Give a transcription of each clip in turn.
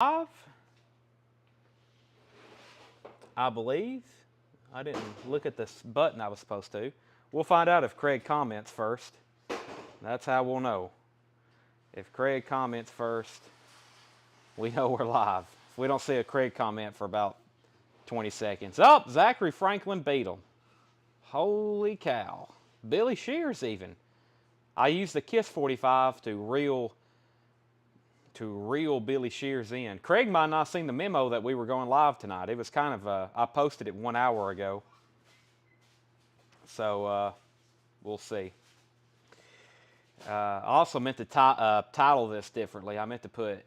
Live, I believe. I didn't look at this button I was supposed to. We'll find out if Craig comments first. That's how we'll know. If Craig comments first, we know we're live. If we don't see a Craig comment for about 20 seconds. Oh, Zachary Franklin Beatle. Holy cow. Billy Shears even. I used the Kiss 45 to reel Billy Shears in. Craig might not have seen the memo that we were going live tonight. It was kind of, I posted it 1 hour ago. So, we'll see. I also meant to title this differently. I meant to put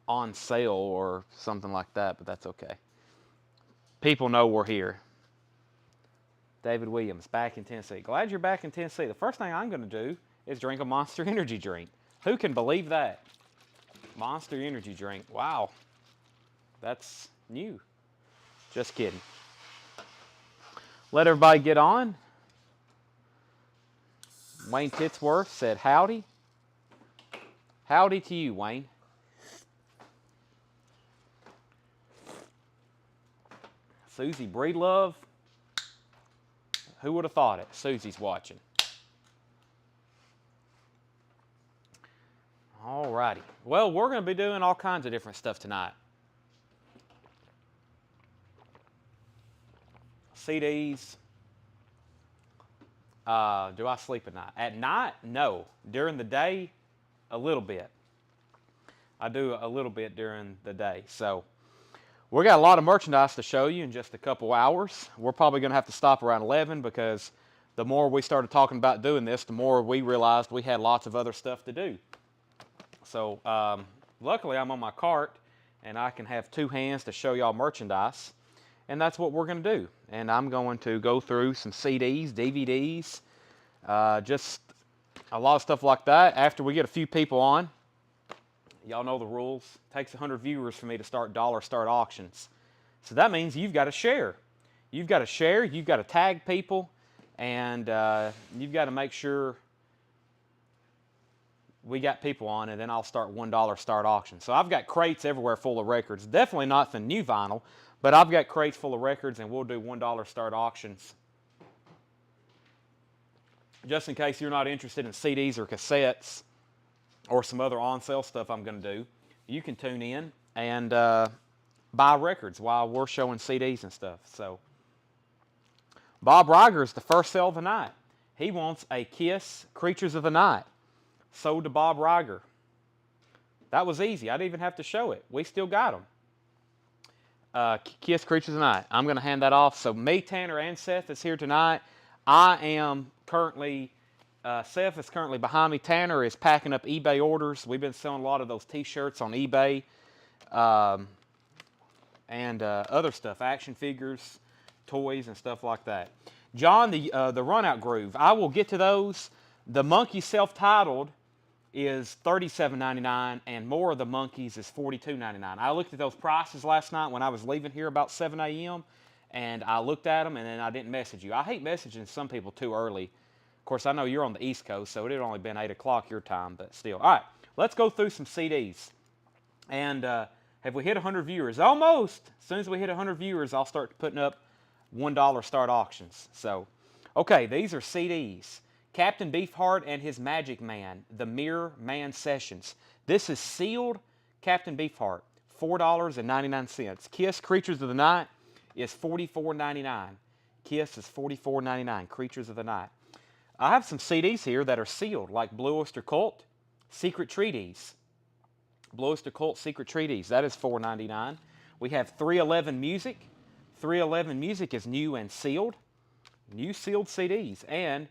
on sale or something like that, but that's okay. People know we're here. David Williams, back in Tennessee. Glad you're back in Tennessee. The first thing I'm going to do is drink a Monster Energy drink. Who can believe that? Monster Energy drink. Wow. That's new. Just kidding. Let everybody get on. Wayne Titsworth said howdy. Howdy to you, Wayne. Susie Breedlove. Who would have thought it? Susie's watching. Alrighty. Well, we're going to be doing all kinds of different stuff tonight. CDs. Do I sleep at night? At night, no. During the day, a little bit. I do a little bit during the day. So, we got a lot of merchandise to show you in just a couple hours. We're probably going to have to stop around 11 because the more we started talking about doing this, the more we realized we had lots of other stuff to do. So, luckily I'm on my cart and I can have two hands to show y'all merchandise. And that's what we're going to do. And I'm going to go through some CDs, DVDs, just a lot of stuff like that. After we get a few people on, y'all know the rules. It takes 100 viewers for me to start dollar start auctions. So that means you've got to share. You've got to share, you've got to tag people, and you've got to make sure we got people on, and then I'll start $1 start auction. So I've got crates everywhere full of records. Definitely not the new vinyl, but I've got crates full of records, and we'll do $1 start auctions. Just in case you're not interested in CDs or cassettes or some other on-sale stuff I'm going to do, you can tune in and buy records while we're showing CDs and stuff. So, Bob Riger is the first sale of the night. He wants a Kiss Creatures of the Night. Sold to Bob Riger. That was easy. I didn't even have to show it. We still got them. Kiss Creatures of the Night. I'm going to hand that off. So me, Tanner, and Seth is here tonight. I am currently, Seth is currently behind me. Tanner is packing up eBay orders. We've been selling a lot of those t-shirts on eBay and other stuff, action figures, toys, and stuff like that. John, the Runout Groove. I will get to those. The Monkey Self-Titled is $37.99, and More of the Monkeys is $42.99. I looked at those prices last night when I was leaving here about 7 a.m., and I looked at them, and then I didn't message you. I hate messaging some people too early. Of course, I know you're on the East Coast, so it had only been 8 o'clock your time, but still. All right, let's go through some CDs. And have we hit 100 viewers? Almost. As soon as we hit 100 viewers, I'll start putting up $1 start auctions. So, okay, these are CDs. Captain Beefheart and his Magic Man, the Mirror Man Sessions. This is sealed Captain Beefheart, $4.99. Kiss Creatures of the Night is $44.99. Kiss is $44.99. Creatures of the Night. I have some CDs here that are sealed, like Blue Oyster Cult, Secret Treaties. Blue Oyster Cult, Secret Treaties. That is $4.99. We have 311 Music. 311 Music is new and sealed. New sealed CDs. And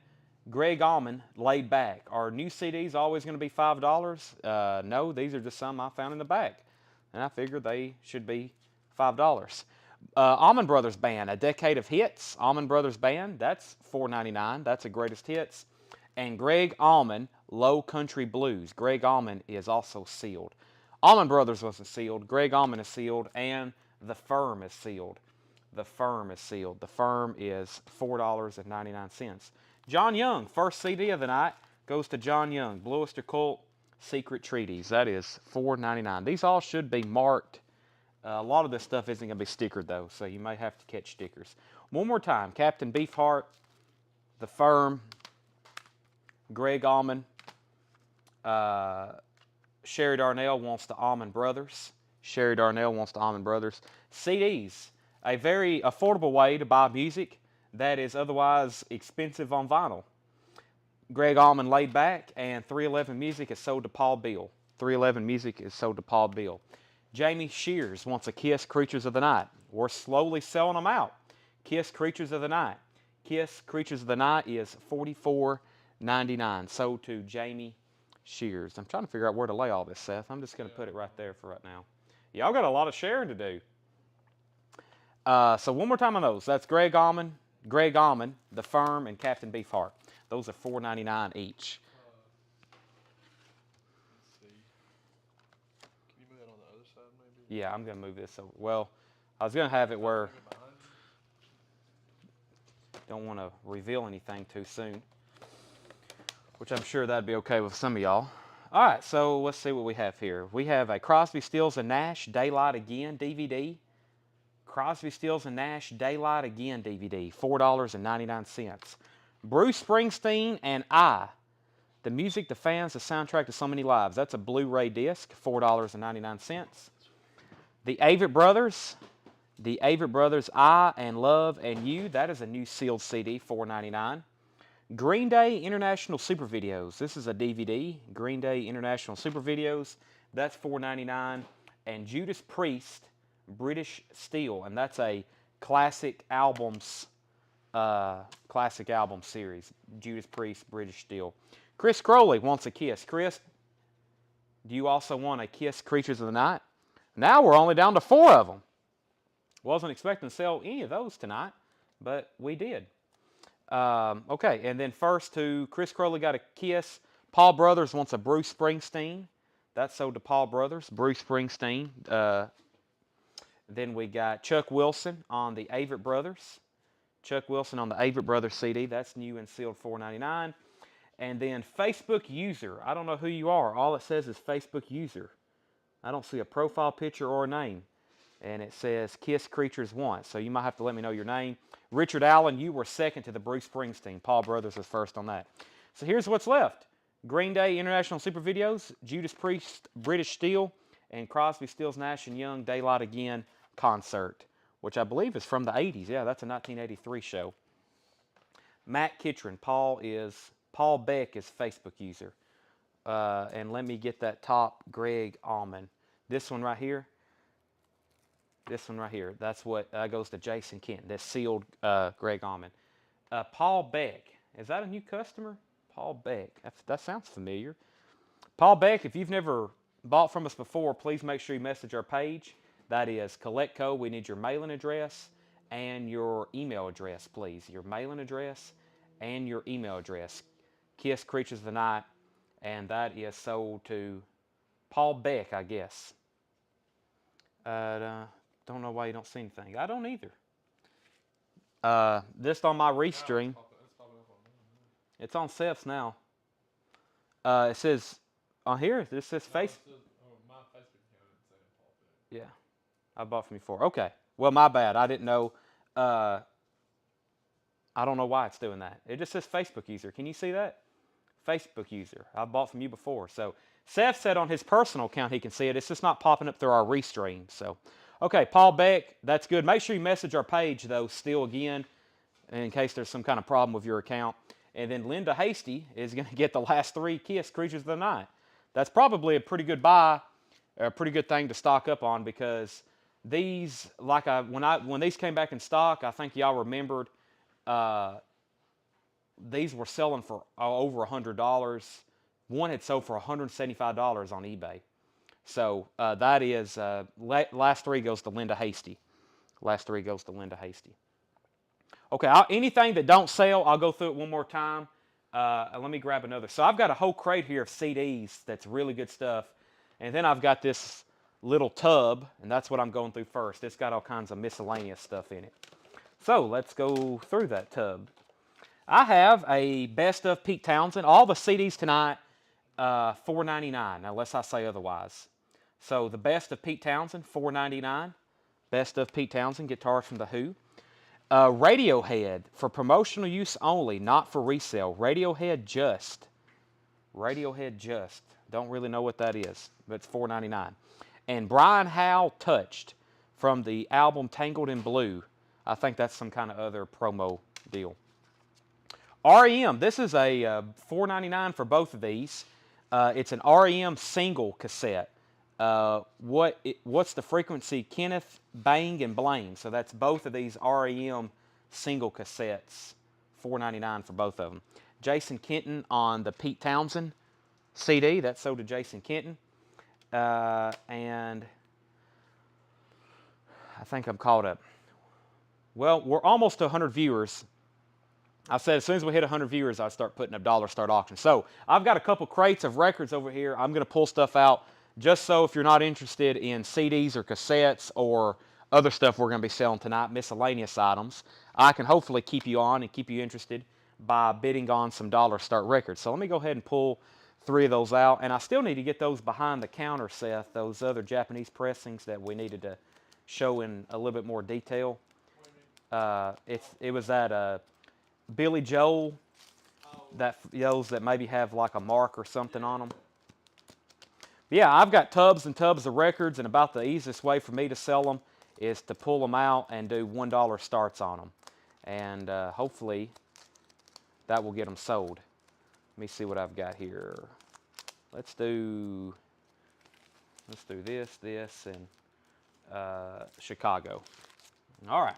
Greg Allman, Laid Back. Are new CDs always going to be $5? No, these are just some I found in the back. And I figured they should be $5. Allman Brothers Band, A Decade of Hits. Allman Brothers Band, that's $4.99. That's a greatest hits. And Greg Allman, Low Country Blues. Greg Allman is also sealed. Allman Brothers wasn't sealed. Greg Allman is sealed. And The Firm is sealed. The Firm is sealed. The Firm is $4.99. John Young, first CD of the night, goes to John Young. Blue Oyster Cult, Secret Treaties. That is $4.99. These all should be marked. A lot of this stuff isn't going to be stickered, though, so you may have to catch stickers. One more time. Captain Beefheart, The Firm, Greg Allman, Sherry Darnell wants the Allman Brothers. Sherry Darnell wants the Allman Brothers. CDs, a very affordable way to buy music that is otherwise expensive on vinyl. Greg Allman, Laid Back, and 311 Music is sold to Paul Beal. 311 Music is sold to Paul Beal. Jamie Shears wants a Kiss, Creatures of the Night. We're slowly selling them out. Kiss, Creatures of the Night. Kiss, Creatures of the Night is $44.99. Sold to Jamie Shears. I'm trying to figure out where to lay all this, Seth. I'm just going to put it right there for right now. Y'all got a lot of sharing to do. So one more time on those. That's Greg Allman, The Firm, and Captain Beefheart. Those are $4.99 each. Let's see. Can you move that on the other side, maybe? Yeah, I'm going to move this over. Well, I was going to have it where... Don't want to reveal anything too soon, which I'm sure that'd be okay with some of y'all. All right, so let's see what we have here. We have a Crosby, Stills, and Nash Daylight Again DVD. Crosby, Stills, and Nash Daylight Again DVD, $4.99. Bruce Springsteen and I, the music, the fans, the soundtrack to so many lives. That's a Blu-ray disc, $4.99. The Avett Brothers, I and Love and You. That is a new sealed CD, $4.99. Green Day International Super Videos. This is a DVD. Green Day International Super Videos. That's $4.99. And Judas Priest, British Steel, and that's a classic album series. Judas Priest, British Steel. Chris Crowley wants a Kiss. Chris, do you also want a Kiss, Creatures of the Night? Now we're only down to 4 of them. Wasn't expecting to sell any of those tonight, but we did. Okay, and then first to Chris Crowley got a Kiss. Paul Brothers wants a Bruce Springsteen. That's sold to Paul Brothers, Bruce Springsteen. Then we got Chuck Wilson on the Avett Brothers. Chuck Wilson on the Avett Brothers CD. That's new and sealed, $4.99. And then Facebook User. I don't know who you are. All it says is Facebook User. I don't see a profile picture or a name. And it says Kiss Creatures Once. So you might have to let me know your name. Richard Allen, you were second to the Bruce Springsteen. Paul Brothers was first on that. So here's what's left. Green Day International Super Videos, Judas Priest, British Steel, and Crosby, Stills, Nash & Young, Daylight Again concert, which I believe is from the 80s. Yeah, that's a 1983 show. Matt Kitron, Paul Beck is Facebook User. And let me get that top, Greg Allman. This one right here. That's what goes to Jason Kent. That's sealed Greg Allman. Paul Beck. Is that a new customer? Paul Beck. That sounds familiar. Paul Beck, if you've never bought from us before, please make sure you message our page. That is CollectCo. We need your mailing address and your email address, please. Your mailing address and your email address. Kiss Creatures of the Night. And that is sold to Paul Beck, I guess. Don't know why you don't see anything. I don't either. This on my restream. It's on Seth's now. It says on here. This says face. My Facebook account didn't say Paul Beck. Yeah, I bought from you before. Okay. Well, my bad. I didn't know. I don't know why it's doing that. It just says Facebook User. Can you see that? Facebook User. I bought from you before. So Seth said on his personal account he can see it. It's just not popping up through our restream. So. Okay, Paul Beck, that's good. Make sure you message our page, though, still again, in case there's some kind of problem with your account. And then Linda Hasty is going to get the last 3 Kiss Creatures of the Night. That's probably a pretty good buy, or a pretty good thing to stock up on, because these, when these came back in stock, I think y'all remembered, these were selling for over $100. One had sold for $175 on eBay. So that is, last 3 goes to Linda Hasty. Last 3 goes to Linda Hasty. Okay, anything that don't sell, I'll go through it one more time. Let me grab another. So I've got a whole crate here of CDs that's really good stuff. And then I've got this little tub, and that's what I'm going through first. It's got all kinds of miscellaneous stuff in it. So let's go through that tub. I have a best of Pete Townsend. All the CDs tonight $4.99, unless I say otherwise. So the Best of Pete Townsend, $4.99. Best of Pete Townsend, guitars from The Who. Radiohead, for promotional use only, not for resale. Radiohead Just. Don't really know what that is, but it's $4.99. And Brian Howe Touched from the album Tangled in Blue. I think that's some kind of other promo deal. REM, this is a $4.99 for both of these. It's an REM single cassette. What's the frequency? Kenneth, Bang, and Blaine. So that's both of these REM single cassettes. $4.99 for both of them. Jason Kenton on the Pete Townsend CD. That's sold to Jason Kenton. And I think I'm caught up. Well, we're almost to 100 viewers. I said as soon as we hit 100 viewers, I'd start putting up dollar start auction. So I've got a couple crates of records over here. I'm going to pull stuff out just so if you're not interested in CDs or cassettes or other stuff we're going to be selling tonight, miscellaneous items, I can hopefully keep you on and keep you interested by bidding on some dollar start records. So let me go ahead and pull 3 of those out. And I still need to get those behind the counter, Seth, those other Japanese pressings that we needed to show in a little bit more detail. It was that Billy Joel, those that maybe have like a mark or something on them. But yeah, I've got tubs and tubs of records, and about the easiest way for me to sell them is to pull them out and do $1 starts on them. And hopefully that will get them sold. Let me see what I've got here. Let's do this, and Chicago. All right.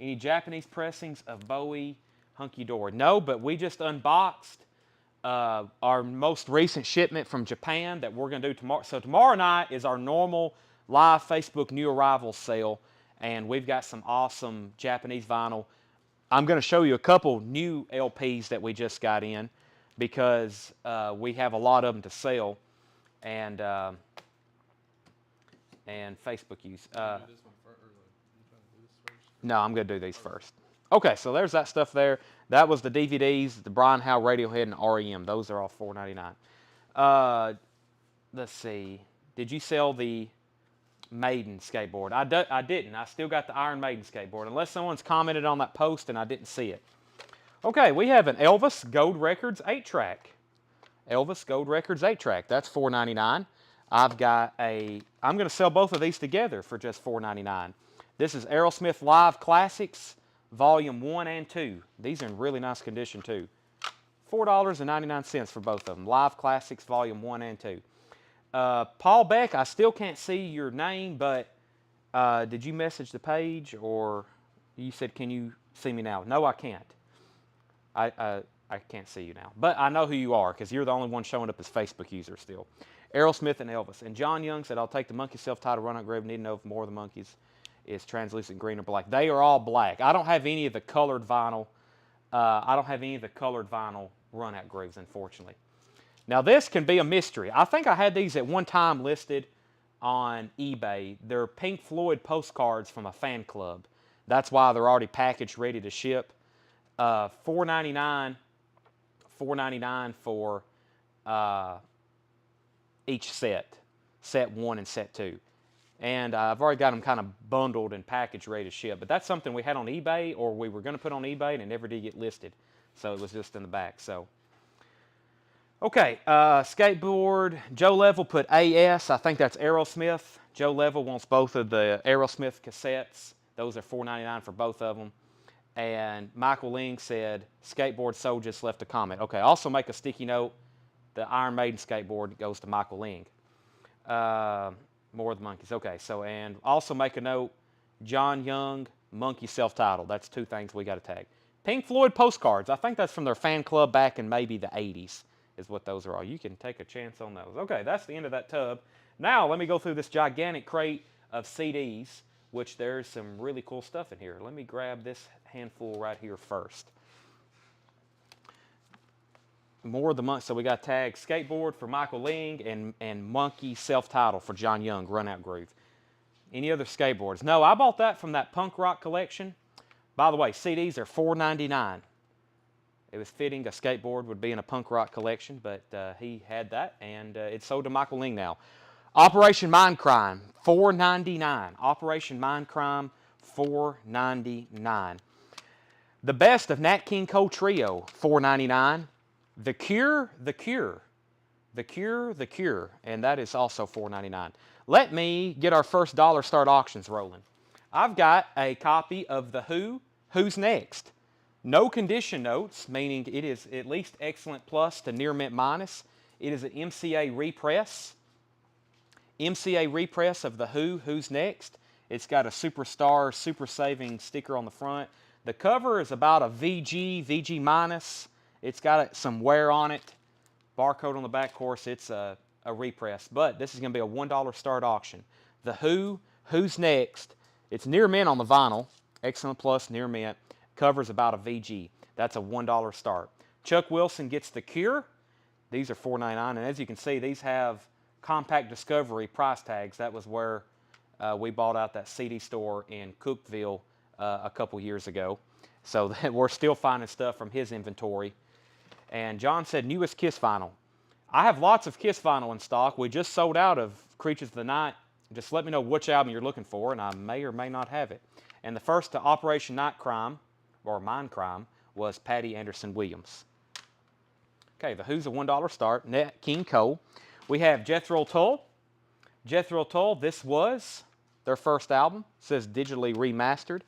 Any Japanese pressings of Bowie, Hunky Dory? No, but we just unboxed our most recent shipment from Japan that we're going to do tomorrow. So tomorrow night is our normal live Facebook new arrivals sale, and we've got some awesome Japanese vinyl. I'm going to show you a couple new LPs that we just got in because we have a lot of them to sell, and Facebook use. No, I'm going to do these first. Okay, so there's that stuff there. That was the DVDs, the Brian Howe, Radiohead, and REM. Those are all $4.99. Let's see. Did you sell the Maiden skateboard? I didn't. I still got the Iron Maiden skateboard, unless someone's commented on that post and I didn't see it. Okay, we have an Elvis Gold Records 8-track. Elvis Gold Records 8-track. That's $4.99. I'm going to sell both of these together for just $4.99. This is Aerosmith Live Classics, Volume 1 and 2. These are in really nice condition, too. $4.99 for both of them. Live Classics, Volume 1 and 2. Paul Beck, I still can't see your name, but did you message the page, or you said, can you see me now? No, I can't. I can't see you now. But I know who you are, because you're the only one showing up as Facebook user still. Aerosmith and Elvis. And John Young said, I'll take the Monkey self-titled run-out grave. Need to know if more of the Monkeys is translucent green or black. They are all black. I don't have any of the colored vinyl. Run-out grooves, unfortunately. Now this can be a mystery. I think I had these at one time listed on eBay. They're Pink Floyd postcards from a fan club. That's why they're already packaged, ready to ship. $4.99 for each set. Set 1 and set 2. And I've already got them kind of bundled and packaged, ready to ship. But that's something we had on eBay, or we were going to put on eBay, and it never did get listed. So it was just in the back. So, okay, skateboard. Joe Level put AS. I think that's Aerosmith. Joe Level wants both of the Aerosmith cassettes. Those are $4.99 for both of them. And Michael Ling said, skateboard sold, just left a comment. Okay, also make a sticky note. The Iron Maiden skateboard goes to Michael Ling. More of the Monkeys. Okay, so, and also make a note, John Young, Monkey self-titled. That's 2 things we got to tag. Pink Floyd postcards. I think that's from their fan club back in maybe the 80s is what those are all. You can take a chance on those. Okay, that's the end of that tub. Now, let me go through this gigantic crate of CDs, which there's some really cool stuff in here. Let me grab this handful right here first. More of the month. So we got tagged skateboard for Michael Ling and Monkey self-titled for John Young, Run Out Groove. Any other skateboards? No, I bought that from that punk rock collection. By the way, CDs are $4.99. It was fitting a skateboard would be in a punk rock collection, but he had that, and it's sold to Michael Ling now. Operation Mindcrime, $4.99. Operation Mindcrime, $4.99. The Best of Nat King Cole Trio, $4.99. The Cure, The Cure. The Cure, The Cure, and that is also $4.99. Let me get our first dollar start auctions rolling. I've got a copy of The Who, Who's Next? No condition notes, meaning it is at least excellent plus to near mint minus. It is an MCA repress. MCA repress of The Who, Who's Next? It's got a Superstar, Super Saving sticker on the front. The cover is about a VG, VG minus. It's got some wear on it. Barcode on the back, of course, it's a repress. But this is going to be a $1 start auction. The Who, Who's Next? It's near mint on the vinyl. Excellent plus, near mint. Cover's about a VG. That's a $1 start. Chuck Wilson gets The Cure. These are $4.99. And as you can see, these have Compact Discovery price tags. That was where we bought out that CD store in Cookeville a couple years ago. So we're still finding stuff from his inventory. And John said, newest Kiss vinyl. I have lots of Kiss vinyl in stock. We just sold out of Creatures of the Night. Just let me know which album you're looking for, and I may or may not have it. And the first to Operation Night Crime, or Mindcrime, was Patty Anderson Williams. Okay, The Who's a $1 start. Nat King Cole. We have Jethro Tull. Jethro Tull, this was their first album. It says digitally remastered.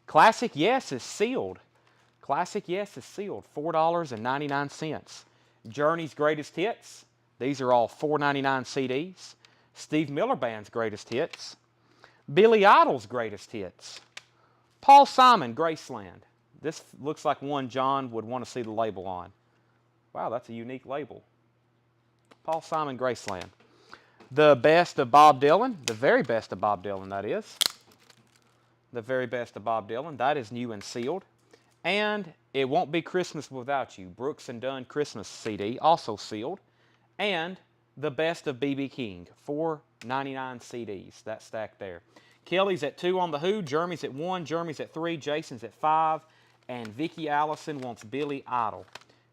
Classic Yes is sealed. Classic Yes is sealed. $4.99. Journey's Greatest Hits. These are all $4.99 CDs. Steve Miller Band's Greatest Hits. Billy Idol's Greatest Hits. Paul Simon, Graceland. This looks like one John would want to see the label on. Wow, that's a unique label. Paul Simon, Graceland. The Best of Bob Dylan. The very best of Bob Dylan, that is. The very best of Bob Dylan. That is new and sealed. And It Won't Be Christmas Without You. Brooks and Dunn Christmas CD, also sealed. And The Best of B.B. King. $4.99 CDs. That stack there. Kelly's at 2 on The Who. Jeremy's at 1. Jeremy's at 3. Jason's at 5. And Vicki Allison wants Billy Idol.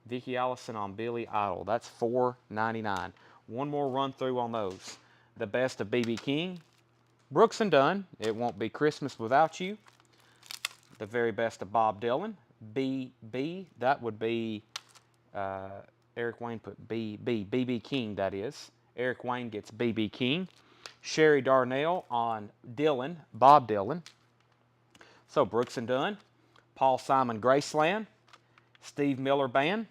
Vicki Allison on Billy Idol. That's $4.99. One more run through on those. The Best of B.B. King. Brooks and Dunn. It Won't Be Christmas Without You. The Very Best of Bob Dylan. B.B. That would be, Eric Wayne put B.B. B.B. King, that is. Eric Wayne gets B.B. King. Sherry Darnell on Dylan, Bob Dylan. So Brooks and Dunn. Paul Simon, Graceland. Steve Miller Band.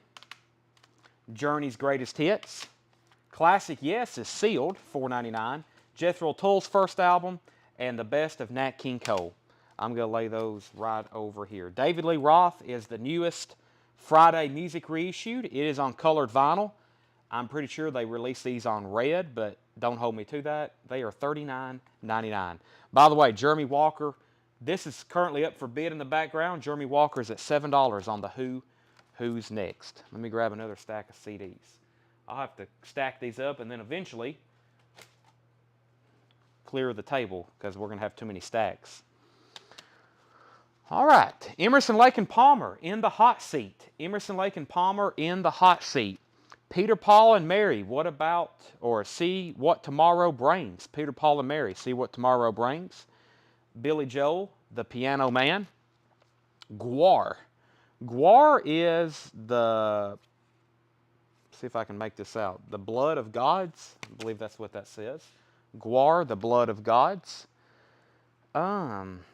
Journey's Greatest Hits. Classic Yes is sealed, $4.99. Jethro Tull's first album, and The Best of Nat King Cole. I'm going to lay those right over here. David Lee Roth is the newest Friday music reissued. It is on colored vinyl. I'm pretty sure they released these on red, but don't hold me to that. They are $39.99. By the way, Jeremy Walker, this is currently up for bid in the background. Jeremy Walker is at $7 on The Who, Who's Next. Let me grab another stack of CDs. I'll have to stack these up and then eventually clear the table because we're going to have too many stacks. All right, Emerson, Lake and Palmer in the hot seat. Emerson, Lake and Palmer in the hot seat. Peter, Paul, and Mary, what about, or See What Tomorrow Brings. Peter, Paul, and Mary, See What Tomorrow Brings. Billy Joel, The Piano Man. Gwar. Gwar is the, see if I can make this out, the Blood of Gods. I believe that's what that says. Gwar, the Blood of Gods.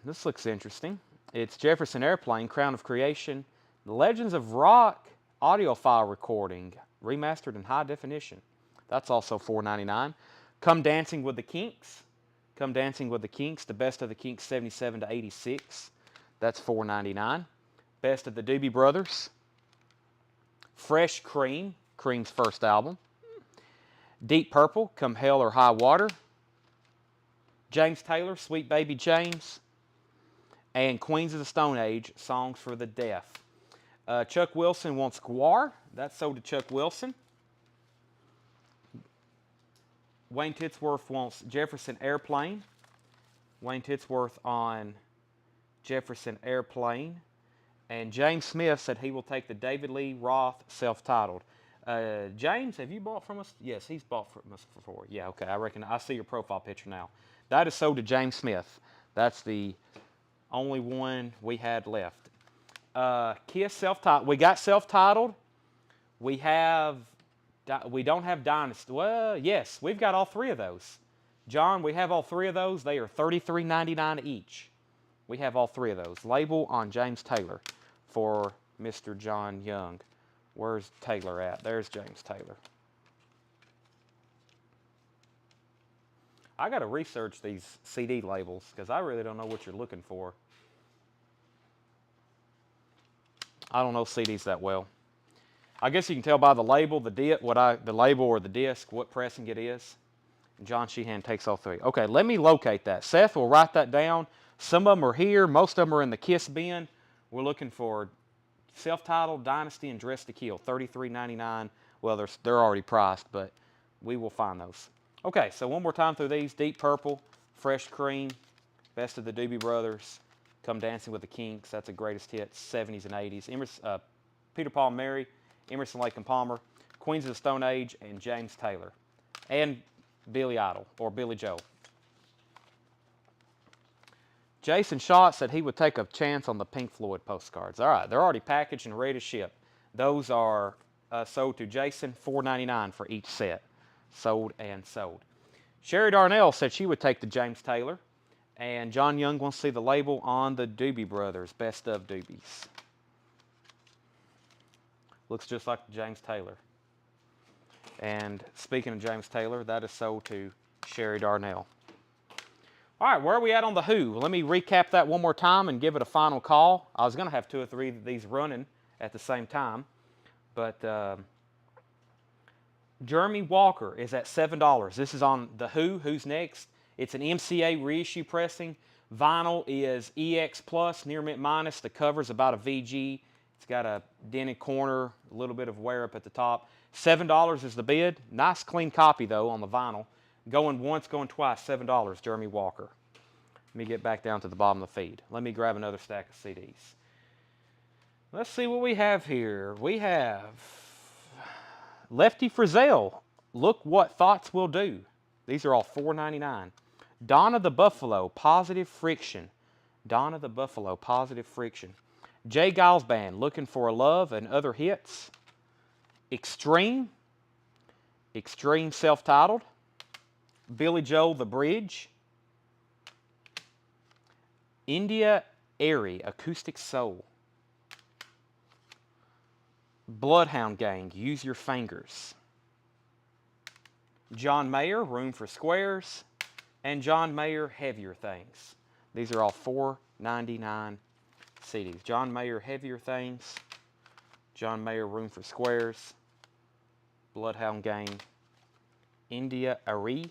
This looks interesting. It's Jefferson Airplane, Crown of Creation. The Legends of Rock audiophile recording, remastered in high definition. That's also $4.99. Come Dancing with the Kinks. Come Dancing with the Kinks, The Best of the Kinks 77 to 86. That's $4.99. Best of the Doobie Brothers. Fresh Cream, Cream's first album. Deep Purple, Come Hell or High Water. James Taylor, Sweet Baby James. And Queens of the Stone Age, Songs for the Deaf. Chuck Wilson wants Gwar. That's sold to Chuck Wilson. Wayne Titsworth wants Jefferson Airplane. Wayne Titsworth on Jefferson Airplane. And James Smith said he will take the David Lee Roth self-titled. James, have you bought from us? Yes, he's bought from us before. Yeah, okay, I reckon I see your profile picture now. That is sold to James Smith. That's the only one we had left. Kiss self-titled. We got self-titled. We don't have Dynasty. Well, yes, we've got all three of those. John, we have all three of those. They are $33.99 each. We have all three of those. Label on James Taylor for Mr. John Young. Where's Taylor at? There's James Taylor. I got to research these CD labels because I really don't know what you're looking for. I don't know CDs that well. I guess you can tell by the label, the label or the disc, what pressing it is. John Sheehan takes all three. Okay, let me locate that. Seth will write that down. Some of them are here. Most of them are in the Kiss bin. We're looking for self-titled, Dynasty, and Dress to Kill. $33.99. Well, they're already priced, but we will find those. Okay, so one more time through these. Deep Purple, Fresh Cream, Best of the Doobie Brothers, Come Dancing with the Kinks. That's a greatest hits, 70s and 80s. Peter, Paul, and Mary, Emerson, Lake and Palmer, Queens of the Stone Age, and James Taylor. And Billy Idol, or Billy Joel. Jason Schott said he would take a chance on the Pink Floyd postcards. All right, they're already packaged and ready to ship. Those are sold to Jason, $4.99 for each set. Sold and sold. Sherry Darnell said she would take the James Taylor. And John Young wants to see the label on the Doobie Brothers, Best of Doobies. Looks just like the James Taylor. And speaking of James Taylor, that is sold to Sherry Darnell. All right, where are we at on the Who? Let me recap that one more time and give it a final call. I was going to have 2 or 3 of these running at the same time. But Jeremy Walker is at $7. This is on the Who. Who's Next? It's an MCA reissue pressing. Vinyl is EX Plus, near mint minus. The cover's about a VG. It's got a dented corner, a little bit of wear up at the top. $7 is the bid. Nice clean copy, though, on the vinyl. Going once, going twice, $7, Jeremy Walker. Let me get back down to the bottom of the feed. Let me grab another stack of CDs. Let's see what we have here. We have Lefty Frizzell, Look What Thoughts Will Do. These are all $4.99. Donna the Buffalo, Positive Friction. Donna the Buffalo, Positive Friction. Jay Giles Band, Looking for a Love and Other Hits. Extreme. Extreme self-titled. Billy Joel, The Bridge. India Airy, Acoustic Soul. Bloodhound Gang, Use Your Fingers. John Mayer, Room for Squares. And John Mayer, Heavier Things. These are all $4.99 CDs. John Mayer, Heavier Things. John Mayer, Room for Squares. Bloodhound Gang. India Airy.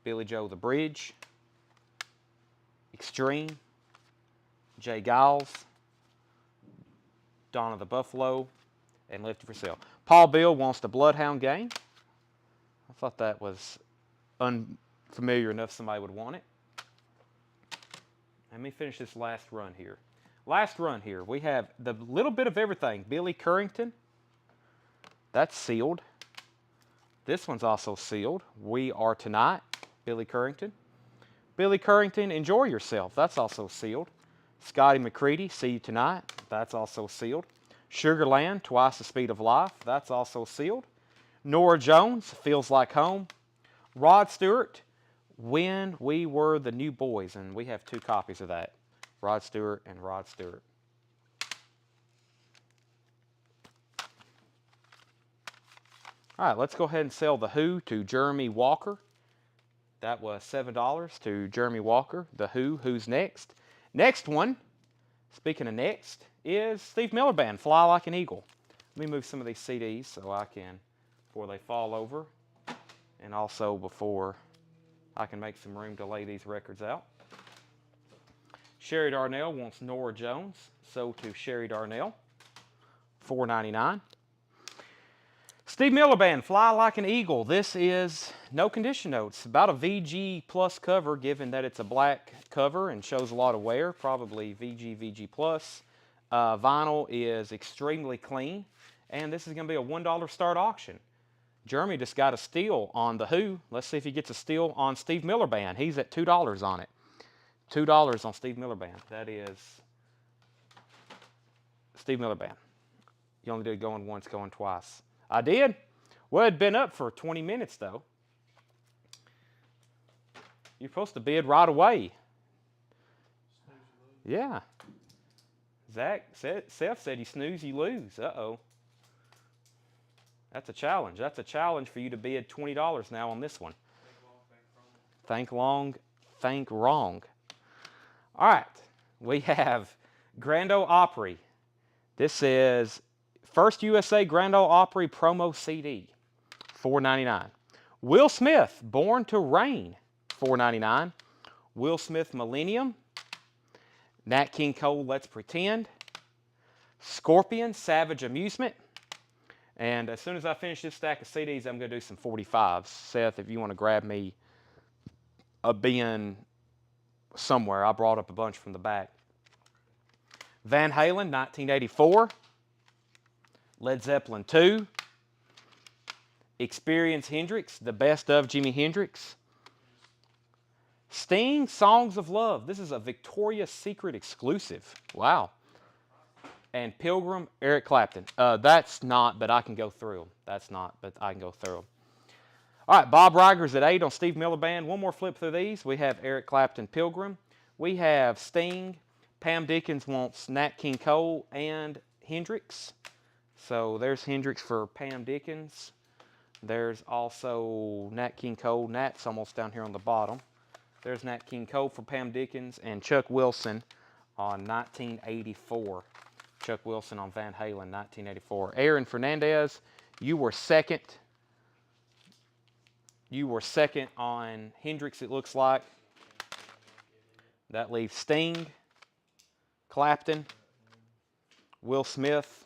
Billy Joel, The Bridge. Extreme. Jay Giles. Donna the Buffalo. And Lefty Frizzell. Paul Bill wants the Bloodhound Gang. I thought that was unfamiliar enough somebody would want it. Let me finish this last run here. Last run here. We have the Little Bit of Everything. Billy Currington. That's sealed. This one's also sealed. We Are Tonight. Billy Currington. Billy Currington, Enjoy Yourself. That's also sealed. Scotty McCready, See You Tonight. That's also sealed. Sugarland, Twice the Speed of Life. That's also sealed. Norah Jones, Feels Like Home. Rod Stewart, When We Were the New Boys. And we have 2 copies of that. Rod Stewart and Rod Stewart. All right, let's go ahead and sell the Who to Jeremy Walker. That was $7 to Jeremy Walker. The Who, Who's Next? Next one, speaking of next, is Steve Miller Band, Fly Like an Eagle. Let me move some of these CDs so I can, before they fall over, and also before I can make some room to lay these records out. Sherry Darnell wants Norah Jones, sold to Sherry Darnell, $4.99. Steve Miller Band, Fly Like an Eagle. This is no condition notes. About a VG Plus cover, given that it's a black cover and shows a lot of wear. Probably VG Plus. Vinyl is extremely clean. And this is going to be a $1 start auction. Jeremy just got a steal on The Who. Let's see if he gets a steal on Steve Miller Band. He's at $2 on it. $2 on Steve Miller Band. That is Steve Miller Band. You only did going once, going twice. I did. Well, it'd been up for 20 minutes, though. You're supposed to bid right away. Yeah. Seth said you snooze, you lose. Uh-oh. That's a challenge. That's a challenge for you to bid $20 now on this one. Think long, think wrong. All right. We have Grand Ole Opry. This is First USA Grand Ole Opry promo CD, $4.99. Will Smith, Born to Reign, $4.99. Will Smith Millennium. Nat King Cole, Let's Pretend. Scorpion, Savage Amusement. And as soon as I finish this stack of CDs, I'm going to do some 45s. Seth, if you want to grab me a bin somewhere, I brought up a bunch from the back. Van Halen, 1984. Led Zeppelin 2. Experience Hendrix, The Best of Jimi Hendrix. Sting, Songs of Love. This is a Victoria's Secret exclusive. Wow. And Pilgrim, Eric Clapton. That's not, but I can go through them. That's not, but I can go through them. All right, Bob Riger's at 8 on Steve Miller Band. One more flip through these. We have Eric Clapton, Pilgrim. We have Sting. Pam Dickens wants Nat King Cole and Hendrix. So there's Hendrix for Pam Dickens. There's also Nat King Cole. Nat's almost down here on the bottom. There's Nat King Cole for Pam Dickens and Chuck Wilson on 1984. Chuck Wilson on Van Halen, 1984. Aaron Fernandez, you were second. You were second on Hendrix, it looks like. That leaves Sting, Clapton, Will Smith,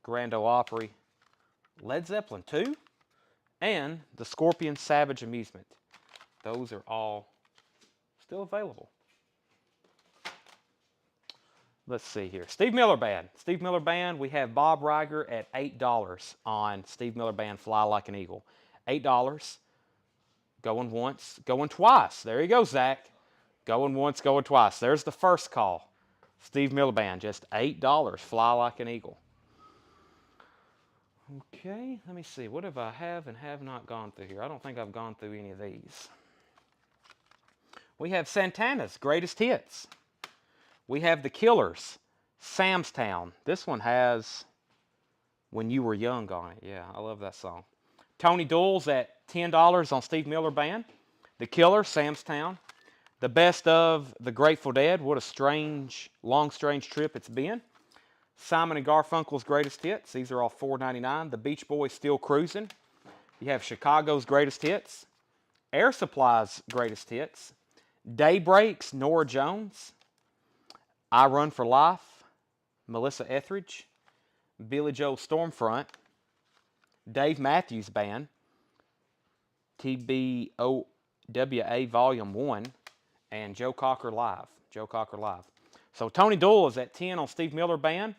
Grand Ole Opry, Led Zeppelin 2, and the Scorpion Savage Amusement. Those are all still available. Let's see here. Steve Miller Band. Steve Miller Band, we have Bob Riger at $8 on Steve Miller Band Fly Like an Eagle. $8. Going once, going twice. There you go, Zach. Going once, going twice. There's the first call. Steve Miller Band, just $8. Fly Like an Eagle. Okay, let me see. What have I have and have not gone through here? I don't think I've gone through any of these. We have Santana's Greatest Hits. We have The Killers, Sam's Town. This one has When You Were Young on it. Yeah, I love that song. Tony Doyle's at $10 on Steve Miller Band. The Killers, Sam's Town. The Best of The Grateful Dead. What a strange, long, strange trip it's been. Simon and Garfunkel's Greatest Hits. These are all $4.99. The Beach Boys, Still Cruising. You have Chicago's Greatest Hits. Air Supply's Greatest Hits. Daybreak's Norah Jones. I Run for Life, Melissa Etheridge, Billy Joel Stormfront, Dave Matthews Band, TBOWA Volume 1, and Joe Cocker Live. Joe Cocker Live. So Tony Doyle is at 10 on Steve Miller Band,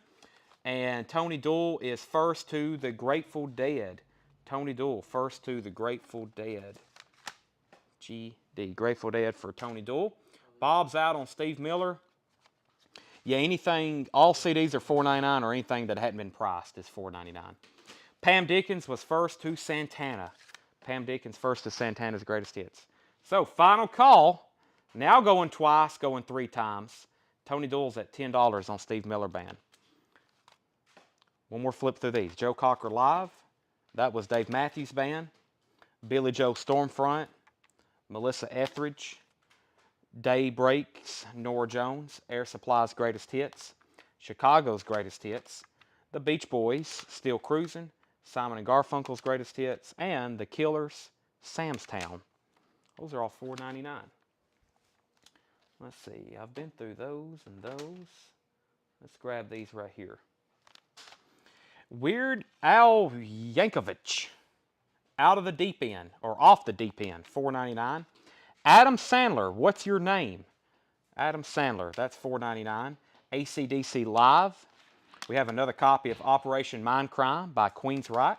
and Tony Doyle is first to the Grateful Dead. Tony Doyle, first to the Grateful Dead. GD, Grateful Dead for Tony Doyle. Bob's out on Steve Miller. Yeah, anything, all CDs are $4.99 or anything that hadn't been priced is $4.99. Pam Dickens was first to Santana. Pam Dickens first to Santana's Greatest Hits. So, final call. Now going twice, going 3 times. Tony Doyle's at $10 on Steve Miller Band. One more flip through these. Joe Cocker Live. That was Dave Matthews Band. Billy Joe Stormfront. Melissa Etheridge. Daybreak's Norah Jones, Air Supply's Greatest Hits, Chicago's Greatest Hits, the Beach Boys, Still Cruising, Simon and Garfunkel's Greatest Hits, and the Killers, Sam's Town. Those are all $4.99. Let's see, I've been through those and those. Let's grab these right here. Weird Al Yankovic, Out of the Deep End, or Off the Deep End, $4.99. Adam Sandler, What's Your Name? Adam Sandler, that's $4.99. AC/DC Live. We have another copy of Operation Mindcrime by Queensryche.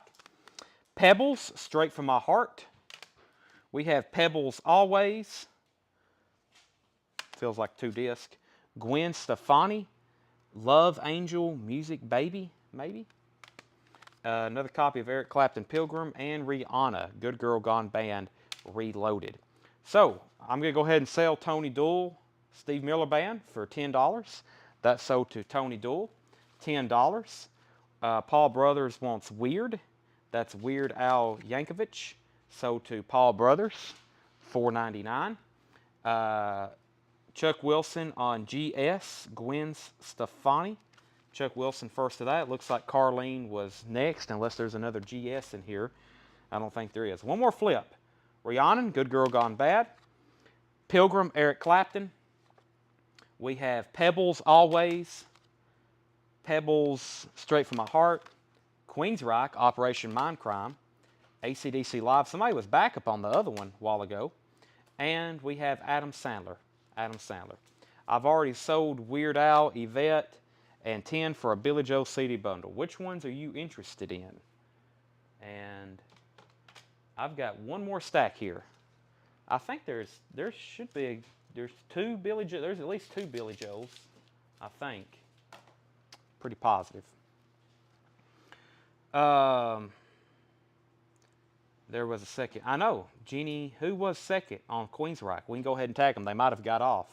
Pebbles, Straight From My Heart. We have Pebbles Always. Feels like 2 discs. Gwen Stefani, Love Angel, Music Baby, maybe. Another copy of Eric Clapton Pilgrim, and Rihanna, Good Girl Gone Band, Reloaded. So, I'm going to go ahead and sell Tony Doyle, Steve Miller Band for $10. That's sold to Tony Doyle, $10. Paul Brothers wants Weird. That's Weird Al Yankovic, sold to Paul Brothers, $4.99. Chuck Wilson on GS, Gwen Stefani. Chuck Wilson first to that. Looks like Carlene was next, unless there's another GS in here. I don't think there is. One more flip. Rhiannon, Good Girl Gone Bad. Pilgrim, Eric Clapton. We have Pebbles Always. Pebbles, Straight From My Heart. Queensryche, Operation Mindcrime. AC/DC Live. Somebody was back up on the other one a while ago. And we have Adam Sandler. Adam Sandler. I've already sold Weird Al, Yvette, and 10 for a Billy Joel CD bundle. Which ones are you interested in? And I've got one more stack here. I think there should be there's at least 2 Billy Joels, I think. Pretty positive. There was a second. I know. Jeannie, who was second on Queensryche? We can go ahead and tag them. They might have got off.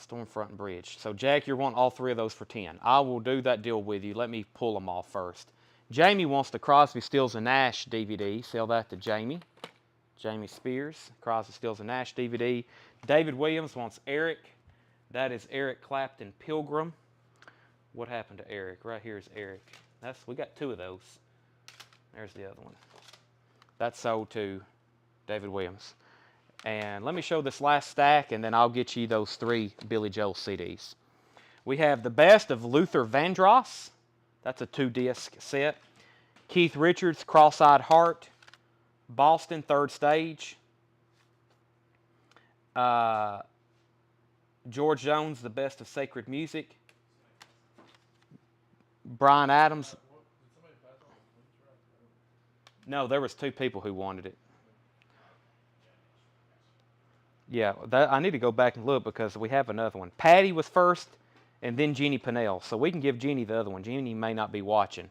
Stormfront and Bridge. So, Jack, you're wanting all 3 of those for 10. I will do that deal with you. Let me pull them off first. Jamie wants the Crosby, Stills, and Nash DVD. Sell that to Jamie. Jamie Spears. Crosby, Stills, and Nash DVD. David Williams wants Eric. That is Eric Clapton Pilgrim. What happened to Eric? Right here is Eric. We got 2 of those. There's the other one. That's sold to David Williams. And let me show this last stack, and then I'll get you those 3 Billy Joel CDs. We have the best of Luther Vandross. That's a 2-disc set. Keith Richards, Cross-Eyed Heart. Boston, Third Stage. George Jones, The Best of Sacred Music. Bryan Adams. No, there was 2 people who wanted it. Yeah, I need to go back and look because we have another one. Patty was first, and then Jeannie Pinnell. So we can give Jeannie the other one. Jeannie may not be watching.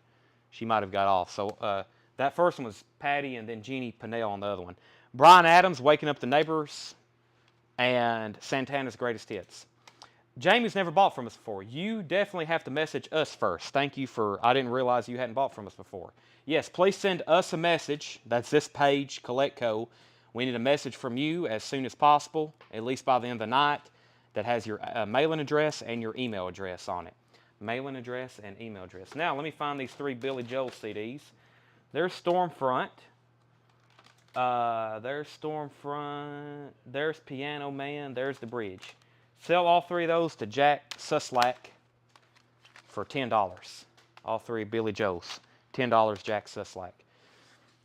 She might have got off. So that first one was Patty, and then Jeannie Pinnell on the other one. Bryan Adams, Waking Up the Neighbors, and Santana's Greatest Hits. Jamie's never bought from us before. You definitely have to message us first. Thank you for, I didn't realize you hadn't bought from us before. Yes, please send us a message. That's this page, CollectCo. We need a message from you as soon as possible, at least by the end of the night, that has your mailing address and your email address on it. Mailing address and email address. Now, let me find these 3 Billy Joel CDs. There's Stormfront. There's Stormfront. There's Piano Man. There's The Bridge. Sell all 3 of those to Jack Suslak for $10. All 3 Billy Joels. $10 Jack Suslak.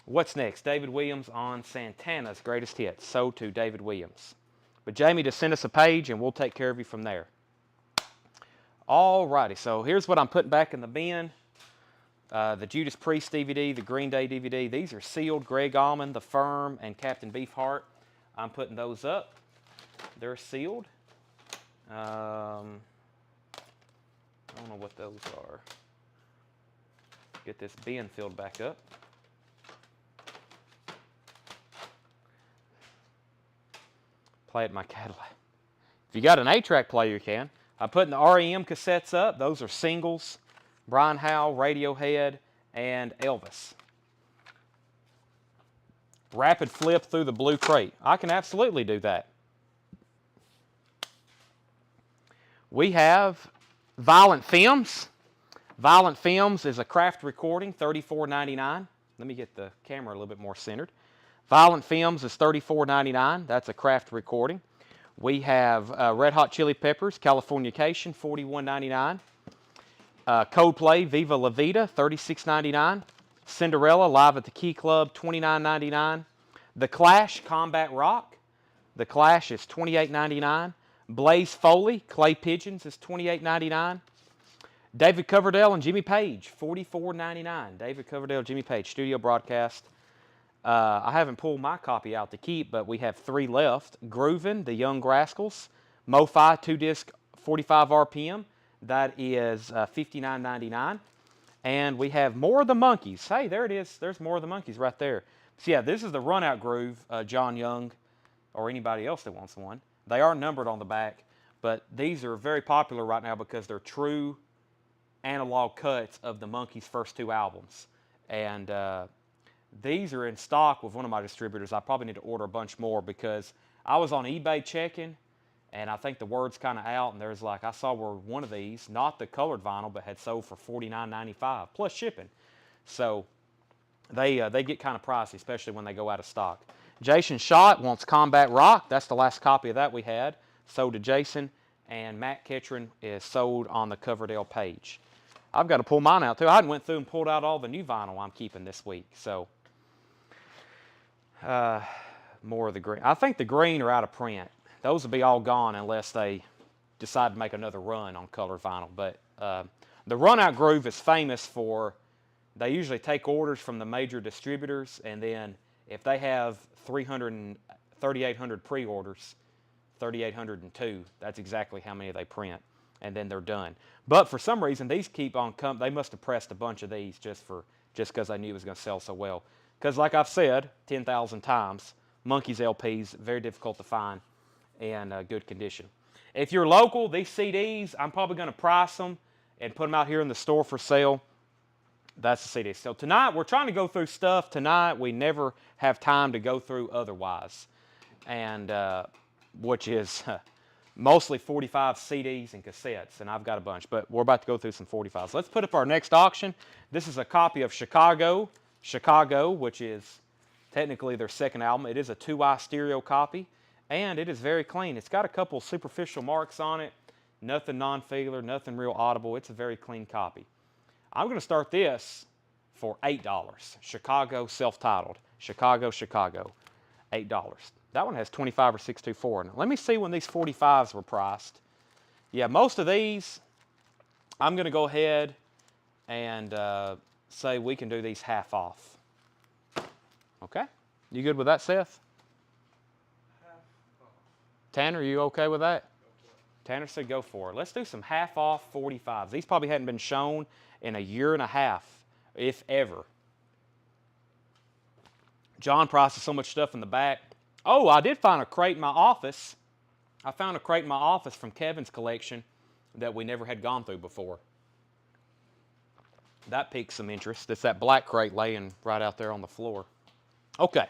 What's next? David Williams on Santana's Greatest Hits. Sold to David Williams. But Jamie, just send us a page and we'll take care of you from there. Alrighty, so here's what I'm putting back in the bin. The Judas Priest DVD, the Green Day DVD. These are sealed. Greg Allman, The Firm, and Captain Beefheart. I'm putting those up. They're sealed. I don't know what those are. Get this bin filled back up. Play it in my Cadillac. If you got an 8-track player, you can. I'm putting the REM cassettes up. Those are singles. Brian Howe, Radiohead, and Elvis. Rapid flip through the blue crate. I can absolutely do that. We have Violent Femmes. Violent Femmes is a craft recording, $34.99. Let me get the camera a little bit more centered. Violent Femmes is $34.99. That's a craft recording. We have Red Hot Chili Peppers, Californication, $41.99. Coldplay, Viva La Vida, $36.99. Cinderella, Live at the Key Club, $29.99. The Clash Combat Rock. The Clash is $28.99. Blaze Foley Clay Pigeons is $28.99. David Coverdale and Jimmy Page, $44.99. David Coverdale, Jimmy Page, studio broadcast. I haven't pulled my copy out to keep, but we have 3 left. Groovin', The Young Rascals, MoFi 2-disc 45 RPM. That is $59.99. And we have More of the Monkees. Hey, there it is. There's More of the Monkees right there. So yeah, this is the Runout Groove, John Young, or anybody else that wants one. They are numbered on the back, but these are very popular right now because they're true analog cuts of the Monkees' first 2 albums. And these are in stock with one of my distributors. I probably need to order a bunch more because I was on eBay checking, and I think the word's kind of out, and there's like, I saw where one of these, not the colored vinyl, but had sold for $49.95 plus shipping. So they get kind of pricey, especially when they go out of stock. Jason Schott wants Combat Rock. That's the last copy of that we had. Sold to Jason, and Matt Ketron is sold on the Coverdale page. I've got to pull mine out too. I went through and pulled out all the new vinyl I'm keeping this week. So more of the green. I think the green are out of print. Those will be all gone unless they decide to make another run on colored vinyl. But the Runout Groove is famous for, they usually take orders from the major distributors, and then if they have 3,800 pre-orders, 3,802, that's exactly how many they print, and then they're done. But for some reason, these keep on coming. They must have pressed a bunch of these just because they knew it was going to sell so well. Because like I've said 10,000 times, Monkees LPs, very difficult to find and good condition. If you're local, these CDs, I'm probably going to price them and put them out here in the store for sale. That's the CD. So tonight, we're trying to go through stuff tonight we never have time to go through otherwise. And which is mostly 45 CDs and cassettes, and I've got a bunch, but we're about to go through some 45s. Let's put up our next auction. This is a copy of Chicago, which is technically their second album. It is a 2i stereo copy, and it is very clean. It's got a couple superficial marks on it, nothing non-feeler, nothing real audible. It's a very clean copy. I'm going to start this for $8. Chicago, self-titled. Chicago, $8. That one has 25 or 624 in it. Let me see when these 45s were priced. Yeah, most of these, I'm going to go ahead and say we can do these half off. Okay? You good with that, Seth? Half off. Tanner, you okay with that? Tanner said go for it. Let's do some half off 45s. These probably hadn't been shown in a year and a half, if ever. John prices so much stuff in the back. Oh, I did find a crate in my office. I found a crate in my office from Kevin's collection that we never had gone through before. That piqued some interest. It's that black crate laying right out there on the floor. Okay.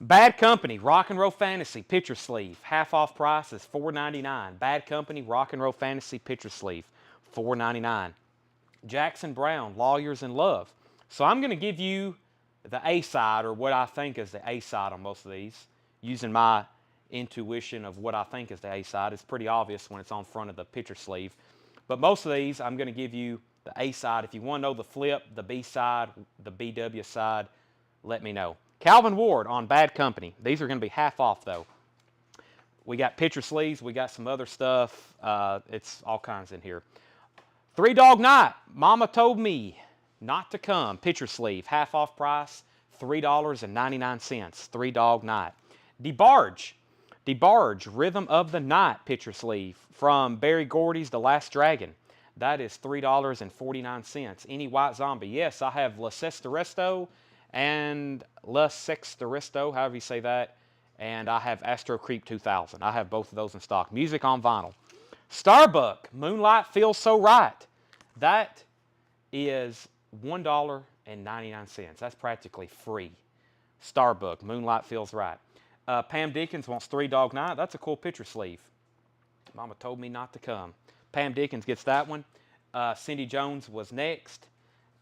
Bad Company, Rock and Roll Fantasy, picture sleeve. Half off price is $4.99. Bad Company, Rock and Roll Fantasy, picture sleeve, $4.99. Jackson Browne, Lawyers in Love. So I'm going to give you the A-side, or what I think is the A-side on most of these, using my intuition of what I think is the A-side. It's pretty obvious when it's on front of the picture sleeve. But most of these, I'm going to give you the A-side. If you want to know the flip, the B-side, the BW side, let me know. Calvin Ward on Bad Company. These are going to be half off, though. We got picture sleeves. We got some other stuff. It's all kinds in here. Three Dog Night. Mama Told Me Not to Come. Picture sleeve. Half off price. $3.99. Three Dog Night. DeBarge. DeBarge. Rhythm of the Night. Picture sleeve. From Barry Gordy's The Last Dragon. That is $3.49. Any White Zombie. Yes, I have La Sesteresto and La Sexteresto, however you say that. And I have Astro Creep 2000. I have both of those in stock. Music on vinyl. Starbuck, Moonlight Feels So Right. That is $1.99. That's practically free. Starbuck, Moonlight Feels Right. Pam Dickens wants Three Dog Night. That's a cool picture sleeve. Mama Told Me Not to Come. Pam Dickens gets that one. Cindy Jones was next.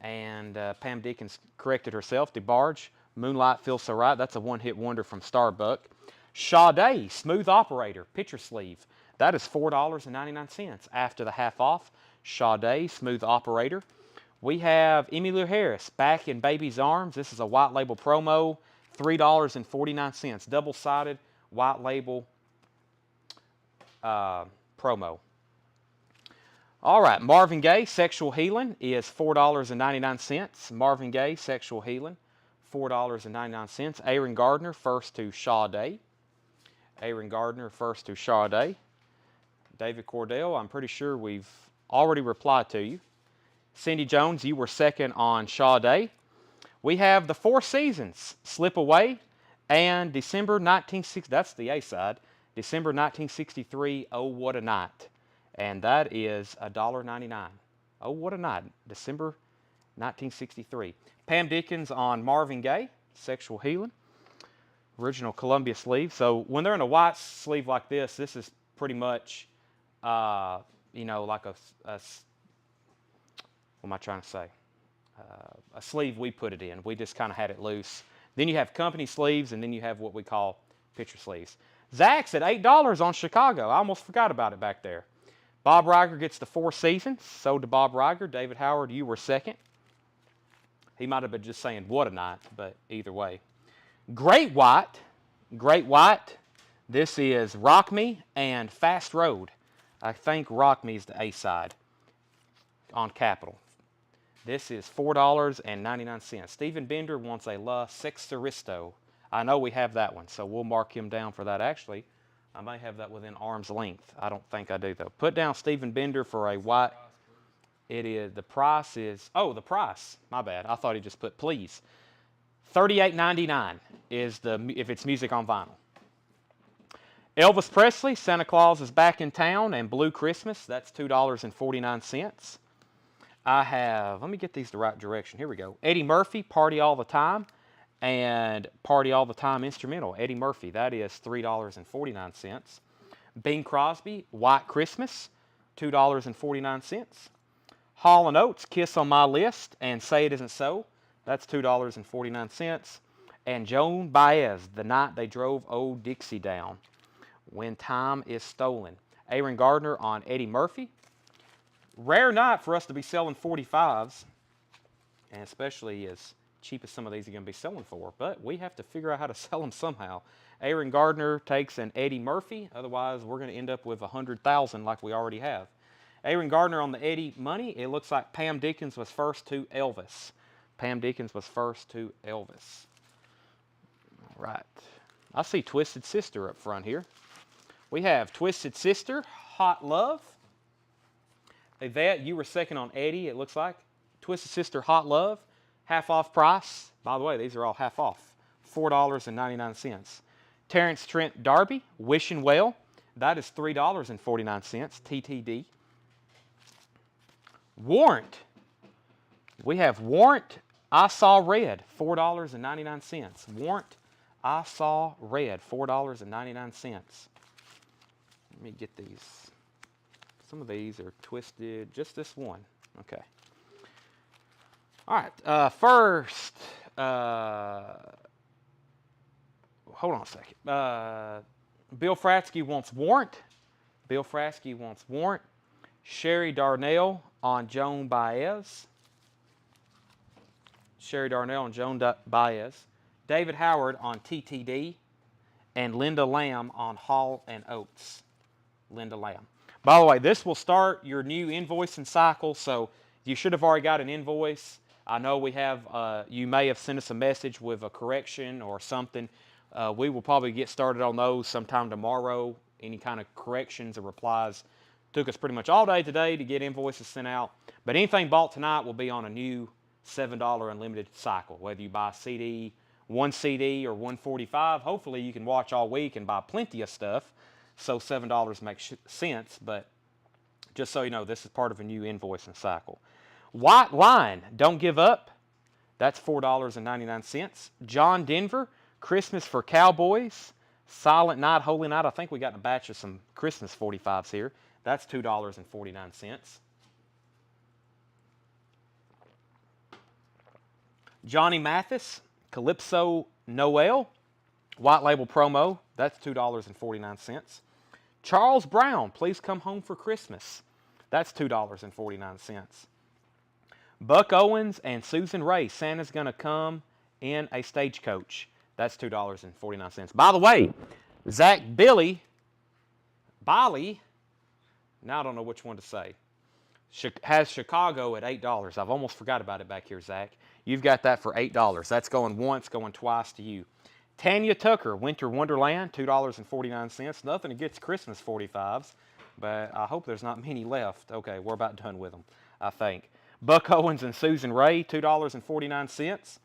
And Pam Dickens corrected herself. DeBarge, Moonlight Feels So Right. That's a one-hit wonder from Starbuck. Sade, Smooth Operator, picture sleeve. That is $4.99 after the half off. Sade, Smooth Operator. We have Emmylou Harris, Back in Baby's Arms. This is a white label promo. $3.49. Double-sided white label promo. All right, Marvin Gaye, Sexual Healing is $4.99. Marvin Gaye, Sexual Healing, $4.99. Aaron Gardner, First to Sade. Aaron Gardner, First to Sade. David Cordell, I'm pretty sure we've already replied to you. Cindy Jones, you were second on Sade. We have the Four Seasons, Slip Away, and December 1960, that's the A side, December 1963, Oh What a Night. And that is $1.99. Oh, what a night. December 1963. Pam Dickens on Marvin Gaye, Sexual Healing. Original Columbia sleeve. So when they're in a white sleeve like this is pretty much, you know, like what am I trying to say? A sleeve we put it in. We just kind of had it loose. Then you have company sleeves, and then you have what we call picture sleeves. Zach's at $8 on Chicago. I almost forgot about it back there. Bob Riger gets the Four Seasons. So did Bob Riger. David Howard, you were second. He might have been just saying what a night, but either way. Great White. This is Rock Me and Fast Road. I think Rock Me is the A side on Capitol. This is $4.99. Stephen Bender wants a La Sexteristo. I know we have that one, so we'll mark him down for that. Actually, I may have that within arm's length. I don't think I do, though. Put down Stephen Bender for a white. It is, the price is, oh, the price. My bad. I thought he just put please. $38.99 is if it's music on vinyl. Elvis Presley, Santa Claus is Back in Town, and Blue Christmas. That's $2.49. I have, let me get these the right direction. Here we go. Eddie Murphy, Party All the Time, and Party All the Time instrumental. Eddie Murphy, that is $3.49. Bing Crosby, White Christmas, $2.49. Hall & Oates, Kiss on My List, and Say It Isn't So, that's $2.49. And Joan Baez, The Night They Drove Old Dixie Down, When Time Is Stolen. Aaron Gardner on Eddie Murphy. Rare night for us to be selling 45s, and especially as cheap as some of these are going to be selling for, but we have to figure out how to sell them somehow. Aaron Gardner takes an Eddie Murphy, otherwise we're going to end up with 100,000 like we already have. Aaron Gardner on the Eddie money. It looks like Pam Dickens was first to Elvis. Pam Dickens was first to Elvis. All right. I see Twisted Sister up front here. We have Twisted Sister, Hot Love. Yvette, you were second on Eddie, it looks like. Twisted Sister, Hot Love, half off price. By the way, these are all half off. $4.99. Terrence Trent D'Arby, Wishing Well. That is $3.49, TTD. Warrant. We have Warrant, I Saw Red, $4.99. Warrant, I Saw Red, $4.99. Let me get these. Some of these are twisted, just this one. Okay. All right, first, hold on a second. Bill Fratsky wants Warrant. Bill Fratsky wants Warrant. Sherry Darnell on Joan Baez. Sherry Darnell on Joan Baez. David Howard on TTD. And Linda Lamb on Hall & Oates. Linda Lamb. By the way, this will start your new invoicing cycle, so you should have already got an invoice. I know we have, you may have sent us a message with a correction or something. We will probably get started on those sometime tomorrow. Any kind of corrections or replies. Took us pretty much all day today to get invoices sent out. But anything bought tonight will be on a new $7 unlimited cycle. Whether you buy CD, one CD or 145, hopefully you can watch all week and buy plenty of stuff. So $7 makes sense, but just so you know, this is part of a new invoicing cycle. White Line, Don't Give Up. That's $4.99. John Denver, Christmas for Cowboys. Silent Night, Holy Night. I think we got a batch of some Christmas 45s here. That's $2.49. Johnny Mathis, Calypso Noel. White label promo. That's $2.49. Charles Brown, Please Come Home for Christmas. That's $2.49. Buck Owens and Susan Ray, Santa's Gonna Come in a Stagecoach. That's $2.49. By the way, Zach Billy, now I don't know which one to say, has Chicago at $8. I've almost forgot about it back here, Zach. You've got that for $8. That's going once, going twice to you. Tanya Tucker, Winter Wonderland, $2.49. Nothing against Christmas 45s, but I hope there's not many left. Okay, we're about done with them, I think. Buck Owens and Susan Ray, $2.49.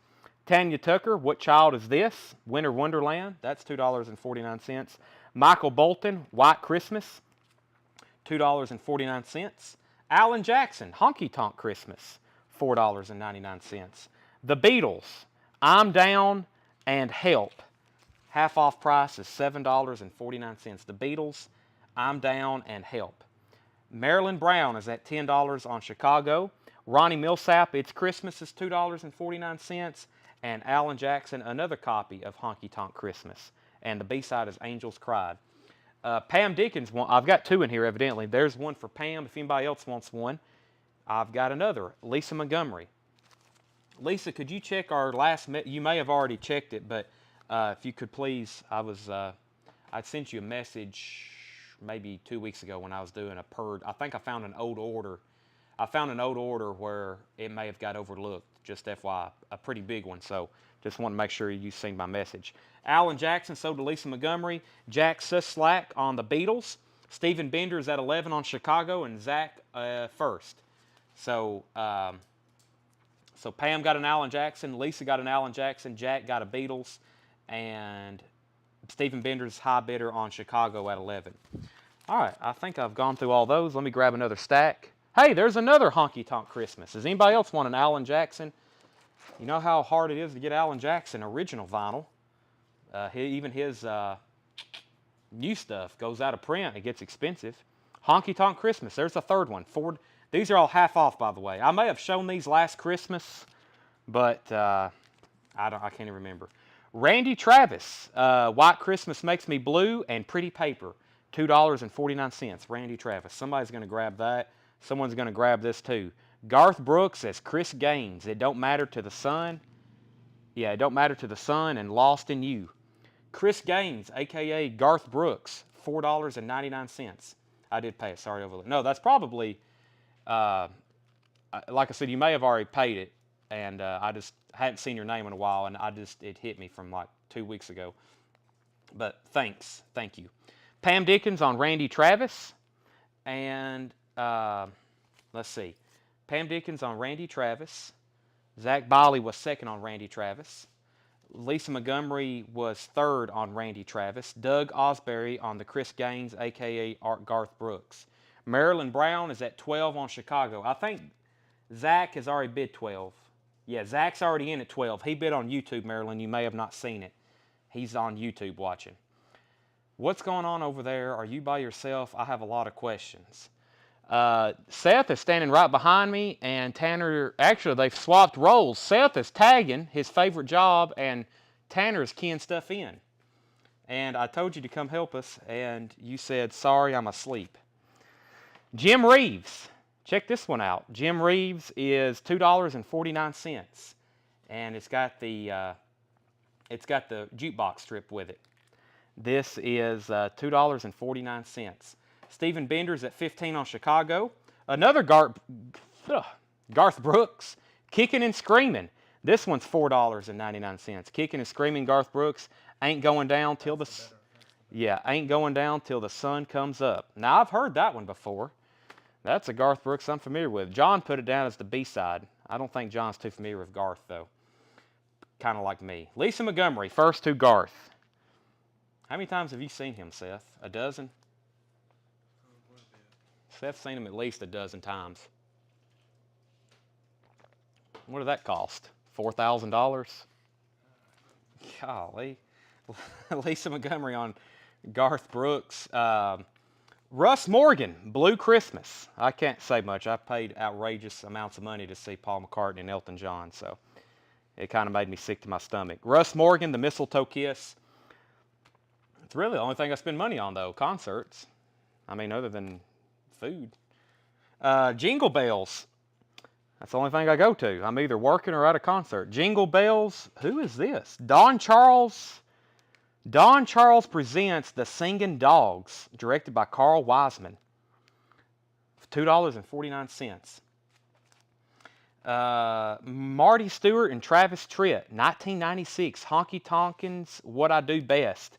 Tanya Tucker, What Child Is This? Winter Wonderland, that's $2.49. Michael Bolton, White Christmas, $2.49. Alan Jackson, Honky Tonk Christmas, $4.99. The Beatles, I'm Down and Help, half off price is $7.49. The Beatles, I'm Down and Help. Marilyn Brown is at $10 on Chicago. Ronnie Millsap, It's Christmas is $2.49. And Alan Jackson, another copy of Honky Tonk Christmas. And the B-side is Angels Cried. Pam Dickens, I've got two in here evidently. There's one for Pam. If anybody else wants one, I've got another. Lisa Montgomery. Lisa, could you check our last? You may have already checked it, but if you could please, I sent you a message maybe 2 weeks ago when I was doing a purge. I think I found an old order. I found an old order where it may have got overlooked. Just FYI, a pretty big one. So just want to make sure you've seen my message. Alan Jackson sold to Lisa Montgomery. Jack Suslack on the Beatles. Stephen Bender is at 11 on Chicago, and Zach first. So Pam got an Alan Jackson, Lisa got an Alan Jackson, Jack got a Beatles, and Stephen Bender's high bidder on Chicago at 11. All right, I think I've gone through all those. Let me grab another stack. Hey, there's another Honky Tonk Christmas. Does anybody else want an Alan Jackson? You know how hard it is to get Alan Jackson original vinyl. Even his new stuff goes out of print. It gets expensive. Honky Tonk Christmas. There's a third one. These are all half off, by the way. I may have shown these last Christmas, but I can't even remember. Randy Travis, White Christmas Makes Me Blue and Pretty Paper, $2.49. Randy Travis. Somebody's going to grab that. Someone's going to grab this too. Garth Brooks as Chris Gaines. It Don't Matter to the Sun. Yeah, It Don't Matter to the Sun and Lost in You. Chris Gaines, a.k.a. Garth Brooks, $4.99. I did pay it. Sorry, overlooked. No, that's probably, like I said, you may have already paid it, and I just hadn't seen your name in a while, and it hit me from like 2 weeks ago. But thanks. Thank you. Pam Dickens on Randy Travis, and let's see. Pam Dickens on Randy Travis. Zach Biley was second on Randy Travis. Lisa Montgomery was third on Randy Travis. Doug Osbury on the Chris Gaines, a.k.a. Garth Brooks. Marilyn Brown is at 12 on Chicago. I think Zach has already bid 12. Yeah, Zach's already in at 12. He bid on YouTube, Marilyn. You may have not seen it. He's on YouTube watching. What's going on over there? Are you by yourself? I have a lot of questions. Seth is standing right behind me, and Tanner, actually they've swapped roles. Seth is tagging his favorite job, and Tanner is keying stuff in. And I told you to come help us, and you said, sorry, I'm asleep. Jim Reeves, check this one out. Jim Reeves is $2.49, and it's got the jukebox strip with it. This is $2.49. Stephen Bender's at 15 on Chicago. Another Garth Brooks, Kicking and Screaming. This one's $4.99. Kicking and Screaming, Garth Brooks. Ain't going down till the sun comes up. Now I've heard that one before. That's a Garth Brooks I'm familiar with. John put it down as the B-side. I don't think John's too familiar with Garth though. Kind of like me. Lisa Montgomery, first to Garth. How many times have you seen him, Seth? A dozen? Seth's seen him at least a dozen times. What did that cost? $4,000? Golly. Lisa Montgomery on Garth Brooks. Russ Morgan, Blue Christmas. I can't say much. I paid outrageous amounts of money to see Paul McCartney and Elton John, so it kind of made me sick to my stomach. Russ Morgan, The Mistletoe Kiss. It's really the only thing I spend money on, though, concerts. I mean, other than food. Jingle Bells. That's the only thing I go to. I'm either working or at a concert. Jingle Bells. Who is this? Don Charles. Don Charles Presents The Singing Dogs, directed by Carl Wiseman. $2.49. Marty Stewart and Travis Tritt, 1996. Honky Tonkins, What I Do Best.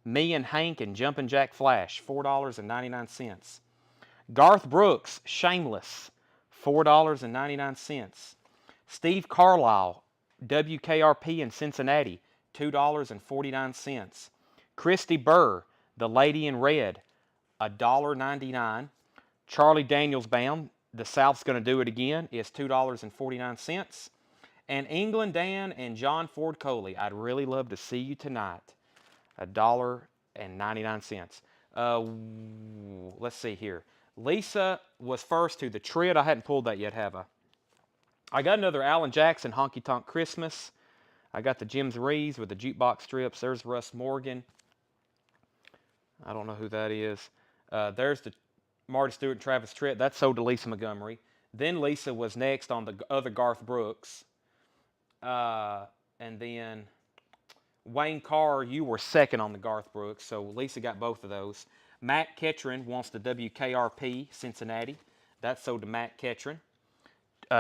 Me and Hank and Jumpin' Jack Flash, $4.99. Garth Brooks, Shameless, $4.99. Steve Carlisle, WKRP in Cincinnati, $2.49. Christy Burr, The Lady in Red, $1.99. Charlie Daniels Band, The South's Gonna Do It Again, is $2.49. And England Dan and John Ford Coley, I'd Really Love to See You Tonight, $1.99. Let's see here. Lisa was first to the Tritt. I hadn't pulled that yet, have I? I got another Alan Jackson, Honky Tonk Christmas. I got the Jim's Reeves with the jukebox strips. There's Russ Morgan. I don't know who that is. There's the Marty Stewart and Travis Tritt. That's sold to Lisa Montgomery. Then Lisa was next on the other Garth Brooks. And then Wayne Carr, you were second on the Garth Brooks, so Lisa got both of those. Matt Ketchrin wants the WKRP, Cincinnati. That's sold to Matt Ketchrin.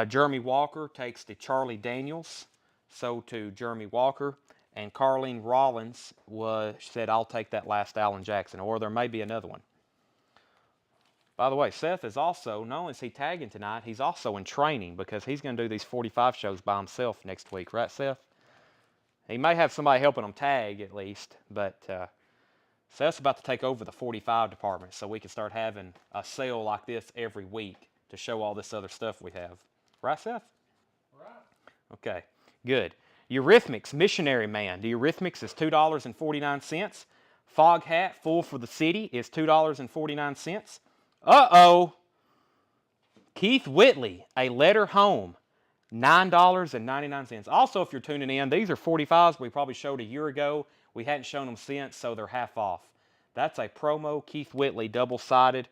Jeremy Walker takes the Charlie Daniels, sold to Jeremy Walker. And Carlene Rollins said, I'll take that last Alan Jackson, or there may be another one. By the way, Seth is also, not only is he tagging tonight, he's also in training because he's going to do these 45 shows by himself next week, right, Seth? He may have somebody helping him tag at least, but Seth's about to take over the 45 department so we can start having a sale like this every week to show all this other stuff we have. Right, Seth? Right. Okay, good. Eurythmics, Missionary Man. The Eurythmics is $2.49. Fog Hat, Fool for the City is $2.49. Uh-oh. Keith Whitley, A Letter Home, $9.99. Also, if you're tuning in, these are 45s we probably showed a year ago. We hadn't shown them since, so they're half off. That's a promo Keith Whitley double-sided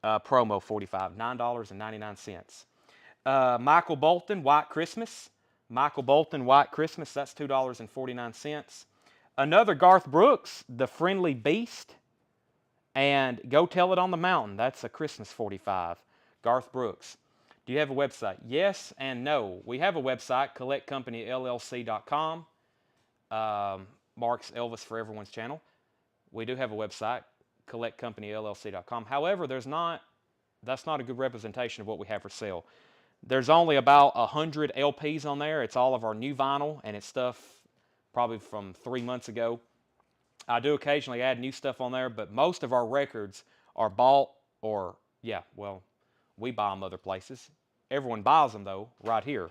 promo 45, $9.99. Michael Bolton, White Christmas. Michael Bolton, White Christmas, that's $2.49. Another Garth Brooks, The Friendly Beast, and Go Tell It on the Mountain. That's a Christmas 45. Garth Brooks. Do you have a website? Yes and no. We have a website, collectcompanyllc.com. Mark's Elvis for Everyone's channel. We do have a website, collectcompanyllc.com. However, that's not a good representation of what we have for sale. There's only about 100 LPs on there. It's all of our new vinyl, and it's stuff probably from 3 months ago. I do occasionally add new stuff on there, but most of our records are bought or, we buy them other places. Everyone buys them, though, right here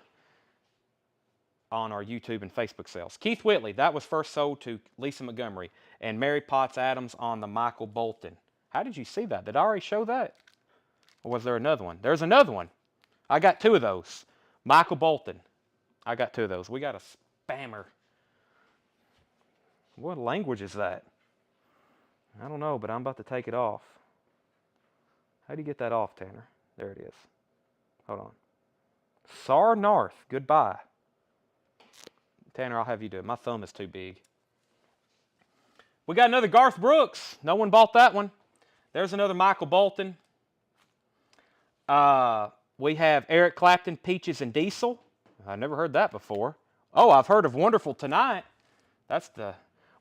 on our YouTube and Facebook sales. Keith Whitley, that was first sold to Lisa Montgomery, and Mary Potts Adams on the Michael Bolton. How did you see that? Did I already show that? Or was there another one? There's another one. I got two of those. Michael Bolton. I got two of those. We got a spammer. What language is that? I don't know, but I'm about to take it off. How do you get that off, Tanner? There it is. Hold on. Sar Narth. Goodbye. Tanner, I'll have you do it. My thumb is too big. We got another Garth Brooks. No one bought that one. There's another Michael Bolton. We have Eric Clapton, Peaches and Diesel. I've never heard that before. Oh, I've heard of Wonderful Tonight.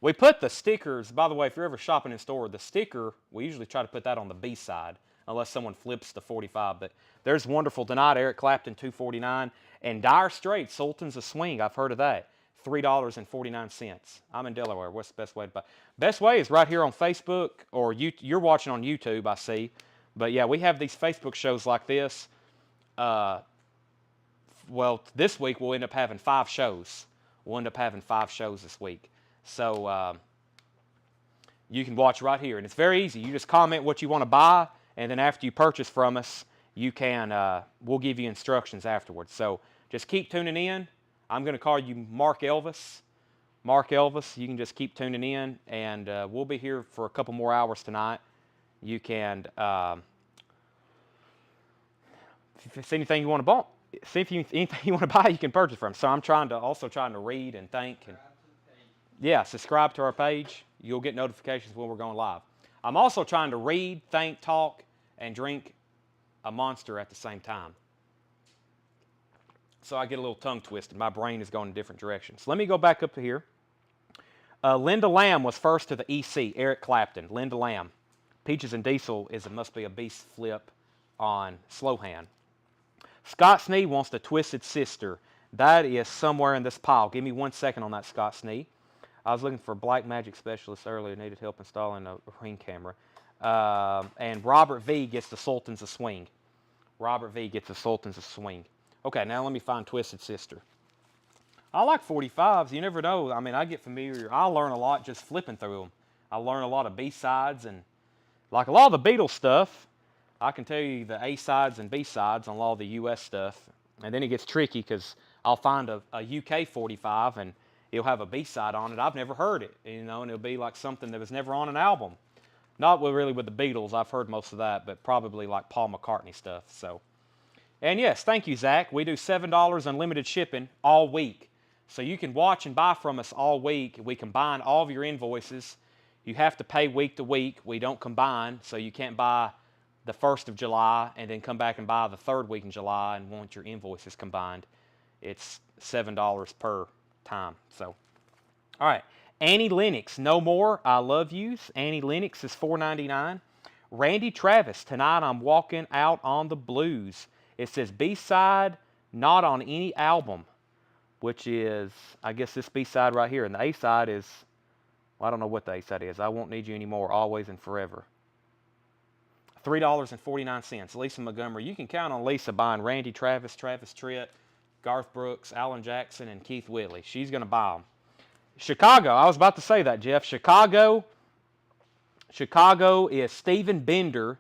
We put the stickers, by the way, if you're ever shopping in store, the sticker, we usually try to put that on the B side, unless someone flips the 45. But there's Wonderful Tonight, Eric Clapton, $2.49. And Dire Straits, Sultans of Swing, I've heard of that, $3.49. I'm in Delaware. What's the best way to buy? Best way is right here on Facebook, or you're watching on YouTube, I see. But yeah, we have these Facebook shows like this. This week we'll end up having 5 shows. We'll end up having 5 shows this week. So you can watch right here. And it's very easy. You just comment what you want to buy, and then after you purchase from us, you can, we'll give you instructions afterwards. So just keep tuning in. I'm going to call you Mark Elvis. Mark Elvis, you can just keep tuning in, and we'll be here for a couple more hours tonight. You can, if it's anything you want to see if anything you want to buy, you can purchase from. So I'm also trying to read and think. And yeah, subscribe to our page. You'll get notifications when we're going live. I'm also trying to read, think, talk, and drink a Monster at the same time. So I get a little tongue twisted. My brain is going in different directions. Let me go back up to here. Linda Lamb was first to the EC, Eric Clapton. Linda Lamb. Peaches and Diesel must be a beast flip on slow hand. Scott Snee wants the Twisted Sister. That is somewhere in this pile. Give me 1 second on that, Scott Snee. I was looking for a black magic specialist earlier. Needed help installing a ring camera. And Robert V gets the Sultans of Swing. Robert V gets the Sultans of Swing. Okay, now let me find Twisted Sister. I like 45s. You never know. I mean, I get familiar. I learn a lot just flipping through them. I learn a lot of B-sides and like a lot of the Beatles stuff. I can tell you the A-sides and B-sides on a lot of the U.S. stuff. And then it gets tricky because I'll find a UK 45 and it'll have a B-side on it. I've never heard it, and it'll be like something that was never on an album. Not really with the Beatles. I've heard most of that, but probably like Paul McCartney stuff. So, and yes, thank you, Zach. We do $7 unlimited shipping all week. So you can watch and buy from us all week. We combine all of your invoices. You have to pay week to week. We don't combine, so you can't buy the 1st of July and then come back and buy the 3rd week in July and want your invoices combined. It's $7 per time. So, all right. Annie Lennox, No More, I Love Yous. Annie Lennox is $4.99. Randy Travis, Tonight I'm Walking Out on the Blues. It says B-side, not on any album, which is, I guess, this B-side right here. And the A-side is, well, I don't know what the A-side is. I Won't Need You Anymore, Always and Forever. $3.49. Lisa Montgomery. You can count on Lisa buying Randy Travis, Travis Tritt, Garth Brooks, Alan Jackson, and Keith Whitley. She's going to buy them. Chicago. I was about to say that, Jeff. Chicago is Stephen Bender.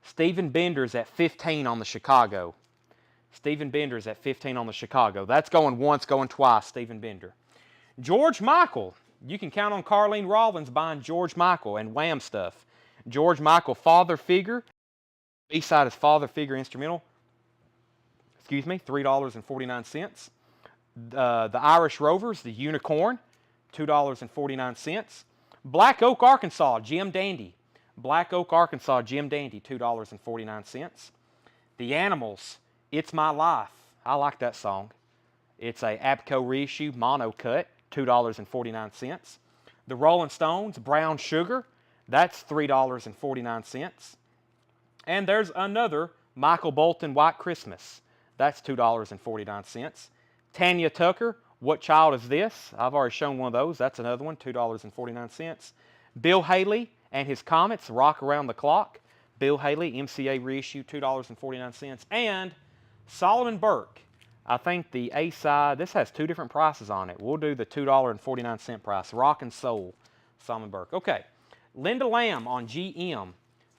Stephen Bender's at 15 on the Chicago. Stephen Bender's at 15 on the Chicago. That's going once, going twice, Stephen Bender. George Michael. You can count on Carlene Rollins buying George Michael and Wham stuff. George Michael, Father Figure. B-side is Father Figure Instrumental. Excuse me, $3.49. The Irish Rovers, The Unicorn, $2.49. Black Oak, Arkansas, Jim Dandy. Black Oak, Arkansas, Jim Dandy, $2.49. The Animals, It's My Life. I like that song. It's a ABCO reissue mono cut, $2.49. The Rolling Stones, Brown Sugar, that's $3.49. And there's another Michael Bolton, White Christmas. That's $2.49. Tanya Tucker, What Child Is This? I've already shown one of those. That's another one, $2.49. Bill Haley and His Comets, Rock Around the Clock. Bill Haley, MCA reissue, $2.49. And Solomon Burke. I think the A-side, this has two different prices on it. We'll do the $2.49 price. Rock and Soul, Solomon Burke. Okay, Linda Lamb on GM.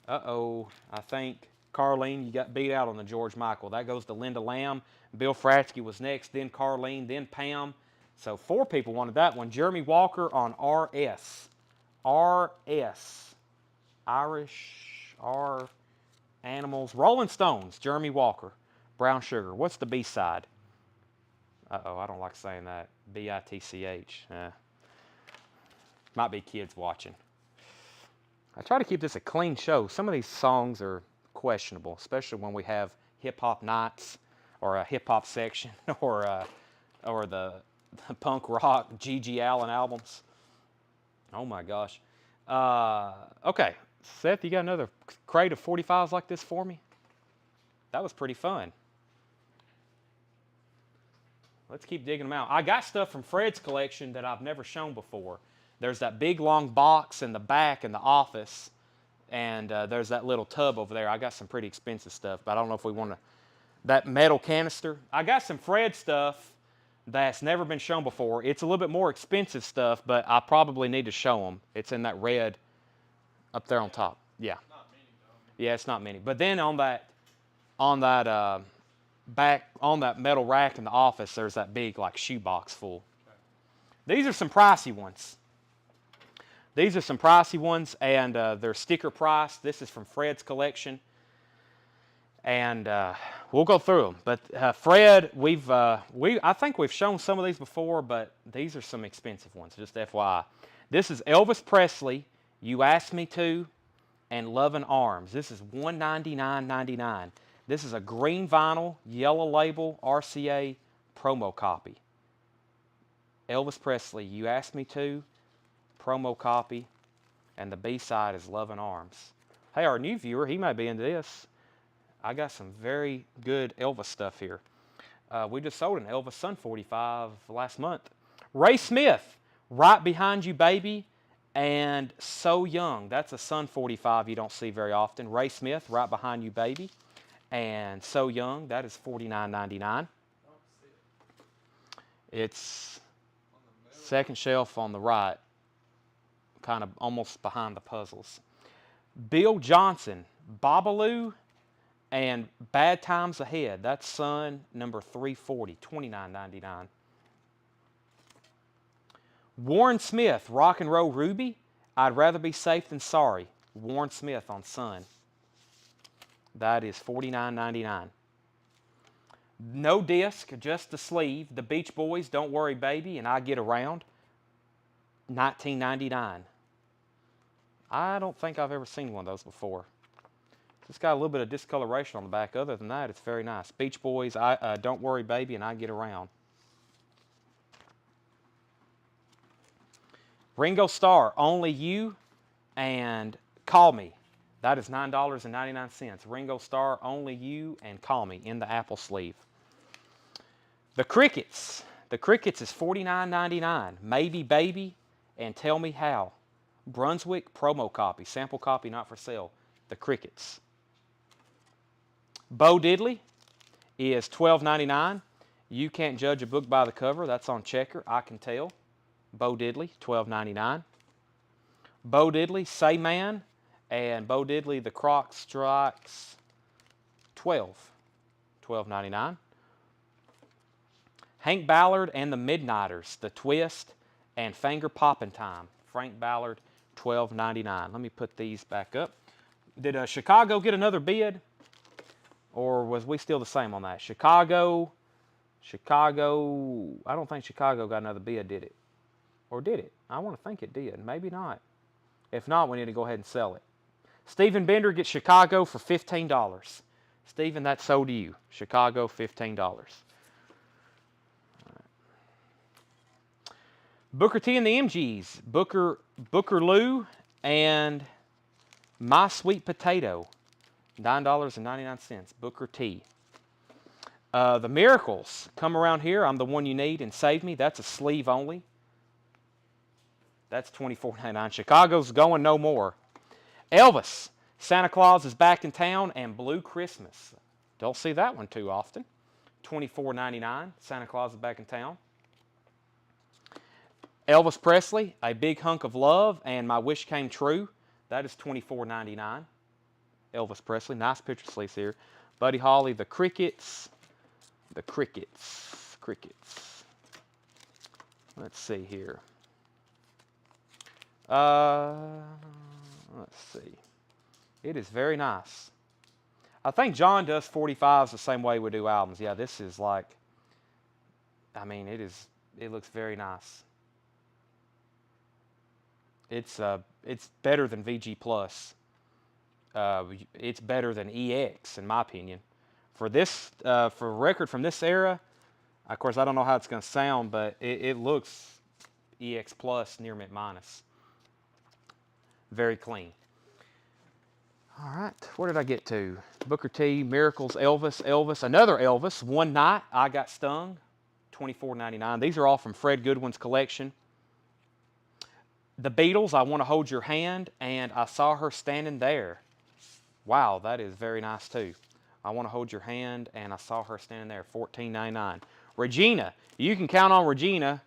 Uh-oh, I think, Carlene, you got beat out on the George Michael. That goes to Linda Lamb. Bill Fratsky was next, then Carlene, then Pam. So 4 people wanted that one. Jeremy Walker on RS. RS. Irish, R, Animals. Rolling Stones, Jeremy Walker. Brown Sugar. What's the B-side? Uh-oh, I don't like saying that. B-I-T-C-H. Might be kids watching. I try to keep this a clean show. Some of these songs are questionable, especially when we have hip-hop nights or a hip-hop section or the punk rock G.G. Allen albums. Oh, my gosh. Okay, Seth, you got another crate of 45s like this for me? That was pretty fun. Let's keep digging them out. I got stuff from Fred's collection that I've never shown before. There's that big long box in the back in the office, and there's that little tub over there. I got some pretty expensive stuff, but I don't know if we want to. That metal canister. I got some Fred stuff that's never been shown before. It's a little bit more expensive stuff, but I probably need to show them. It's in that red up there on top. Yeah. Not many, though. Yeah, it's not many. But then on that back on that metal rack in the office, there's that big like shoebox full. Okay. These are some pricey ones. These are some pricey ones, and they're sticker priced. This is from Fred's collection. And we'll go through them. But Fred, I think we've shown some of these before, but these are some expensive ones, just FYI. This is Elvis Presley, You Asked Me To, and Lovin' Arms. This is $199.99. This is a green vinyl, yellow label, RCA promo copy. Elvis Presley, You Asked Me To, promo copy, and the B-side is Lovin' Arms. Hey, our new viewer, he may be into this. I got some very good Elvis stuff here. We just sold an Elvis Sun 45 last month. Ray Smith, Right Behind You Baby, and So Young. That's a Sun 45 you don't see very often. Ray Smith, Right Behind You Baby, and So Young. That is $49.99. It's second shelf on the right, kind of almost behind the puzzles. Bill Johnson, Babalu, and Bad Times Ahead. That's Sun number 340, $29.99. Warren Smith, Rock and Roll Ruby, I'd Rather Be Safe Than Sorry. Warren Smith on Sun. That is $49.99. No disc, just the sleeve. The Beach Boys, Don't Worry Baby, and I Get Around. $19.99. I don't think I've ever seen one of those before. It's got a little bit of discoloration on the back. Other than that, it's very nice. Beach Boys, Don't Worry Baby, and I Get Around. Ringo Starr, Only You, and Call Me. That is $9.99. Ringo Starr, Only You, and Call Me in the apple sleeve. The Crickets. The Crickets is $49.99. Maybe Baby and Tell Me How. Brunswick promo copy. Sample copy not for sale. The Crickets. Bo Diddley is $12.99. You Can't Judge a Book by the Cover. That's on Checker. I Can Tell. Bo Diddley, $12.99. Bo Diddley, Say Man, and Bo Diddley, The Croc Strikes, $12.99. Hank Ballard and the Midnighters, The Twist, and Finger Poppin' Time. Frank Ballard, $12.99. Let me put these back up. Did Chicago get another bid? Or was we still the same on that? Chicago, I don't think Chicago got another bid, did it? Or did it? I want to think it did. Maybe not. If not, we need to go ahead and sell it. Stephen Bender gets Chicago for $15. Stephen, that's sold to you. Chicago, $15. Booker T and the MGs. Booker Lou and My Sweet Potato. $9.99. Booker T. The Miracles. Come Around Here. I'm the One You Need and Save Me. That's a sleeve only. That's $24.99. Chicago's Going No More. Elvis. Santa Claus is Back in Town and Blue Christmas. Don't see that one too often. $24.99. Santa Claus is Back in Town. Elvis Presley, A Big Hunk of Love and My Wish Came True. That is $24.99. Elvis Presley. Nice picture sleeves here. Buddy Holly, The Crickets. The Crickets. Let's see here. Let's see. It is very nice. I think John does 45s the same way we do albums. Yeah, this is like, I mean, it looks very nice. It's better than VG Plus. It's better than EX in my opinion. For this, for a record from this era, of course I don't know how it's going to sound, but it looks EX Plus near mint minus. Very clean. All right, where did I get to? Booker T, Miracles, Elvis, another Elvis, One Night, I Got Stung, $24.99. These are all from Fred Goodwin's collection. The Beatles, I Want to Hold Your Hand, and I Saw Her Standing There. Wow, that is very nice too. I Want to Hold Your Hand, and I Saw Her Standing There, $14.99. Regina, you can count on Regina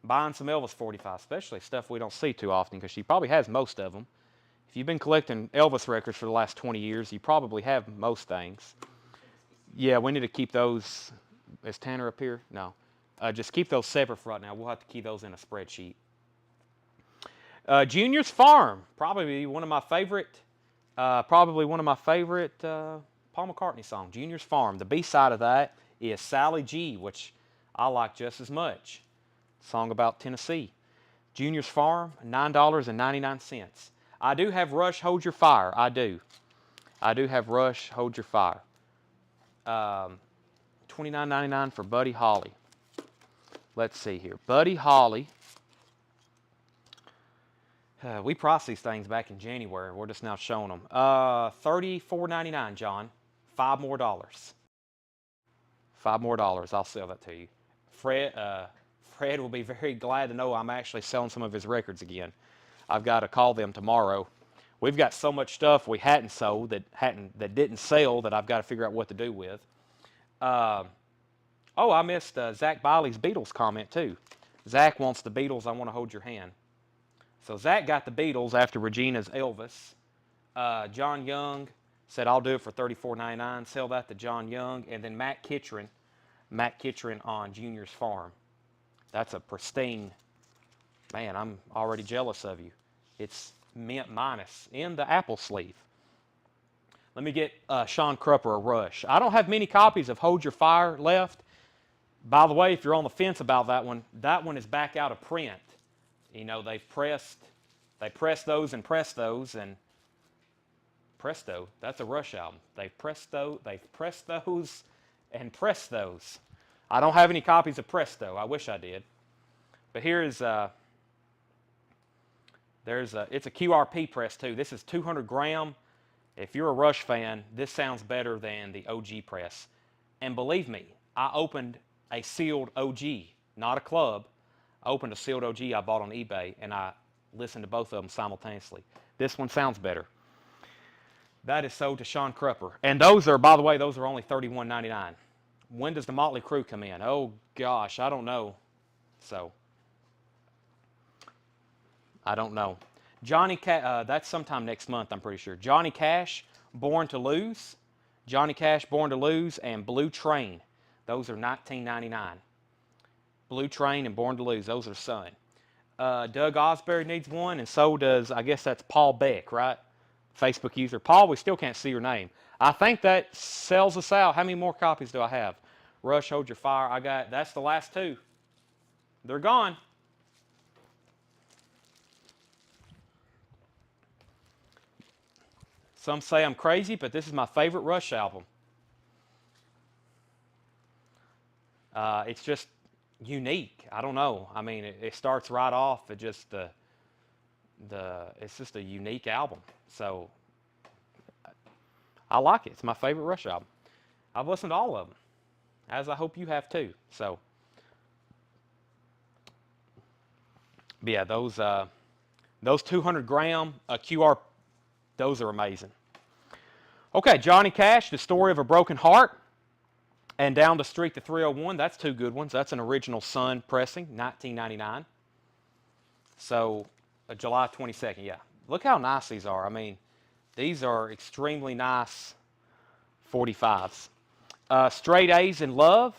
buying some Elvis 45, especially stuff we don't see too often because she probably has most of them. If you've been collecting Elvis records for the last 20 years, you probably have most things. Yeah, we need to keep those. Is Tanner up here? No. Just keep those separate for right now. We'll have to keep those in a spreadsheet. Junior's Farm, probably one of my favorite Paul McCartney song, Junior's Farm. The B-side of that is Sally G, which I like just as much. Song about Tennessee. Junior's Farm, $9.99. I do have Rush, Hold Your Fire. I do. I do have Rush, Hold Your Fire. $29.99 for Buddy Holly. Let's see here. Buddy Holly. We priced these things back in January. We're just now showing them. $34.99, John. $5 more. $5 more. I'll sell that to you. Fred will be very glad to know I'm actually selling some of his records again. I've got to call them tomorrow. We've got so much stuff we hadn't sold that didn't sell that I've got to figure out what to do with. I missed Zach Biley's Beatles comment too. Zach wants the Beatles, I Want to Hold Your Hand. So Zach got the Beatles after Regina's Elvis. John Young said, I'll do it for $34.99. Sell that to John Young. And then Matt Kitchen on Junior's Farm. That's a pristine, man, I'm already jealous of you. It's mint minus in the Apple sleeve. Let me get Sean Crupper a Rush. I don't have many copies of Hold Your Fire left. By the way, if you're on the fence about that one is back out of print. You know, they pressed those and presto, that's a Rush album. They've pressed those and pressed those. I don't have any copies of Presto. I wish I did. But here is it's a QRP press too. This is 200 gram. If you're a Rush fan, this sounds better than the OG press. And believe me, I opened a sealed OG, not a club. I opened a sealed OG I bought on eBay, and I listened to both of them simultaneously. This one sounds better. That is sold to Sean Crupper. And those are, by the way, those are only $31.99. When does the Motley Crue come in? Oh, gosh, I don't know. So, I don't know. Johnny Cash, that's sometime next month, I'm pretty sure. Johnny Cash, Born to Lose. Johnny Cash, Born to Lose, and Blue Train. Those are $19.99. Blue Train and Born to Lose, those are Sun. Doug Osbury needs one, and so does, I guess that's Paul Beck, right? Facebook user. Paul, we still can't see your name. I think that sells us out. How many more copies do I have? Rush, Hold Your Fire. That's the last two. They're gone. Some say I'm crazy, but this is my favorite Rush album. It's just unique. I don't know. I mean, it starts right off. It's just a unique album. So I like it. It's my favorite Rush album. I've listened to all of them, as I hope you have too. So, but yeah, those 200 gram QR, those are amazing. Okay, Johnny Cash, The Story of a Broken Heart, and Down the Street to 301. That's two good ones. That's an original Sun pressing, $19.99. So, July 22nd, yeah. Look how nice these are. I mean, these are extremely nice 45s. Straight A's in Love